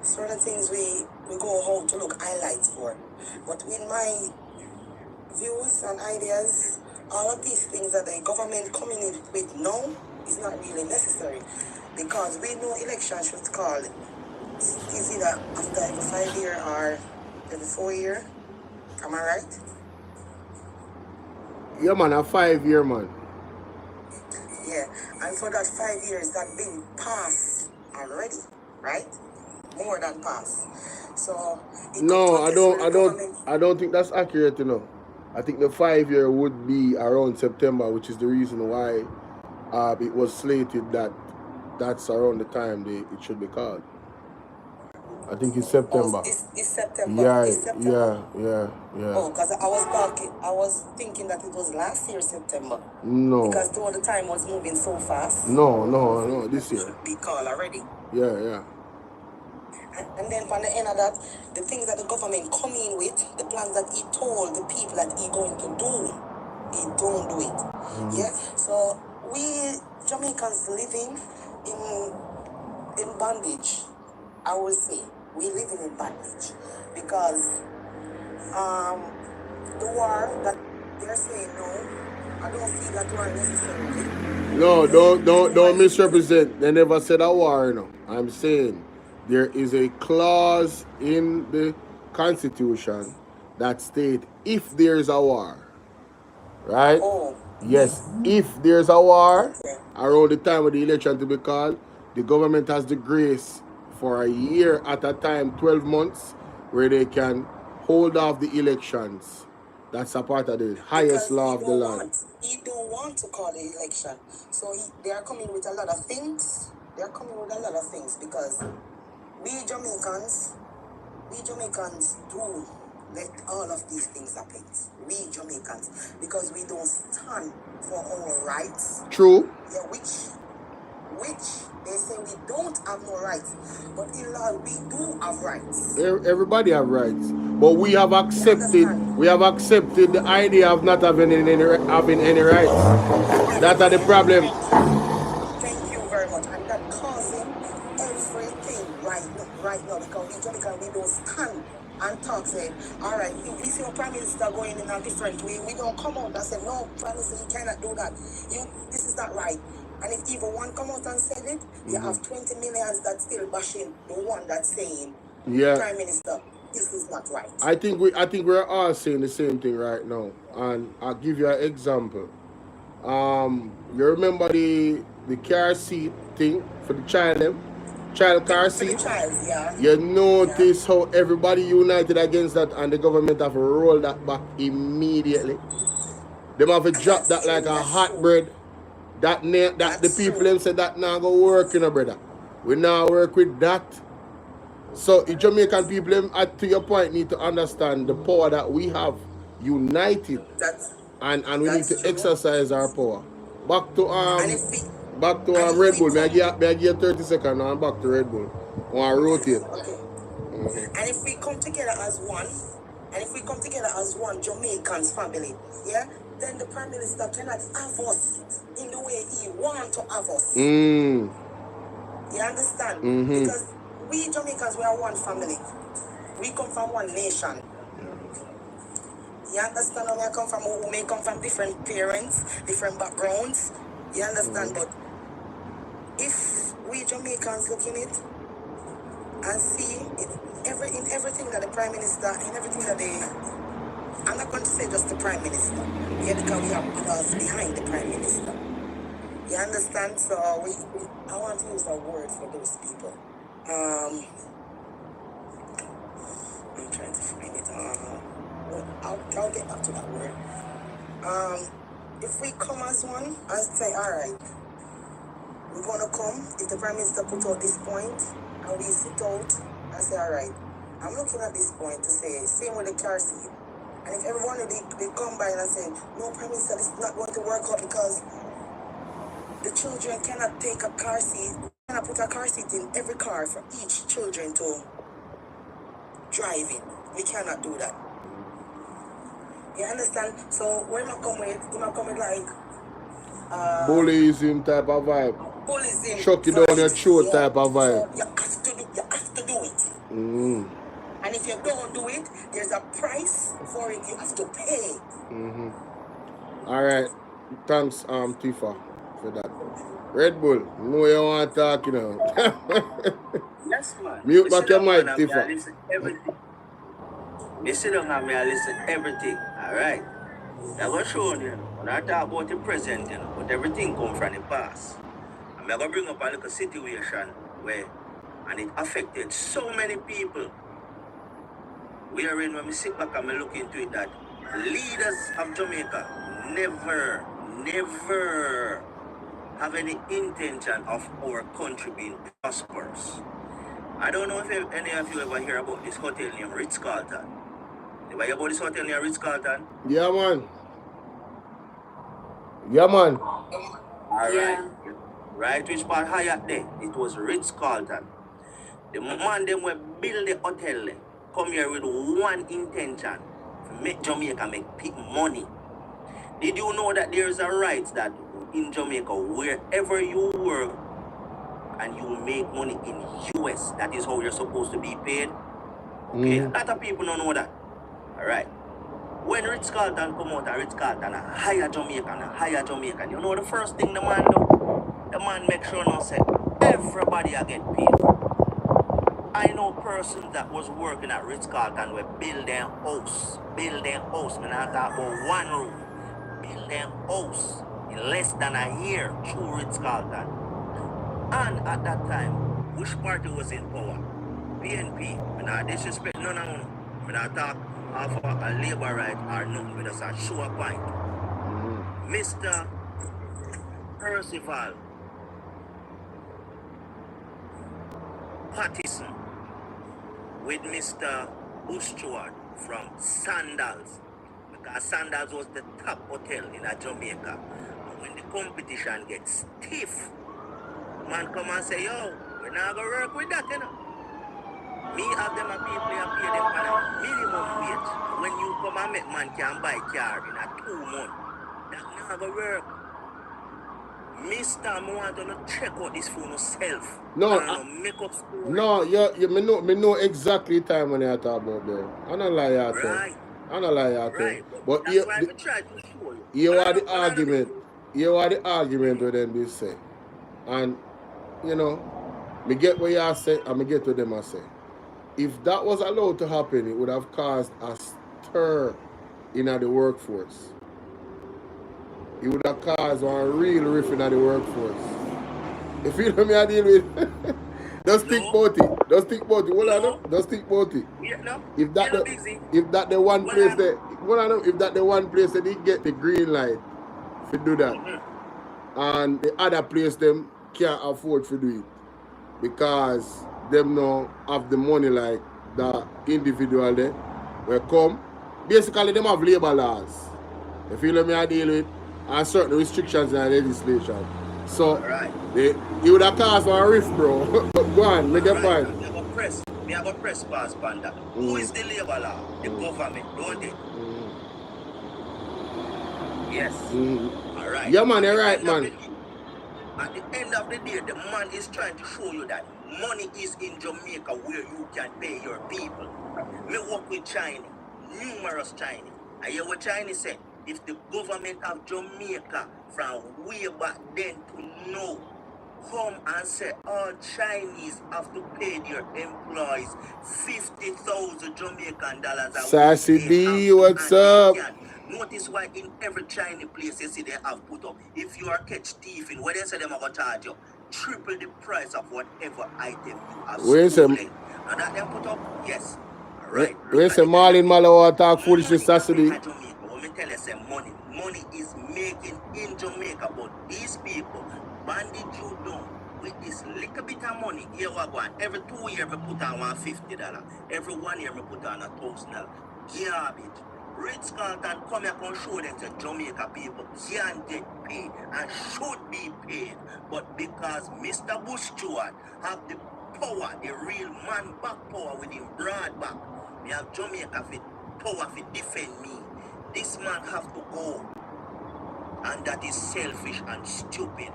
certain things we go home to look highlights for. But with my views and ideas, all of these things that the government coming in with now is not really necessary, because we know election should call is either after every 5 year or every 4 year. Am I right? Yeah, man, a 5 year, man. Yeah, and for that 5 years, that been passed already, right? More than passed. So no, I don't think that's accurate, I think the 5 year would be around September, which is the reason why it was slated that that's around the time it should be called. I think it's September. It's September. Yeah, it's September. Yeah. Oh, because I was thinking that it was last year September. No. Because all the time was moving so fast. No, this year. Be called already. Yeah. And then from the end of that, the things that the government come in with, the plans that he told the people that he going to do, he don't do it. Yeah. So we Jamaicans living in bondage. I will say we living in bondage because the war that they're saying no, I don't feel that war necessarily. No, don't misrepresent. They never said a war, you know. I'm saying there is a clause in the Constitution that states if there's a war, right? Oh, Yes, if there's a war around the time of the election to be called, the government has the grace for a year at a time, 12 months, where they can hold off the elections. That's a part of the highest law of the land. He don't want to call the election. So they are coming with a lot of things. They are coming with a lot of things because we Jamaicans do let all of these things happen. We Jamaicans, because we don't stand for our rights. True. Yeah, which they say we don't have no rights, but in law we do have rights. Everybody have rights, but we have accepted the idea of not having any rights. That's the problem. Thank you very much, and that causing everything right now because we Jamaican we don't stand and talk say, all right, if we see a prime minister going in a different way, we don't come out and say, no, prime minister, you cannot do that. This is not right. And if even one come out and said it, you have 20 millions that still bashing the one that's saying, prime minister, this is not right. I think we're all saying the same thing right now, and I'll give you an example. You remember the car seat thing for the child car seat? You notice how everybody united against that, and the government have to roll that back immediately. They have to drop that like a hot bread. That the people them said that now go work, you know, brother. We now work with that. So the Jamaican people, them, to your point, need to understand the power that we have united, and we need to exercise our power. Back to Red Bull. May I give 30 seconds now? I'm back to Red Bull. I want to rotate. Okay. And if we come together as one, Jamaicans family, yeah, then the prime minister cannot have us in the way he wants to have us. You understand? Because we Jamaicans, we are one family. We come from one nation. You understand where I come from? We may come from different parents, different backgrounds. You understand? But if we Jamaicans look in it and see it, in everything that the prime minister, in everything that I'm not going to say just the prime minister, yeah, because we have others behind the prime minister. You understand? So I want to use a word for those people. I'm trying to find it. I'll get back to that word. If we come as one and say, all right, we're going to come, if the prime minister put out this point and we sit out and say, all right, I'm looking at this point to say, same with the car seat. And if everyone they come by and say, no, prime minister, this is not going to work out because the children cannot take a car seat, cannot put a car seat in every car for each children to drive in. We cannot do that. You understand? So when I come with, like bullyism type of vibe. Bullyism. Chuck you down your throat type of vibe. So you have to do it. And if you don't do it, there's a price for it you have to pay. All right. Thanks, Tifa, for that. Red Bull, you know you want to talk, you know. Yes, man. Mute back your mic, Tifa. You sit down and I listen to everything, alright? I'm going to show you, when I talk about the present, you know, but everything comes from the past. I'm going to bring up a little situation where, and it affected so many people. Wherein when we sit back and we look into it, that leaders of Jamaica never have any intention of our country being prosperous. I don't know if any of you ever hear about this hotel named Ritz-Carlton. Ever hear about this hotel named Ritz-Carlton? Yeah, man. Yeah, man. Alright. Right, which part Hyatt there? It was Ritz-Carlton. The man them will build the hotel come here with one intention to make Jamaica make money. Did you know that there is a right that in Jamaica, wherever you work and you make money in US, that is how you're supposed to be paid? Okay, a lot of people don't know that. Alright. When Ritz-Carlton come out and Ritz-Carlton hire Jamaican, you know the first thing the man do? The man make sure now say everybody a get paid. I know persons that was working at Ritz-Carlton will build their house. Man, I talk about one room. Build their house in less than a year through Ritz-Carlton. And at that time, which party was in power? PNP. And I disrespect none of them. When I talk of a labor right or nothing, with us a show a point. Mr. Percival Pattison with Mr. Stewart from Sandals, because Sandals was the top hotel in Jamaica. And when the competition gets stiff, man come and say, yo, we're not going to work with that, you know. Me have them a people and pay them on a minimum wage. When you come and make man can buy car in a 2 months, that not going to work. Mister, I want to check out this phone yourself. No, make up story. No, me know exactly the time when I talk about there. I don't lie at all. Right. I don't lie at all. Right. But That's why I try to show you. you are the argument. You are the argument with them they say. And, you know, me get what you say and me get what them I say. If that was allowed to happen, it would have caused a stir in the workforce. It would have caused one real riff in the workforce. You feel what I deal with? Just think about it. Just think about it. Hold on. Just think about it. If that the one place that if that the one place that they get the green light to do that, and the other place them can't afford to do it because them now have the money like the individual there will come. Basically, them have labor laws. You feel what I deal with? And certain restrictions in the legislation. So, it would have caused a rift, bro. Go on, make a point. Me have a press pass on that. Who is the labor law? The government, don't they? Yes. Alright. Yeah, man, you're right, man. At the end of the day, the man is trying to show you that money is in Jamaica where you can pay your people. Me work with China, numerous Chinese. I hear what China say. If the government of Jamaica from way back then to now come and say all Chinese have to pay their employees 50,000 Jamaican dollars a week. Sassy D, what's up? Notice why in every Chinese place you see they have put up. If you are catch thief in, what they say them are going to charge you? Triple the price of whatever item you have stolen. And that them put up? Yes. Right. When say Marlene Malahoo talk foolishness Saturday. Let me tell you, say money is making in Jamaica, but these people bandage you down with this little bit of money. Here we go. Every 2 years, me put on $150. Every 1 year, me put on $1,000. Garbage. Ritz-Carlton come here and show them that Jamaica people can get paid and should be paid. But because Mr. Bush Stewart have the power, the real man back power with him broad back, we have Jamaica fit power to defend me. This man have to go. And that is selfish and stupid.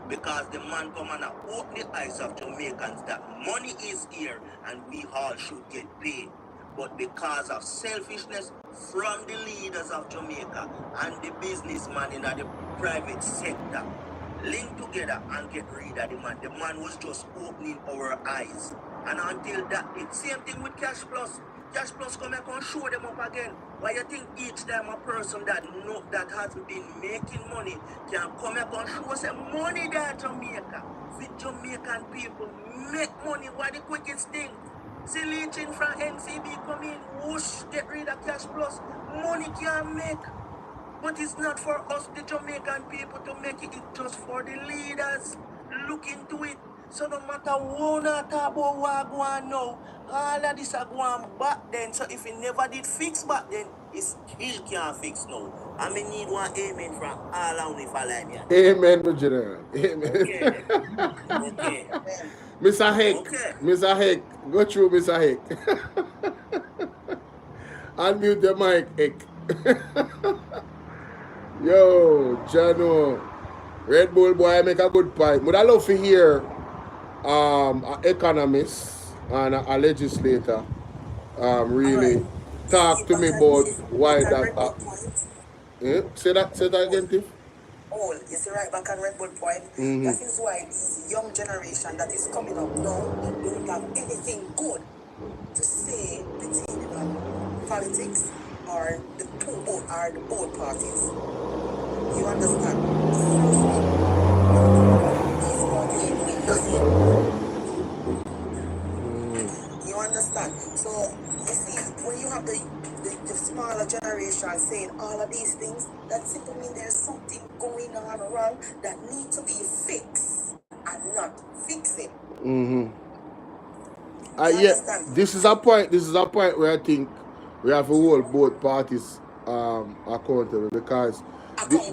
Because the man come and open the eyes of Jamaicans that money is here and we all should get paid. But because of selfishness from the leaders of Jamaica and the businessman in the private sector, link together and get rid of the man. The man was just opening our eyes. And until that, the same thing with Cash Plus. Cash Plus come here and show them up again. Why you think each time a person that hasn't been making money can come here and show us money there in Jamaica? The Jamaican people make money. Why the quickest thing? See leeching from NCB come in, whoosh, get rid of Cash Plus. Money can make. But it's not for us, the Jamaican people, to make it. It's just for the leaders. Look into it. So no matter what I talk about what go on now, all of this are going back then. So if it never did fix back then, it still can't fix now. And me need one amen from all of me for like me. Amen, my general. Amen. Okay. Okay. Mr. Heck. Okay. Mr. Heck. Go through, Mr. Heck. Unmute the mic, Heck. Yo, Jano. Red Bull boy make a good point. Would I love to hear an economist and a legislator really talk to me about why that say that again, Tiff. All you see right back on Red Bull point. That is why this young generation that is coming up now don't have anything good to say between politics or the both parties. You understand? These parties doing nothing. You understand? So you see, when you have the smaller generation saying all of these things, that simply means there's something going on wrong that needs to be fixed and not fixing. Yeah, this is a point where I think we have to hold both parties accountable, because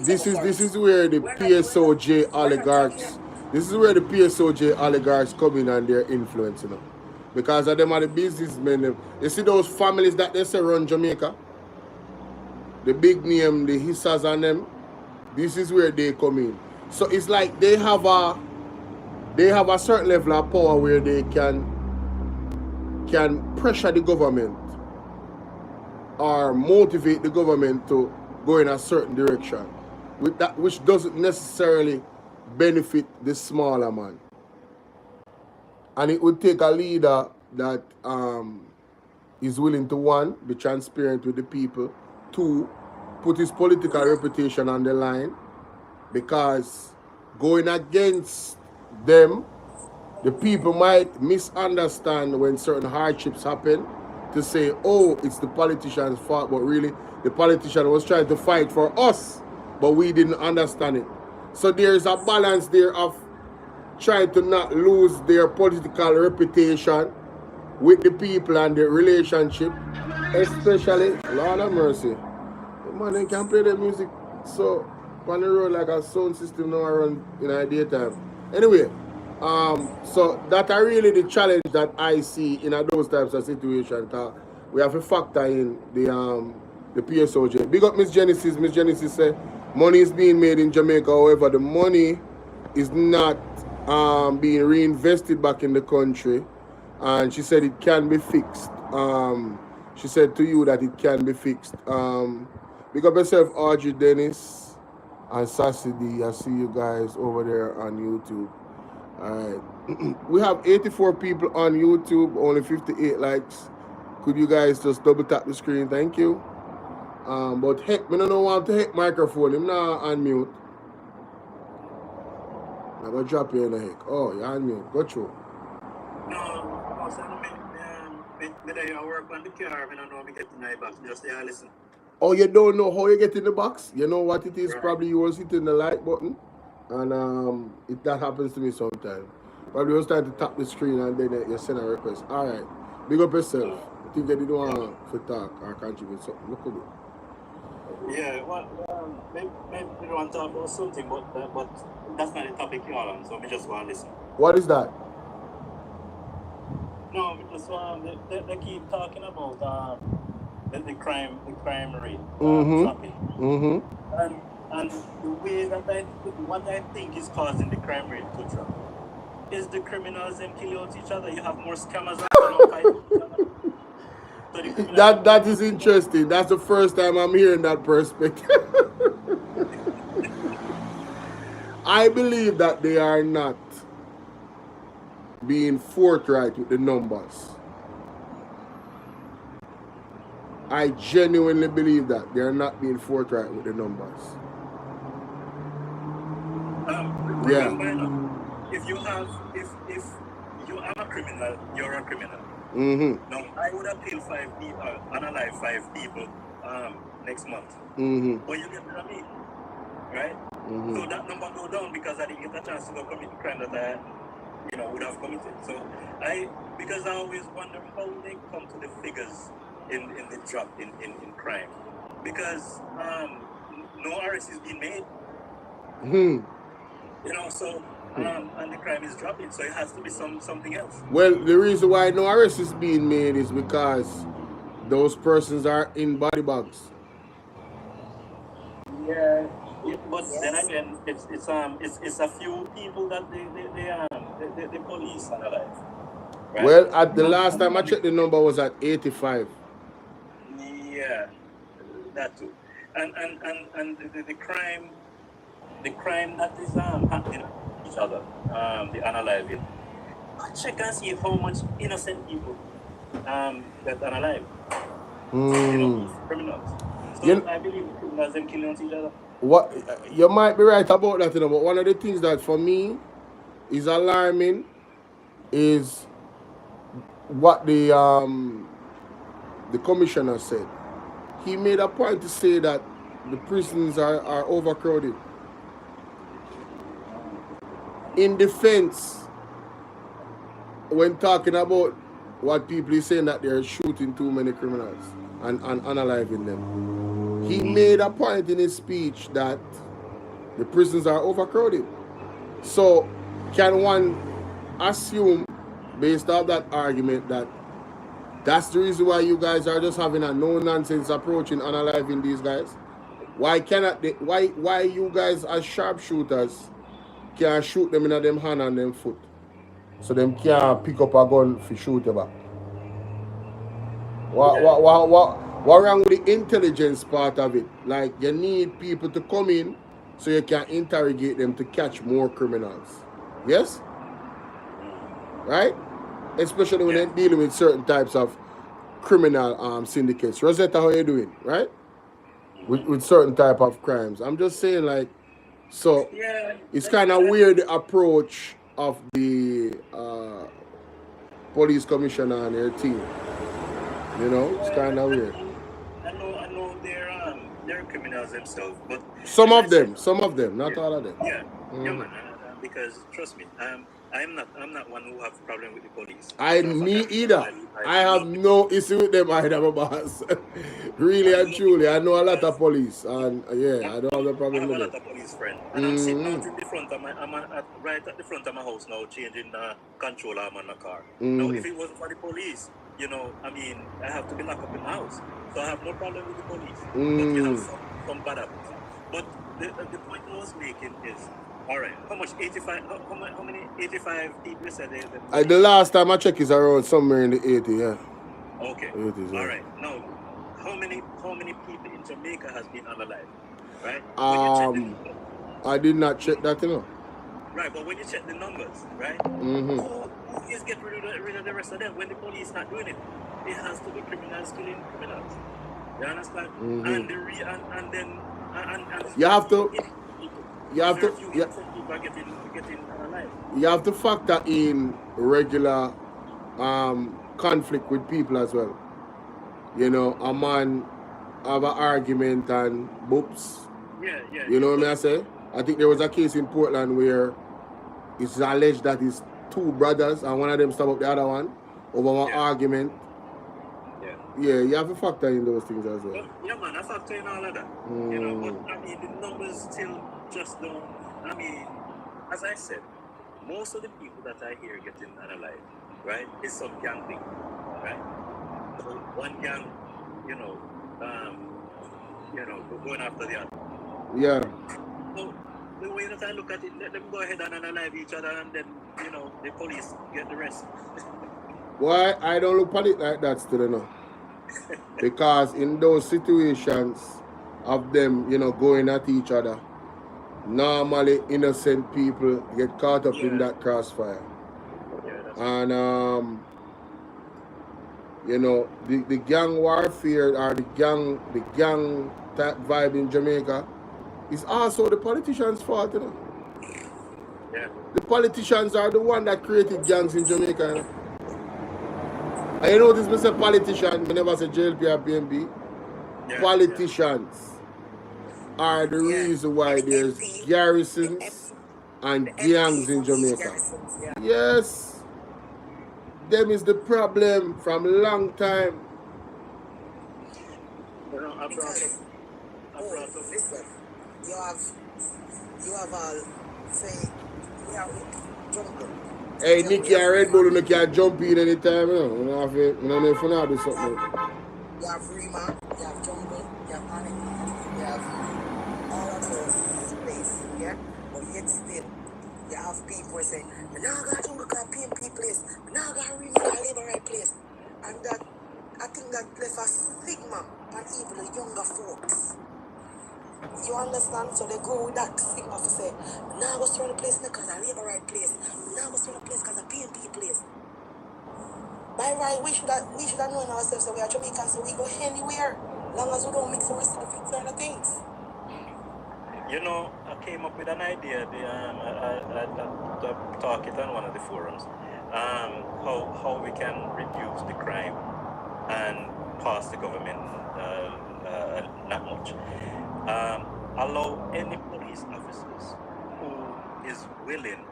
this is where the PSOJ oligarchs come in and their influence, you know. Because of them are the businessmen. You see those families that they say run Jamaica? The big name, the hissas and them, this is where they come in. So it's like they have a certain level of power where they can pressure the government or motivate the government to go in a certain direction, which doesn't necessarily benefit the smaller man. And it would take a leader that is willing to, one, be transparent with the people, two, put his political reputation on the line, because going against them, the people might misunderstand when certain hardships happen to say, oh, it's the politician's fault, but really the politician was trying to fight for us, but we didn't understand it. So there's a balance there of trying to not lose their political reputation with the people and the relationship, especially, Lord have mercy, the man, they can play the music so on the road like a sound system now around in our daytime. Anyway, so that are really the challenge that I see in those types of situations. We have to factor in the PSOJ. Big up Miss Genesis. Miss Genesis said money is being made in Jamaica, however, the money is not being reinvested back in the country, and she said it can be fixed. She said to you that it can be fixed. Big up yourself, Audrey Dennis and Sassy D. I see you guys over there on YouTube. Alright. We have 84 people on YouTube, only 58 likes. Could you guys just double tap the screen? Thank you. But heck, me don't want to heck microphone. I'm not unmute. I'm gonna drop you in the heck. Oh, you're unmute. Go through. No, so I work on the car. I don't know how to get in the box. Just there, listen. Oh, you don't know how you get in the box? You know what it is? Right. Probably you was hitting the like button. And that happens to me sometimes. Probably was trying to tap the screen and then you send a request. Alright. Big up yourself. I think you didn't want to talk or contribute something. Look at it. Yeah, well, maybe you want to talk about something, but that's not the topic you're on, so we just want to listen. What is that? No, we just they keep talking about the crime rate dropping. And the way that what I think is causing the crime rate to drop is the criminals them kill out each other. You have more scammers than fighting each other. So that is interesting. That's the first time I'm hearing that perspective. I believe that they are not being forthright with the numbers. I genuinely believe that they are not being forthright with the numbers. If you are a criminal, you're a criminal. Now, I would have killed 5 people, unalive 5 people next month. But you get what I mean, right? So that number go down because I didn't get a chance to go commit the crime that I, would have committed. So because I always wonder how they come to the figures in the drop in crime. Because no arrest is being made. Hmm. You know, so and the crime is dropping, so it has to be something else. Well, the reason why no arrest is being made is because those persons are in body bags. Yeah, but then again, it's a few people that the police analyze. Right? Well, at the last time I checked, the number was at 85. Yeah, that too. And the crime that is happening to each other, the analyzing. Check and see how much innocent people that are alive. You know, criminals. So I believe criminals them killing each other. What you might be right about that, you know, but one of the things that for me is alarming is what the commissioner said. He made a point to say that the prisons are overcrowded. In defense, when talking about what people is saying that they're shooting too many criminals and unaliving them, he made a point in his speech that the prisons are overcrowded. So can one assume, based on that argument, that that's the reason why you guys are just having a no-nonsense approach in unaliving these guys? Why cannot they, why you guys as sharpshooters can't shoot them in them hand and them foot, so them can't pick up a gun for shoot you back? What wrong with the intelligence part of it? Like, you need people to come in so you can interrogate them to catch more criminals. Yes? Right? Especially when they're dealing with certain types of criminal syndicates. Rosetta, how you doing? Right? With certain type of crimes. I'm just saying, like, so it's kind of weird, the approach of the police commissioner and their team. You know, it's kind of weird. I know they're criminals themselves, but some of them, not all of them. Yeah, yeah, man. Because trust me, I'm not one who have problem with the police. Me either. I have no issue with them either, my boss. Really and truly, I know a lot of police, and yeah, I don't have a problem with it. I have a lot of police friends, and I'm sitting out in the front of right at the front of my house now, changing the control arm on my car. Now, if it wasn't for the police, you know, I mean, I have to be locked up in the house, so I have no problem with the police. But you have some bad habits. But the point I was making is, all right, how much 85? How many 85 people said they? The last time I checked is around somewhere in the 80, yeah. Okay. 80s, yeah. All right. Now, how many people in Jamaica has been unalive? Right. I did not check that, you know. Right, but when you check the numbers, right? Who is getting rid of the rest of them when the police not doing it? It has to be criminals killing criminals. You understand? And then you have to. You have to factor in regular conflict with people as well. You know, a man have an argument and boops. Yeah. You know what I say? I think there was a case in Portland where it's alleged that it's two brothers and one of them stabbed up the other one over one argument. Yeah, you have to factor in those things as well. Yeah, man, I factor in all of that. You know, but I mean, the numbers still just don't. I mean, as I said, most of the people that I hear getting unalive, right, is some gang thing, right? So one gang, going after the other. Yeah. So the way that I look at it, let them go ahead and unalive each other, and then the police get the rest. Why I don't look at it like that still, you know. Because in those situations of them, going at each other, normally innocent people get caught up in that crossfire. And the gang warfare or the gang type vibe in Jamaica is also the politicians' fault, you know. Yeah. The politicians are the one that created gangs in Jamaica, you know. I know this Mr. Politician, we never say JLP or BNB. Politicians are the reason why there's garrisons and gangs in Jamaica. Yes. Them is the problem from a long time. I brought you have all say we have jungle. Hey, Nicky and Red Bull, you can jump in anytime, you know. You know if you know do something. You have Rima, you have jungle, you have Aniki, you have all of those places, yeah? But yet still, you have people saying, "We now got jungle because PMP place, we now got Rima because labor right place." And that, I think that left a stigma on even the younger folks. You understand? So they go with that stigma to say, "Now go to the place because I labor right place, now go to the place because I PMP place." By right, we should have known ourselves that we are Jamaicans, so we go anywhere, long as we don't mix our certain things. You know, I came up with an idea. I talk it on one of the forums. How we can reduce the crime and pass the government not much. Allow any police officers who is willing.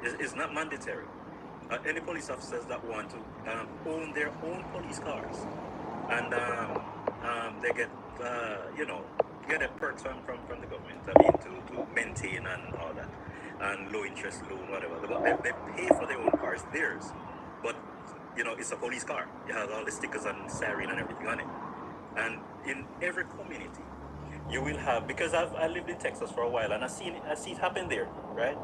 It's not mandatory. Any police officers that want to own their own police cars, and they get get a perks from the government. I mean, to maintain and all that, and low interest loan, whatever. They pay for their own cars, theirs, but it's a police car. It has all the stickers and siren and everything on it. And in every community, you will have, because I lived in Texas for a while and I see it happen there, right?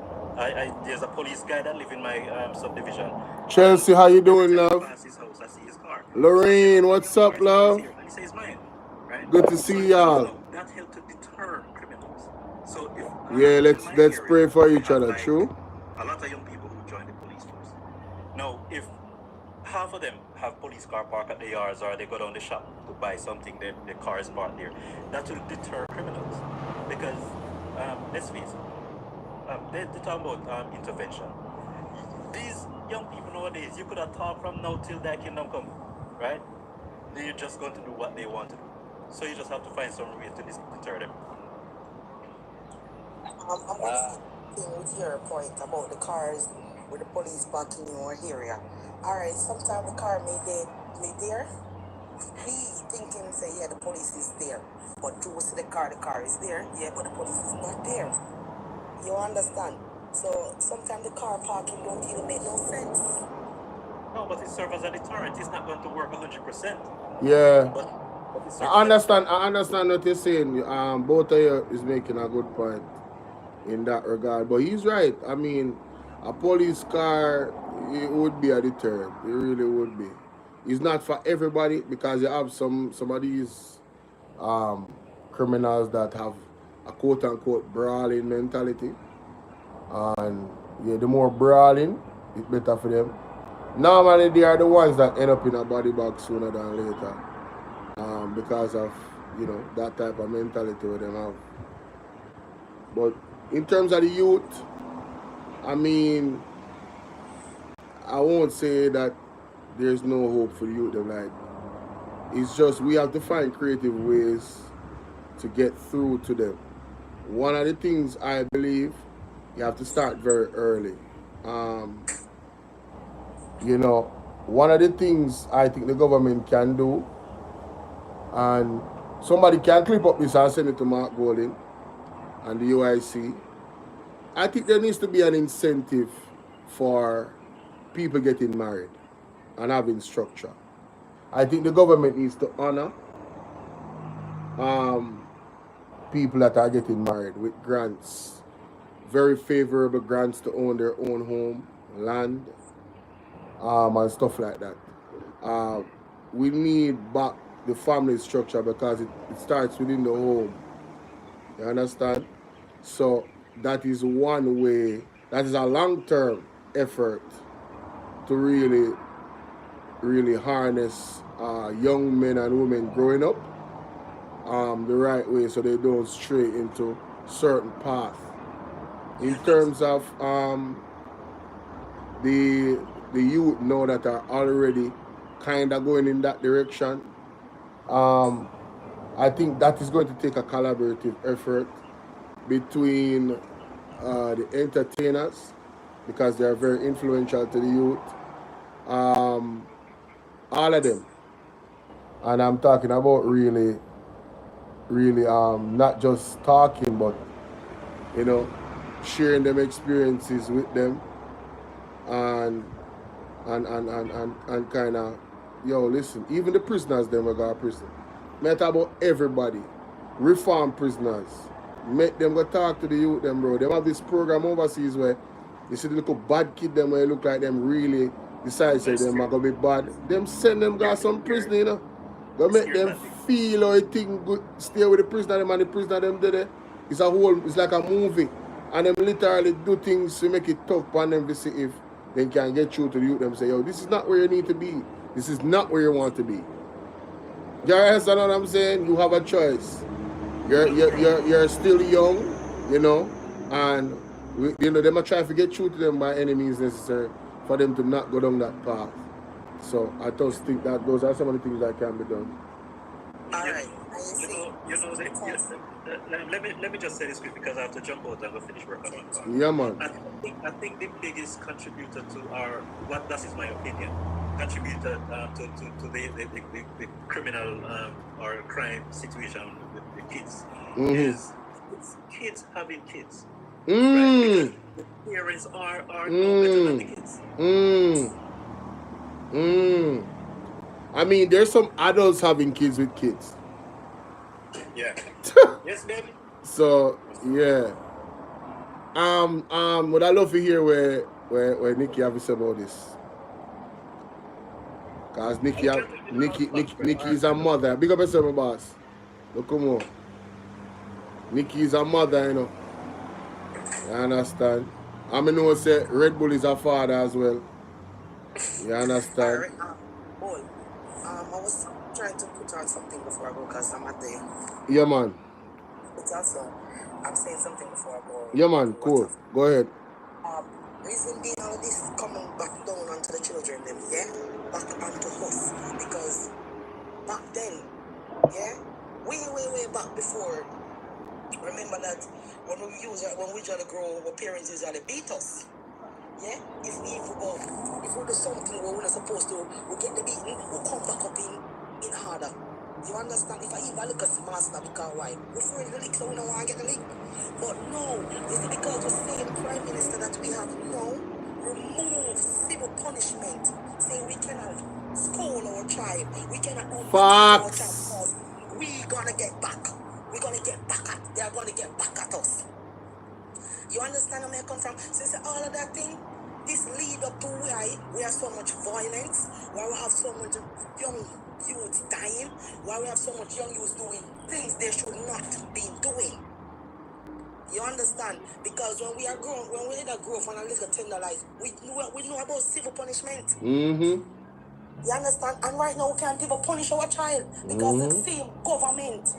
There's a police guy that live in my subdivision. Chelsea, how you doing, love? Pass his house, I see his car. Lorraine, what's up, love? And he says mine, right? Good to see y'all. That helped to deter criminals. So if yeah, let's pray for each other, true? A lot of young people who join the police force. Now, if half of them have police car park at the yards or they go down the shop to buy something, their car is parked there, that will deter criminals. Because, let's face it, they're talking about intervention. These young people nowadays, you could have talked from now till their kingdom come, right? They're just going to do what they want to do. So you just have to find some way to deter them. I'm with your point about the cars with the police parking in your area. Alright, sometimes the car may there. We thinking say yeah the police is there. But to see the car is there, yeah, but the police is not there. You understand? So sometimes the car parking don't even make no sense. No, but it serves as a deterrent. It's not going to work 100%. Yeah. But I understand what you're saying. Both of you is making a good point in that regard. But he's right. I mean, a police car, it would be a deterrent. It really would be. It's not for everybody because you have some of these criminals that have a quote-unquote brawling mentality. And yeah, the more brawling, it's better for them. Normally, they are the ones that end up in a body bag sooner than later. Because of, that type of mentality that they have. But in terms of the youth, I mean, I won't say that there's no hope for the youth. Like, it's just we have to find creative ways to get through to them. One of the things I believe you have to start very early. One of the things I think the government can do, and somebody can clip up this and send it to Mark Golding and the UIC. I think there needs to be an incentive for people getting married and having structure. I think the government needs to honor people that are getting married with grants, very favorable grants to own their own home, land, and stuff like that. We need back the family structure because it starts within the home. You understand? So that is one way, that is a long-term effort to really, really harness young men and women growing up the right way so they don't stray into certain path. In terms of the youth now that are already kind of going in that direction, I think that is going to take a collaborative effort between the entertainers, because they are very influential to the youth, all of them. And I'm talking about really really not just talking, but you know, sharing them experiences with them, and kind of, yo, listen, even the prisoners them we got prison. Me talk about everybody, reform prisoners. Make them go talk to the youth them, bro. Them have this program overseas where you see the little bad kid them where look like them really decide say them are gonna be bad. Them send them got some prison, you know. Go make them feel or think good, stay with the prisoner them, and the prisoner them there. It's like a movie. And them literally do things to make it tough for them to see if they can get through to the youth them say, yo, this is not where you need to be. This is not where you want to be. You understand what I'm saying? You have a choice. You're still young, you know, and you know, they might try to get through to them by any means necessary for them to not go down that path. So I just think that those are some of the things that can be done. Let me just say this quick because I have to jump out and go finish work. Yeah, man. I think the biggest contributor to that is my opinion, contributor to the criminal or crime situation with the kids is kids having kids. Right? Because the parents are no better than the kids. I mean, there's some adults having kids with kids. Yeah. Yes, baby. So yeah. Would I love to hear where Nikki have to say about this? Cause Nikki is a mother. Big up yourself, my boss. Look, come on. Nikki is a mother, you know. You understand? I know say Red Bull is a father as well. You understand? I was trying to put on something before I go because I'm at the... Yeah, man. It's also, I'm saying something before I go. Yeah, man. Cool. Go ahead. Reason being all this coming back down onto the children, them, yeah? Back onto us. Because back then, yeah? Way back before, remember that when we usually grow, our parents usually beat us. Yeah? If we do something we're not supposed to, we get the beating, we'll come back up in harder. You understand? If I even look at small snap, because why? We're afraid of the lick, so we don't want to get the lick. But no, it's because the same Prime Minister that we have now remove civil punishment, saying we cannot scold our child, we cannot our child because we're gonna get back. We're gonna get back at, they're gonna get back at us. You understand where I come from? Since all of that thing, this lead up to why we have so much violence, why we have so much young youths dying, why we have so much young youths doing things they should not be doing. You understand? Because when we either grow from a little tender life, we know about civil punishment. Mm-hmm. You understand? And right now we can't even punish our child because the same government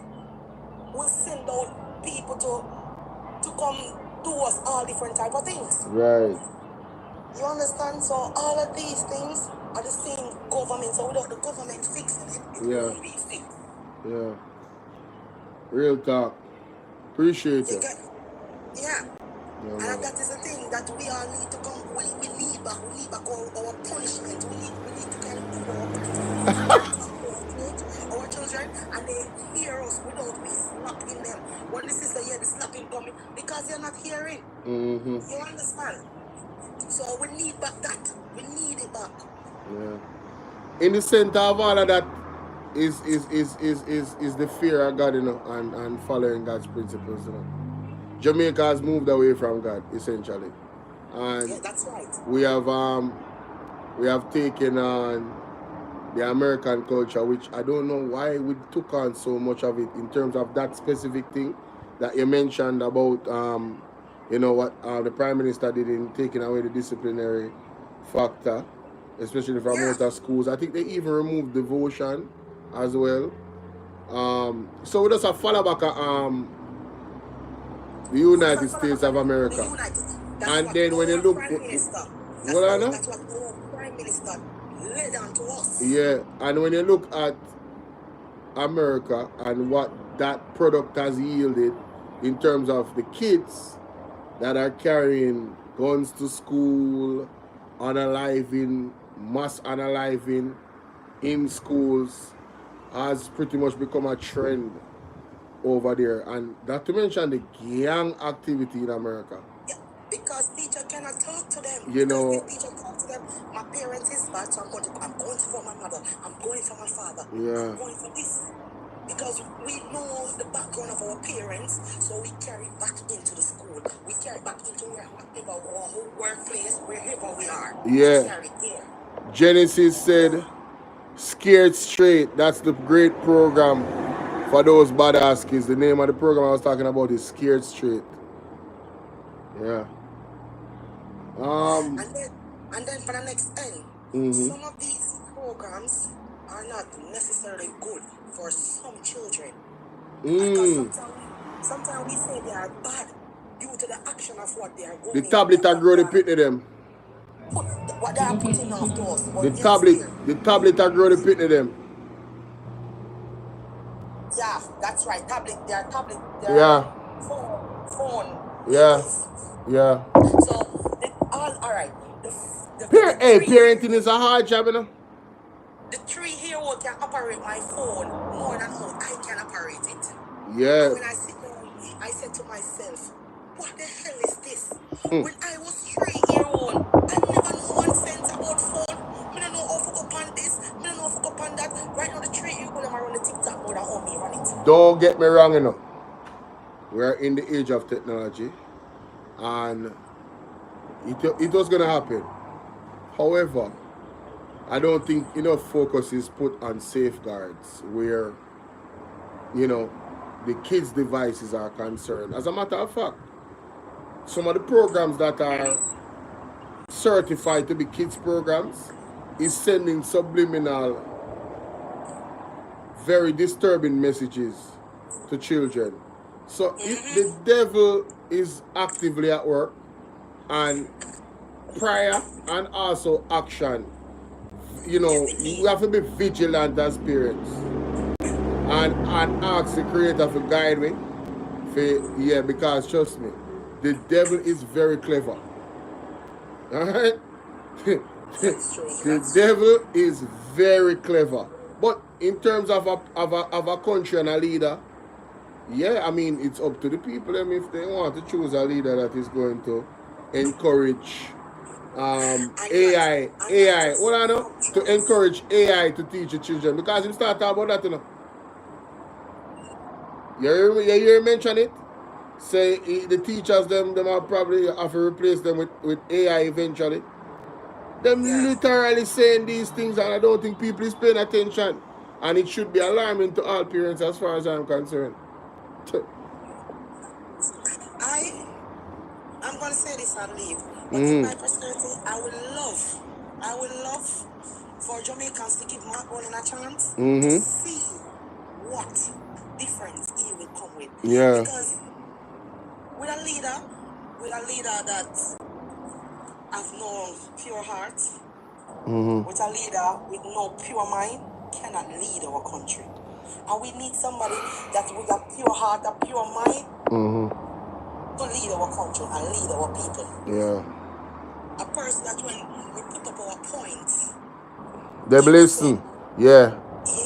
will send out people to come do us all different type of things. Right. You understand? So all of these things are the same government. So without the government fixing it, it won't be fixed. Yeah. Real talk. Appreciate it. Yeah. And that is the thing that we all need to come. We need back our punishment. We need to kind of do our children, and they hear us without we slapping them. When the sister hear the slapping coming, because they're not hearing. Mm-hmm. You understand? So we need back that. We need it back. Yeah. In the center of all of that is the fear of God, you know, and following God's principles, you know. Jamaica has moved away from God, essentially, and yeah, that's right. We have taken on the American culture, which I don't know why we took on so much of it in terms of that specific thing that you mentioned about, you know, what the Prime Minister did in taking away the disciplinary factor, especially from out of schools. I think they even removed devotion as well. So we just have follow back the United States of America. And then when you look, that's what our Prime Minister led on to us. Yeah, and when you look at America and what that product has yielded in terms of the kids that are carrying guns to school, mass unaliving in schools, has pretty much become a trend. over there, and not to mention the gang activity in America. Yeah, because teacher cannot talk to them. You Because know, if teacher talk to them, my parents is bad, so I'm going for my mother. I'm going for my father. yeah. I'm going for this. Because we know the background of our parents, so we carry it back into the school. We carry it back into whatever our whole workplace, wherever we are. Yeah. We carry it there. Genesis said, Scared Straight. That's the great program for those badass kids. The name of the program I was talking about is Scared Straight. Yeah. And then for the next end, some of these programs are not necessarily good for some children. Because sometimes we say they are bad due to the action of what they are going. The tablet are grow the pit to them. What they are putting off to us. The tablet are grow the pit to them. Yeah, that's right. They are phone. Yeah. Yeah. So all right. Parenting is a hard job, you know. The 3-year-old can operate my phone more than how I can operate it. Yeah. And when I sit down, I said to myself, what the hell is this? When I was 3-year-old, I never know one sense about phone. I don't know how to go on this. I don't know how to go on that. Right now, the 3-year-old, I'm around the TikTok more than how me run it. Don't get me wrong, you know. We're in the age of technology, and it was going to happen. However, I don't think enough focus is put on safeguards where, you know, the kids' devices are concerned. As a matter of fact, some of the programs that are certified to be kids programs is sending subliminal, very disturbing messages to children. So if the devil is actively at work, and prayer and also action, you know, we have to be vigilant as parents and ask the Creator to guide me. Because trust me, the devil is very clever. Alright? The devil is very clever. But in terms of a country and a leader, yeah, I mean, it's up to the people if they want to choose a leader that is going to encourage AI, what I know, to encourage AI to teach the children, because you start talking about that, you know. You hear him mention it? Say the teachers, them are probably have to replace them with AI eventually. Them literally saying these things, and I don't think people is paying attention. And it should be alarming to all parents as far as I'm concerned. I'm going to say this and leave. But in my perspective, I would love for Jamaicans to give Mark Rolling a chance to see what difference he will come with. Yeah. Because with a leader that have no pure heart, with a leader with no pure mind, cannot lead our country. And we need somebody that with a pure heart, a pure mind, to lead our country and lead our people. Yeah. A person that when we put up our points, they listen. Yeah.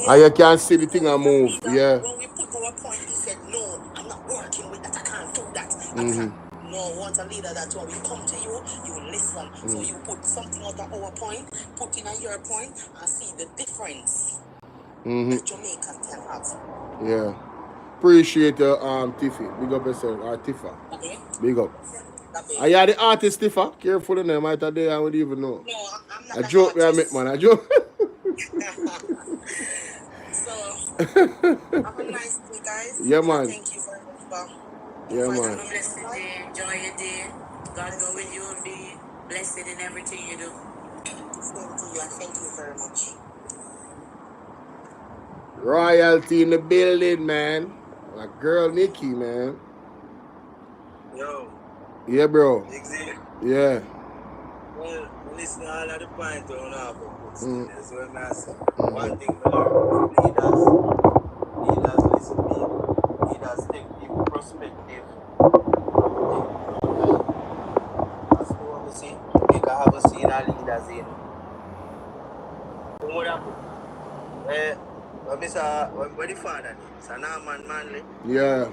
And you can't see the thing and move. Yeah. When we put our point, he said, no, I'm not working with that. I can't do that. I can't. No, want a leader that when we come to you, you will listen. So you put something out of our point, put in a your point, and see the difference that Jamaica can have. Yeah. Appreciate you, Tiffy. Big up yourself. Or Tifa. Okay. Big up. Are you the artist, Tifa? Careful in them. I thought they I would even know. No, I'm not. A joke I make, man. A joke. So, have a nice day, guys. Yeah, man. Thank you very much. Yeah, man. Have a blessed day. Enjoy your day. God go with you and be blessed in everything you do. Same to you, and thank you very much. Royalty in the building, man. My girl Nikki, man. Yo. Yeah, bro. Yeah. Well, listen to all of the points on our book. That's what I say. One thing we learn from leaders listen to people. Leaders take people perspective. That's what we see. We can have a seen our leaders in. Where the father is? It's a Norman Manley. Yeah.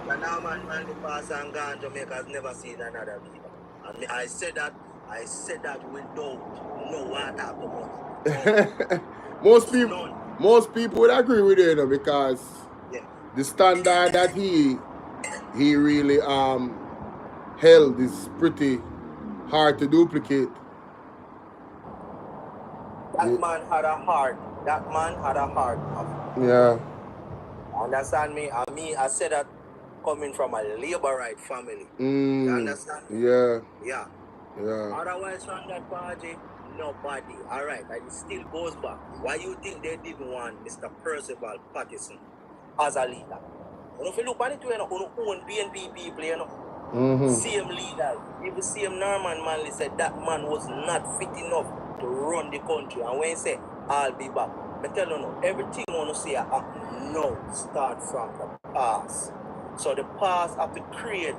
The Norman Manley pass and gone, Jamaica's never seen another leader. And I said that without no water to most people would agree with you, because the standard that he really held is pretty hard to duplicate. That man had a heart. Yeah. Understand me? I said that coming from a laborite family. You understand? Yeah. Yeah. Otherwise, from that party, nobody. All right, and it still goes back. Why you think they didn't want Mr. Percival Patterson as a leader? If you look at it, you know, own BNP people, you know, same leader, even same Norman Manley said that man was not fit enough to run the country. And when he say, I'll be back, I tell you now, everything I want to say now start from the past. So the past have to create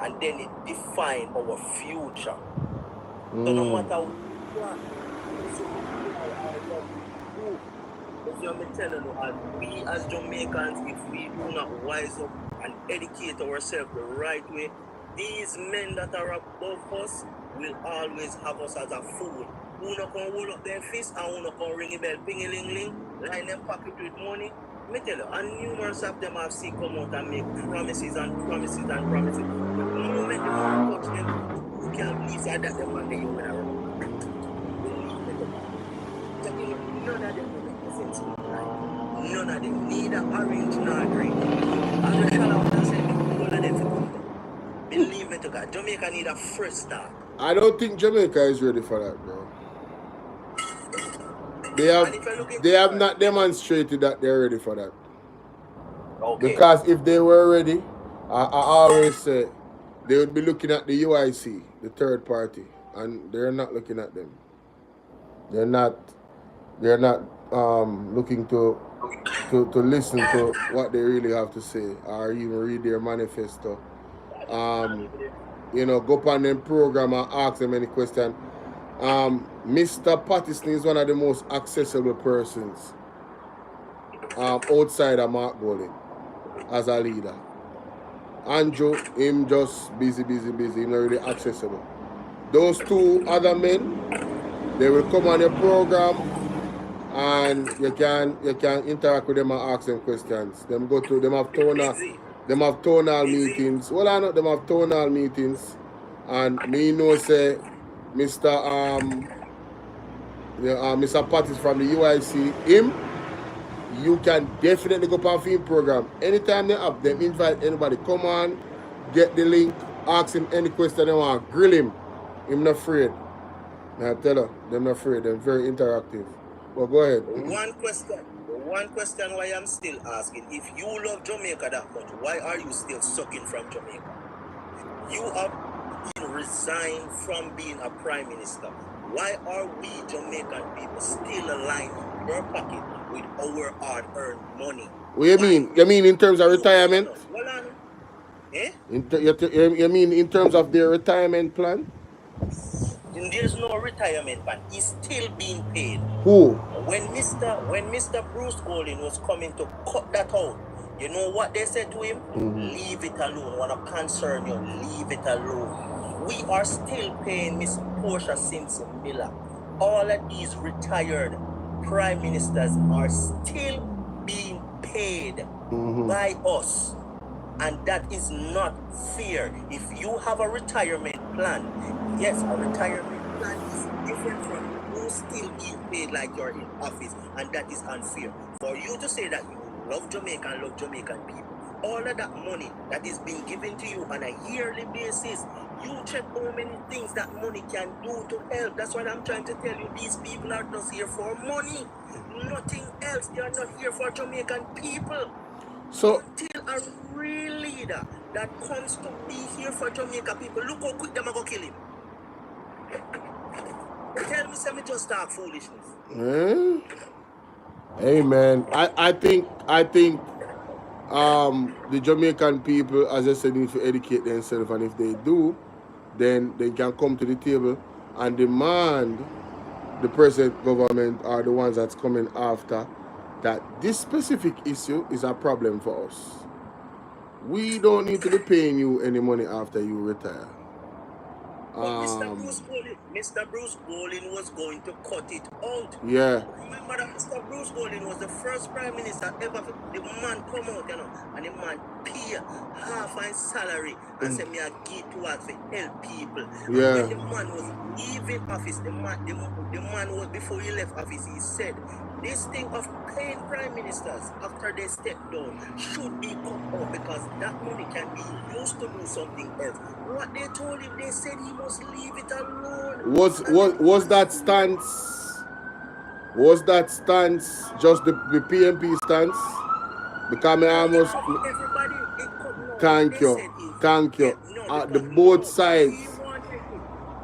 and then it define our future. So no matter what, I'm telling you, as we as Jamaicans, if we do not wise up and educate ourselves the right way, these men that are above us will always have us as a fool. Who not gonna hold up their fist and who not gonna ring a bell, ping-a-ling-ling, line them pocket with money. Me tell you, and numerous of them have seen come out and make promises and promises and promises. The moment the man touch them, you can't believe that them and they human around. None of them will make sense in life. None of them, neither orange nor green. As the Shalom said, all of them to come down. Believe me to God, Jamaica need a fresh start. I don't think Jamaica is ready for that, bro. They have not demonstrated that they're ready for that. Okay. Because if they were ready, I always say they would be looking at the UIC, the third party, and they're not looking at them. They're not looking to listen to what they really have to say or even read their manifesto. You know, go on them program and ask them any question. Mr. Patterson is one of the most accessible persons outside of Mark Golding as a leader. Andrew, him just busy, him not really accessible. Those two other men, they will come on your program and you can interact with them and ask them questions. Them have tonal meetings. Well, I know them have tonal meetings, and me know say Mr. Pattis from the UIC, him, you can definitely go on film program. Anytime they have them, invite anybody, come on, get the link, ask him any question they want, grill him. Him not afraid. I tell her, they're not afraid, they're very interactive. Well, go ahead. One question why I'm still asking, if you love Jamaica that much, why are you still sucking from Jamaica? You have been resigned from being a prime minister. Why are we Jamaican people still aligned in your pocket with our hard-earned money? What do you mean? You mean in terms of retirement? Hold on. Eh? You mean in terms of their retirement plan? There's no retirement plan. He's still being paid. Who? When Mr. Bruce Golding was coming to cut that out, you know what they said to him? Leave it alone. Wanna concern you? Leave it alone. We are still paying Miss Portia Simpson Miller. All of these retired prime ministers are still being paid by us. And that is not fair. If you have a retirement plan, yes, a retirement plan is different from you still being paid like you're in office, and that is unfair. For you to say that you love Jamaica and love Jamaican people, all of that money that is being given to you on a yearly basis, you check how many things that money can do to help. That's what I'm trying to tell you. These people are just here for money, nothing else. They are not here for Jamaican people. So until a real leader that comes to be here for Jamaica people, look how quick them are going to kill him. Tell me, say me just talk foolishness. Hey man, I think the Jamaican people, as I said, need to educate themselves, and if they do, then they can come to the table and demand the present government or the ones that's coming after that this specific issue is a problem for us. We don't need to be paying you any money after you retire. But Mr. Bruce Golding was going to cut it out. Yeah. Remember that Mr. Bruce Golding was the first prime minister ever. The man come out, and the man pay half his salary and say me a give towards to help people. Yeah. And when the man was leaving office, the man was, before he left office, he said this thing of paying prime ministers after they step down should be cut off because that money can be used to do something else. What they told him, they said he must leave it alone. Was that stance? Was that stance just the PMP stance? Because I almost. Thank you. The both sides.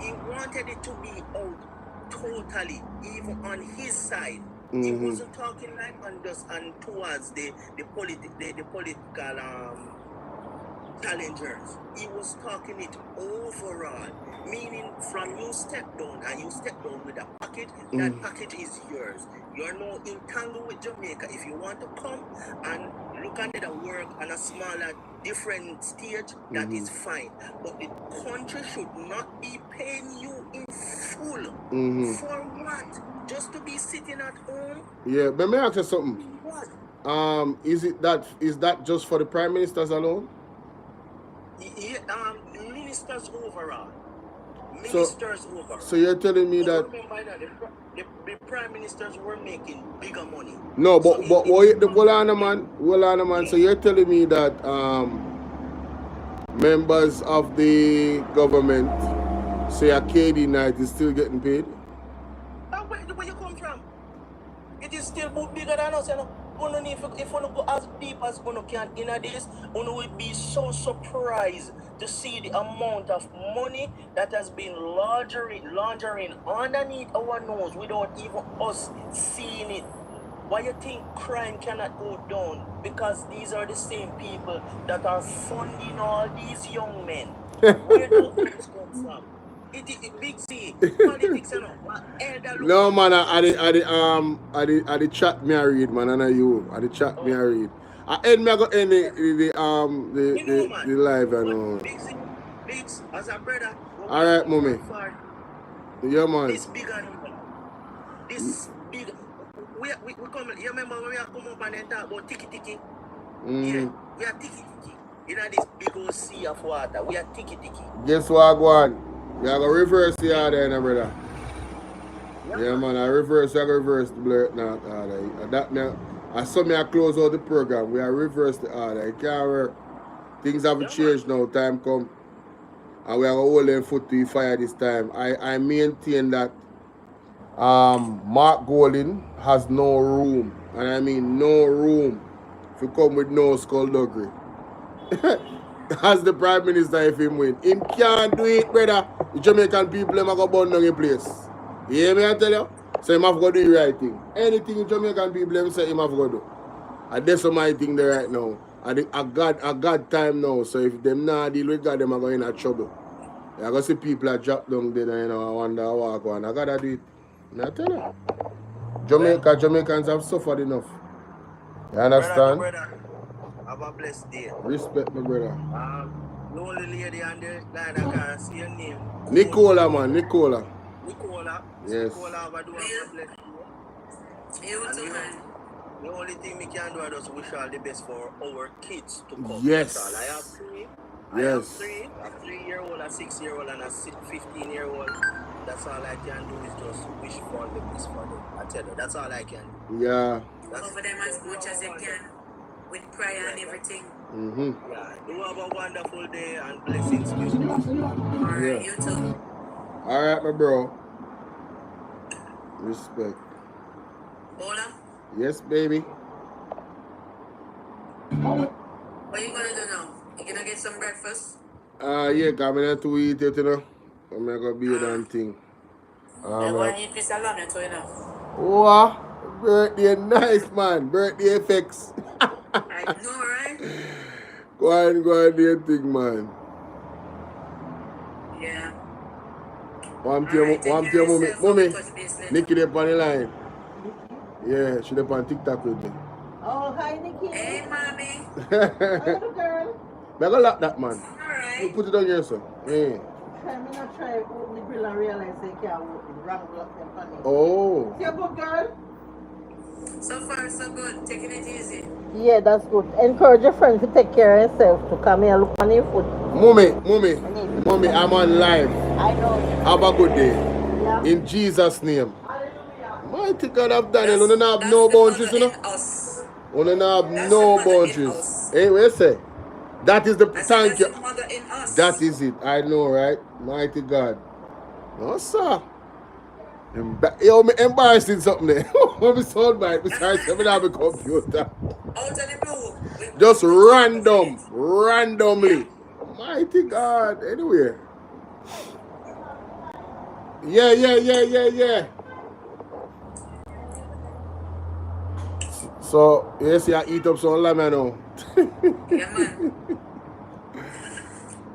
He wanted it to be out totally, even on his side. He wasn't talking like on just and towards the political challengers. He was talking it overall, meaning from you step down and you step down with a packet, that packet is yours. You're now entangled with Jamaica. If you want to come and look at the work on a smaller, different stage, that is fine. But the country should not be paying you in full. For what? Just to be sitting at home? Yeah, but may I ask you something? What? Is that just for the prime ministers alone? Ministers overall. So you're telling me that the prime ministers were making bigger money. No, but hold on, man. So you're telling me that members of the government, say a KD night, is still getting paid? Where you come from? It is still bigger than us, you know. If you go as deep as you can in this, you will be so surprised to see the amount of money that has been laundering underneath our nose without even us seeing it. Why you think crime cannot go down? Because these are the same people that are funding all these young men. Where do things come from? It big C politics, you know. No, man, I the chat me I read, man, and you. I the chat me I read. I end me I go end the live, you know. Big as a brother. All right, mommy. Yeah, man. This big and this big. We come. You remember when we are come up and talk about tiki. Yeah, we are tiki. You know this big old sea of water. We are tiki. Guess what, go on? You are going to reverse the order, brother. Yeah, man, I reverse the blur now. That now, I saw me I close out the program. We are reverse the order. It can't work. Things have changed now. Time come. And we are going to hold them foot to the fire this time. I maintain that Mark Golding has no room. And I mean no room. If you come with no skullduggery. As the Prime Minister, if him win. Him can't do it, brother. The Jamaican people them go burn down the place. You hear me I tell you? So him have to do the right thing. Anything the Jamaican people them say him have to do. And that's my thing there right now. I think I got time now. So if them not deal with God, them are going in trouble. I go see people that drop down there, you know, I wonder walk on. I gotta do it. I tell you. Jamaicans have suffered enough. You understand? Brother. Have a blessed day. Respect my brother. The only lady on the line I can't see your name. Nicola, man. Nicola. Nicola, Yes. have a blessed day. You too, man. The only thing we can do is just wish all the best for our kids to come. Yes. That's all. I have three. Yes. A 3-year-old, a 6-year-old, and a 15-year-old. That's all I can do is just wish for the best for them. I tell you, that's all I can do. Yeah. Cover them as much as you can. With prayer and everything. Yeah, you have a wonderful day and blessings to you. Alright, you too. Alright, my bro. Respect. Bolo? Yes, baby. What you gonna do now? You gonna get some breakfast? Yeah, coming out to eat it, you know. I'm gonna be a damn thing. You want to eat piece of lamb, you know? Wow. Birthday nice, man. Birthday effects. I know, right? Go on, do your thing, man. Yeah. One to your mommy. Nikki, there on the line. Yeah, she up on TikTok with me. Oh, hi, Nikki. Hey, mommy. How you girl? I gotta lock that, man. Alright. Put it on here, sir. Yeah. Try me not try open the grill and realize they can't open. Wrong block them for me. Oh. See a good girl? So far, so good. Taking it easy. Yeah, that's good. Encourage your friend to take care of herself to come here and look on your foot. Mommy, I'm on live. I know. Have a good day. Yeah. In Jesus' name. Mighty God of Daniel, you don't have no boundaries, you know? You don't have no boundaries. Hey, what you say? That is the thank you. That is it. I know, right? Mighty God. No, sir. Yo, me embarrassing something there. What be so bad besides having a computer? Just randomly. Mighty God. Anyway. Yeah. So, yes, I eat up some lamb now. Yeah, man.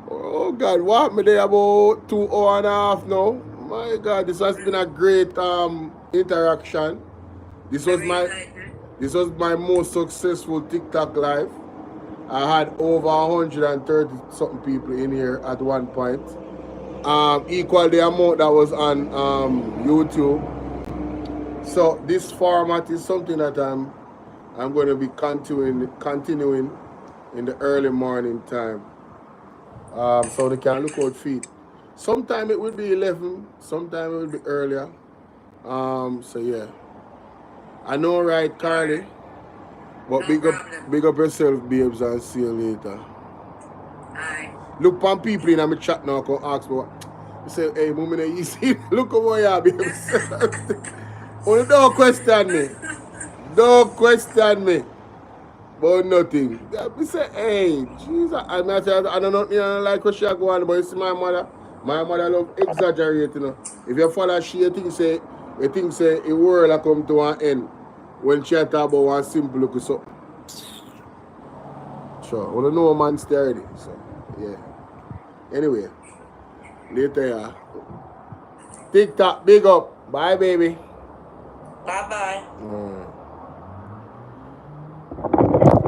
Oh, God. What happened there about 2 hours and a half now? My God, this has been a great interaction. This was my most successful TikTok live. I had over 130 something people in here at one point. Equal the amount that was on YouTube. So this format is something that I'm going to be continuing in the early morning time. So they can look out feet. Sometime it will be 11, sometime it will be earlier. So yeah. I know, right, Carly? But big up yourself, babes, and see you later. Aye. Look on people in my chat now, come ask me what. You say, hey, mommy, you see, look over here, babes. Only don't question me. Don't question me. But nothing. I say, hey, Jesus. I don't know like what she go on, but you see my mother love exaggerate, you know. If you follow she, you think say a world will come to an end when she talk about one simple look so. Sure. Well, no man stay ready. So yeah. Anyway. Later, yeah. TikTok, big up. Bye, baby. Bye-bye.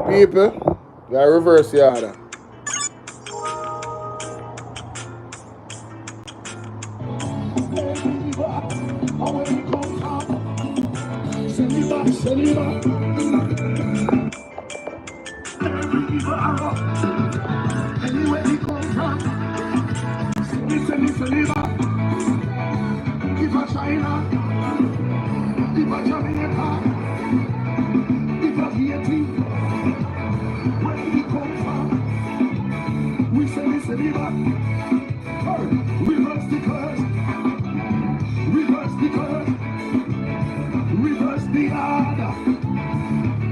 People, you gotta reverse the order. Anywhere he comes from, if a China, if a Jamaica, if a Haiti, where he come from, we say reverse the curse, reverse the curse, reverse the order,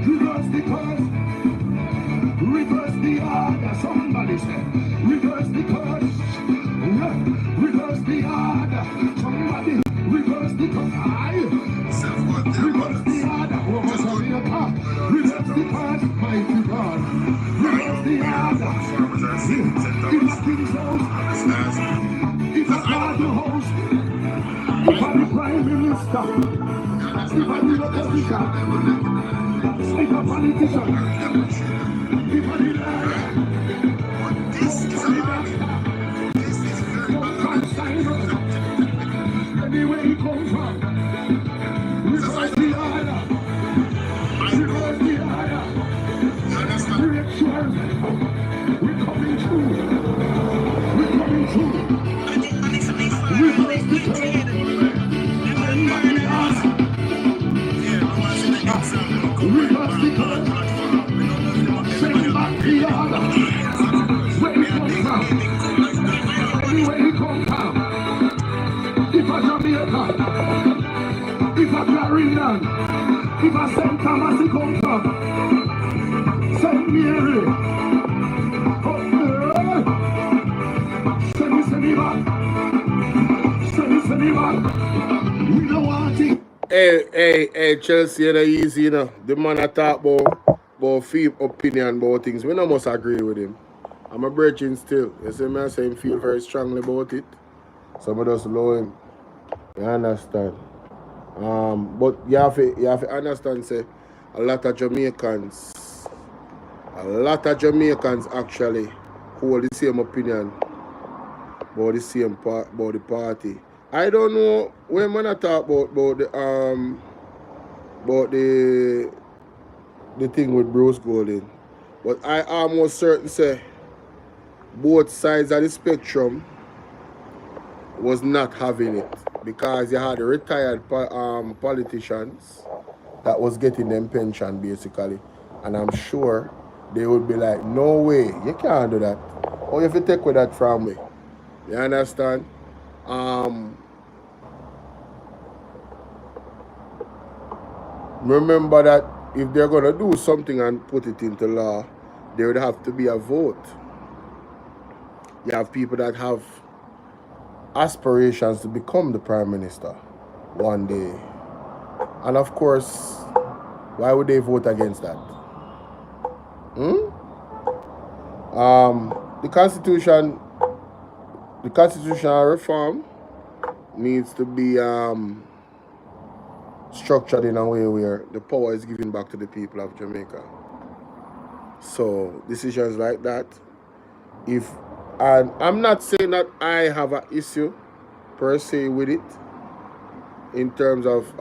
reverse the curse, reverse the order. Somebody say, reverse the curse, reverse the order. Somebody reverse the curse. Reverse the order. Reverse the curse, mighty God. Reverse the order. If a king's house, if a father's house, if a the prime minister, if a the politician, if a politician, if a the this is a lot. This is very much. Anywhere he comes from, reverse the order. Reverse the order. Direction. We're coming through. We're coming through. Reverse the curve. Reverse the curve. Send back the order. Where he comes from. Anywhere he comes from. If a Jamaica, if a Caribbean, if a St. Thomas he come from, St. Mary, send me back, we don't want it. Hey, Chelsea, you know, easy, you know. The man I talk about feel opinion about things. We don't must agree with him. I'm a virgin still. You see me, I say him feel very strongly about it. So I just allow him. You understand? But you have to understand, say, a lot of Jamaicans actually hold the same opinion about the party. I don't know when I talk about the thing with Bruce Golding, but I almost certain say both sides of the spectrum was not having it because you had the retired politicians that was getting them pension basically, and I'm sure they would be like, no way, you can't do that. Or you have to take with that from me. You understand? Remember that if they're gonna do something and put it into law, there would have to be a vote. You have people that have aspirations to become the prime minister one day, and of course, why would they vote against that? The constitutional reform needs to be structured in a way where the power is given back to the people of Jamaica. So decisions like that, and I'm not saying that I have an issue per se with it in terms of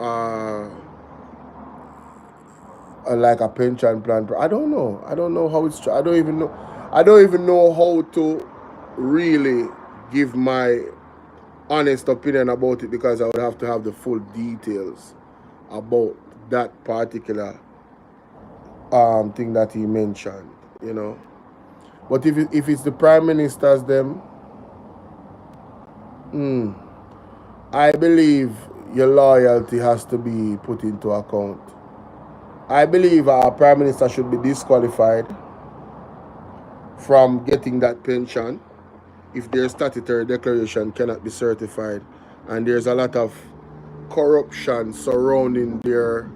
like a pension plan. I don't know how it's. I don't even know how to really give my honest opinion about it because I would have to have the full details about that particular thing that he mentioned, you know. But if it's the prime ministers, them, I believe your loyalty has to be put into account. I believe our prime minister should be disqualified from getting that pension if their statutory declaration cannot be certified, and there's a lot of corruption surrounding their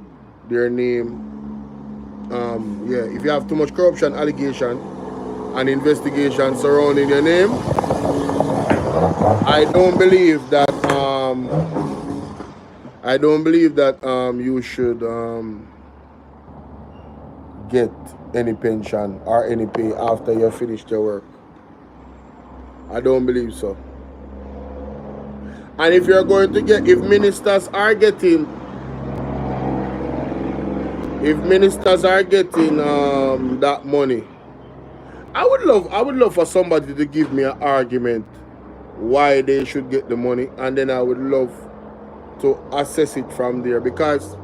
name. If you have too much corruption allegation and investigation surrounding your name, I don't believe that you should get any pension or any pay after you finished your work. I don't believe so. And if you're going to get, if ministers are getting that money, I would love for somebody to give me an argument why they should get the money, and then I would love to assess it from there, because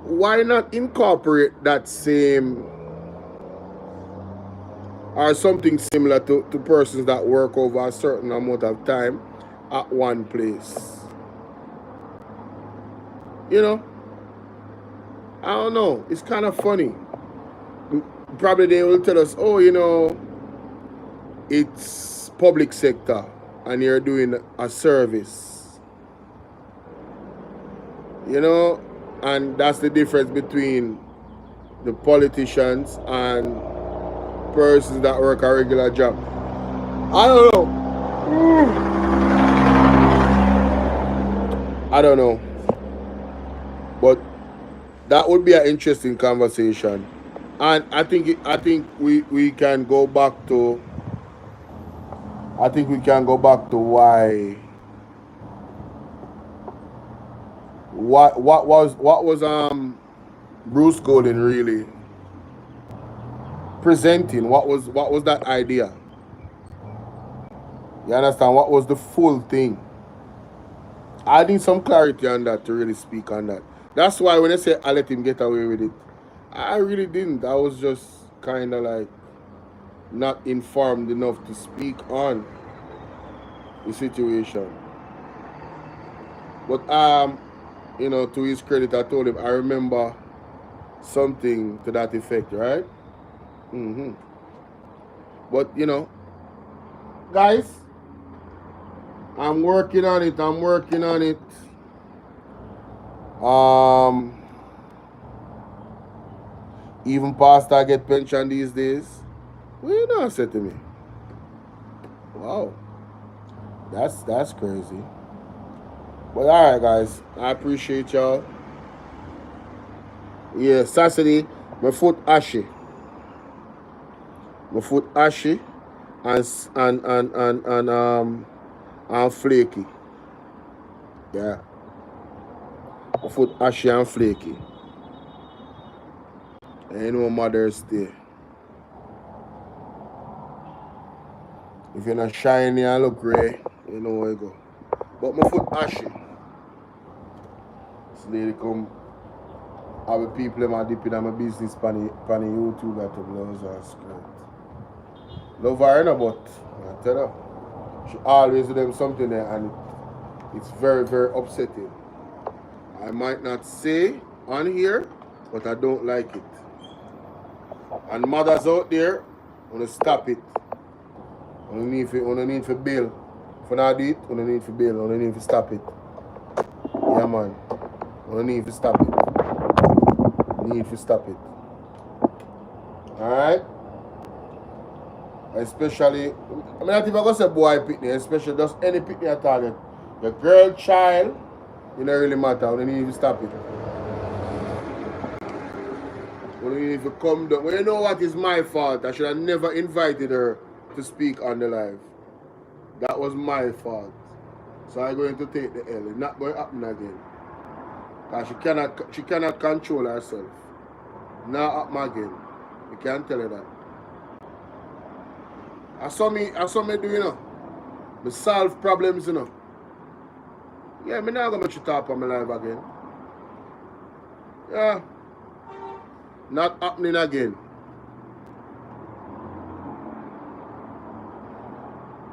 why not incorporate that same or something similar to persons that work over a certain amount of time at one place? You know, I don't know. It's kind of funny. Probably they will tell us, oh, you know, it's public sector and you're doing a service. You know, and that's the difference between the politicians and persons that work a regular job. I don't know. But that would be an interesting conversation. And I think we can go back to why what was Bruce Golding really presenting? What was that idea? You understand? What was the full thing? I need some clarity on that to really speak on that. That's why when I say I let him get away with it, I really didn't. I was just kind of like not informed enough to speak on the situation. But you know, to his credit, I told him I remember something to that effect, right? But you know, guys, I'm working on it. Even pastor get pension these days. What you know say to me? Wow. That's crazy. But alright, guys. I appreciate y'all. Yeah, Saturday, my foot ashy. My foot ashy and flaky. Yeah. My foot ashy and flaky. And you know Mother's Day. If you're not shiny and look gray, you know where you go. But my foot ashy. This lady come, have people in my dipping on my business pan YouTube got to blouse and skirt. Love her, no, but I tell her, she always do them something there and it's very, very upsetting. I might not say on here, but I don't like it. And mothers out there, wanna stop it. Wanna need for bail. If you not do it, wanna need for bail, wanna need to stop it. Yeah, man. Wanna need to stop it. Need to stop it. Alright? Especially, I mean, not even gonna say boy picnic, especially just any picnic at all. Your girl, child, it don't really matter. We need to stop it. We need to come down. Well, you know what is my fault? I should have never invited her to speak on the live. That was my fault. So I'm going to take the L. It's not going to happen again. Because she cannot control herself. Not happen again. You can't tell her that. I saw me do, you know. Me solve problems, you know. Yeah, me not gonna talk on my live again. Yeah. Not happening again.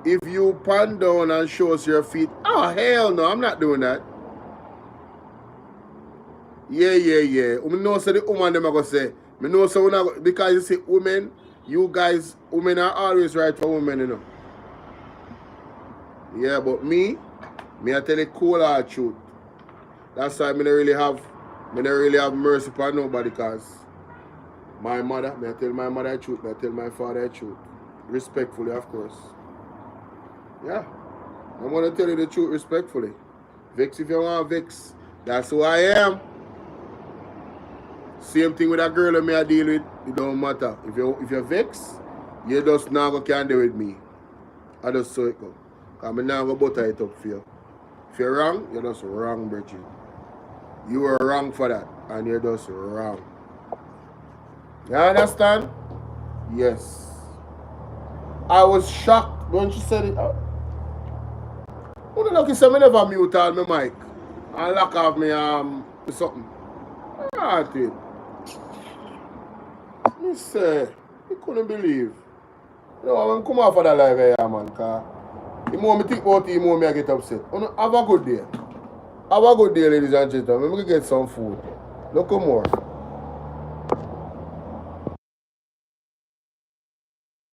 If you pan down and show us your feet, oh hell no, I'm not doing that. Yeah. I know so the woman them are gonna say. I know so when because you say women, you guys, women are always right for women, you know. Yeah, but me I tell you cool hard truth. That's why I don't really have mercy for nobody, because my mother, I tell my mother the truth, I tell my father the truth. Respectfully, of course. Yeah. I'm gonna tell you the truth respectfully. Vex if you want vex. That's who I am. Same thing with a girl that me I deal with, it don't matter. If you vex, you just now can't deal with me. I just saw it go. Because I'm now going to butter it up for you. If you're wrong, you're just wrong, Bridget. You were wrong for that, and you're just wrong. You understand? Yes. I was shocked when she said it. Who the lucky say me never mute all my mic and lock off me something. I did. Me say, I couldn't believe. You know, I'm come off of that live here, man, because the more I think about it, the more I get upset. Have a good day. Have a good day, ladies and gentlemen. Let me get some food. Look more.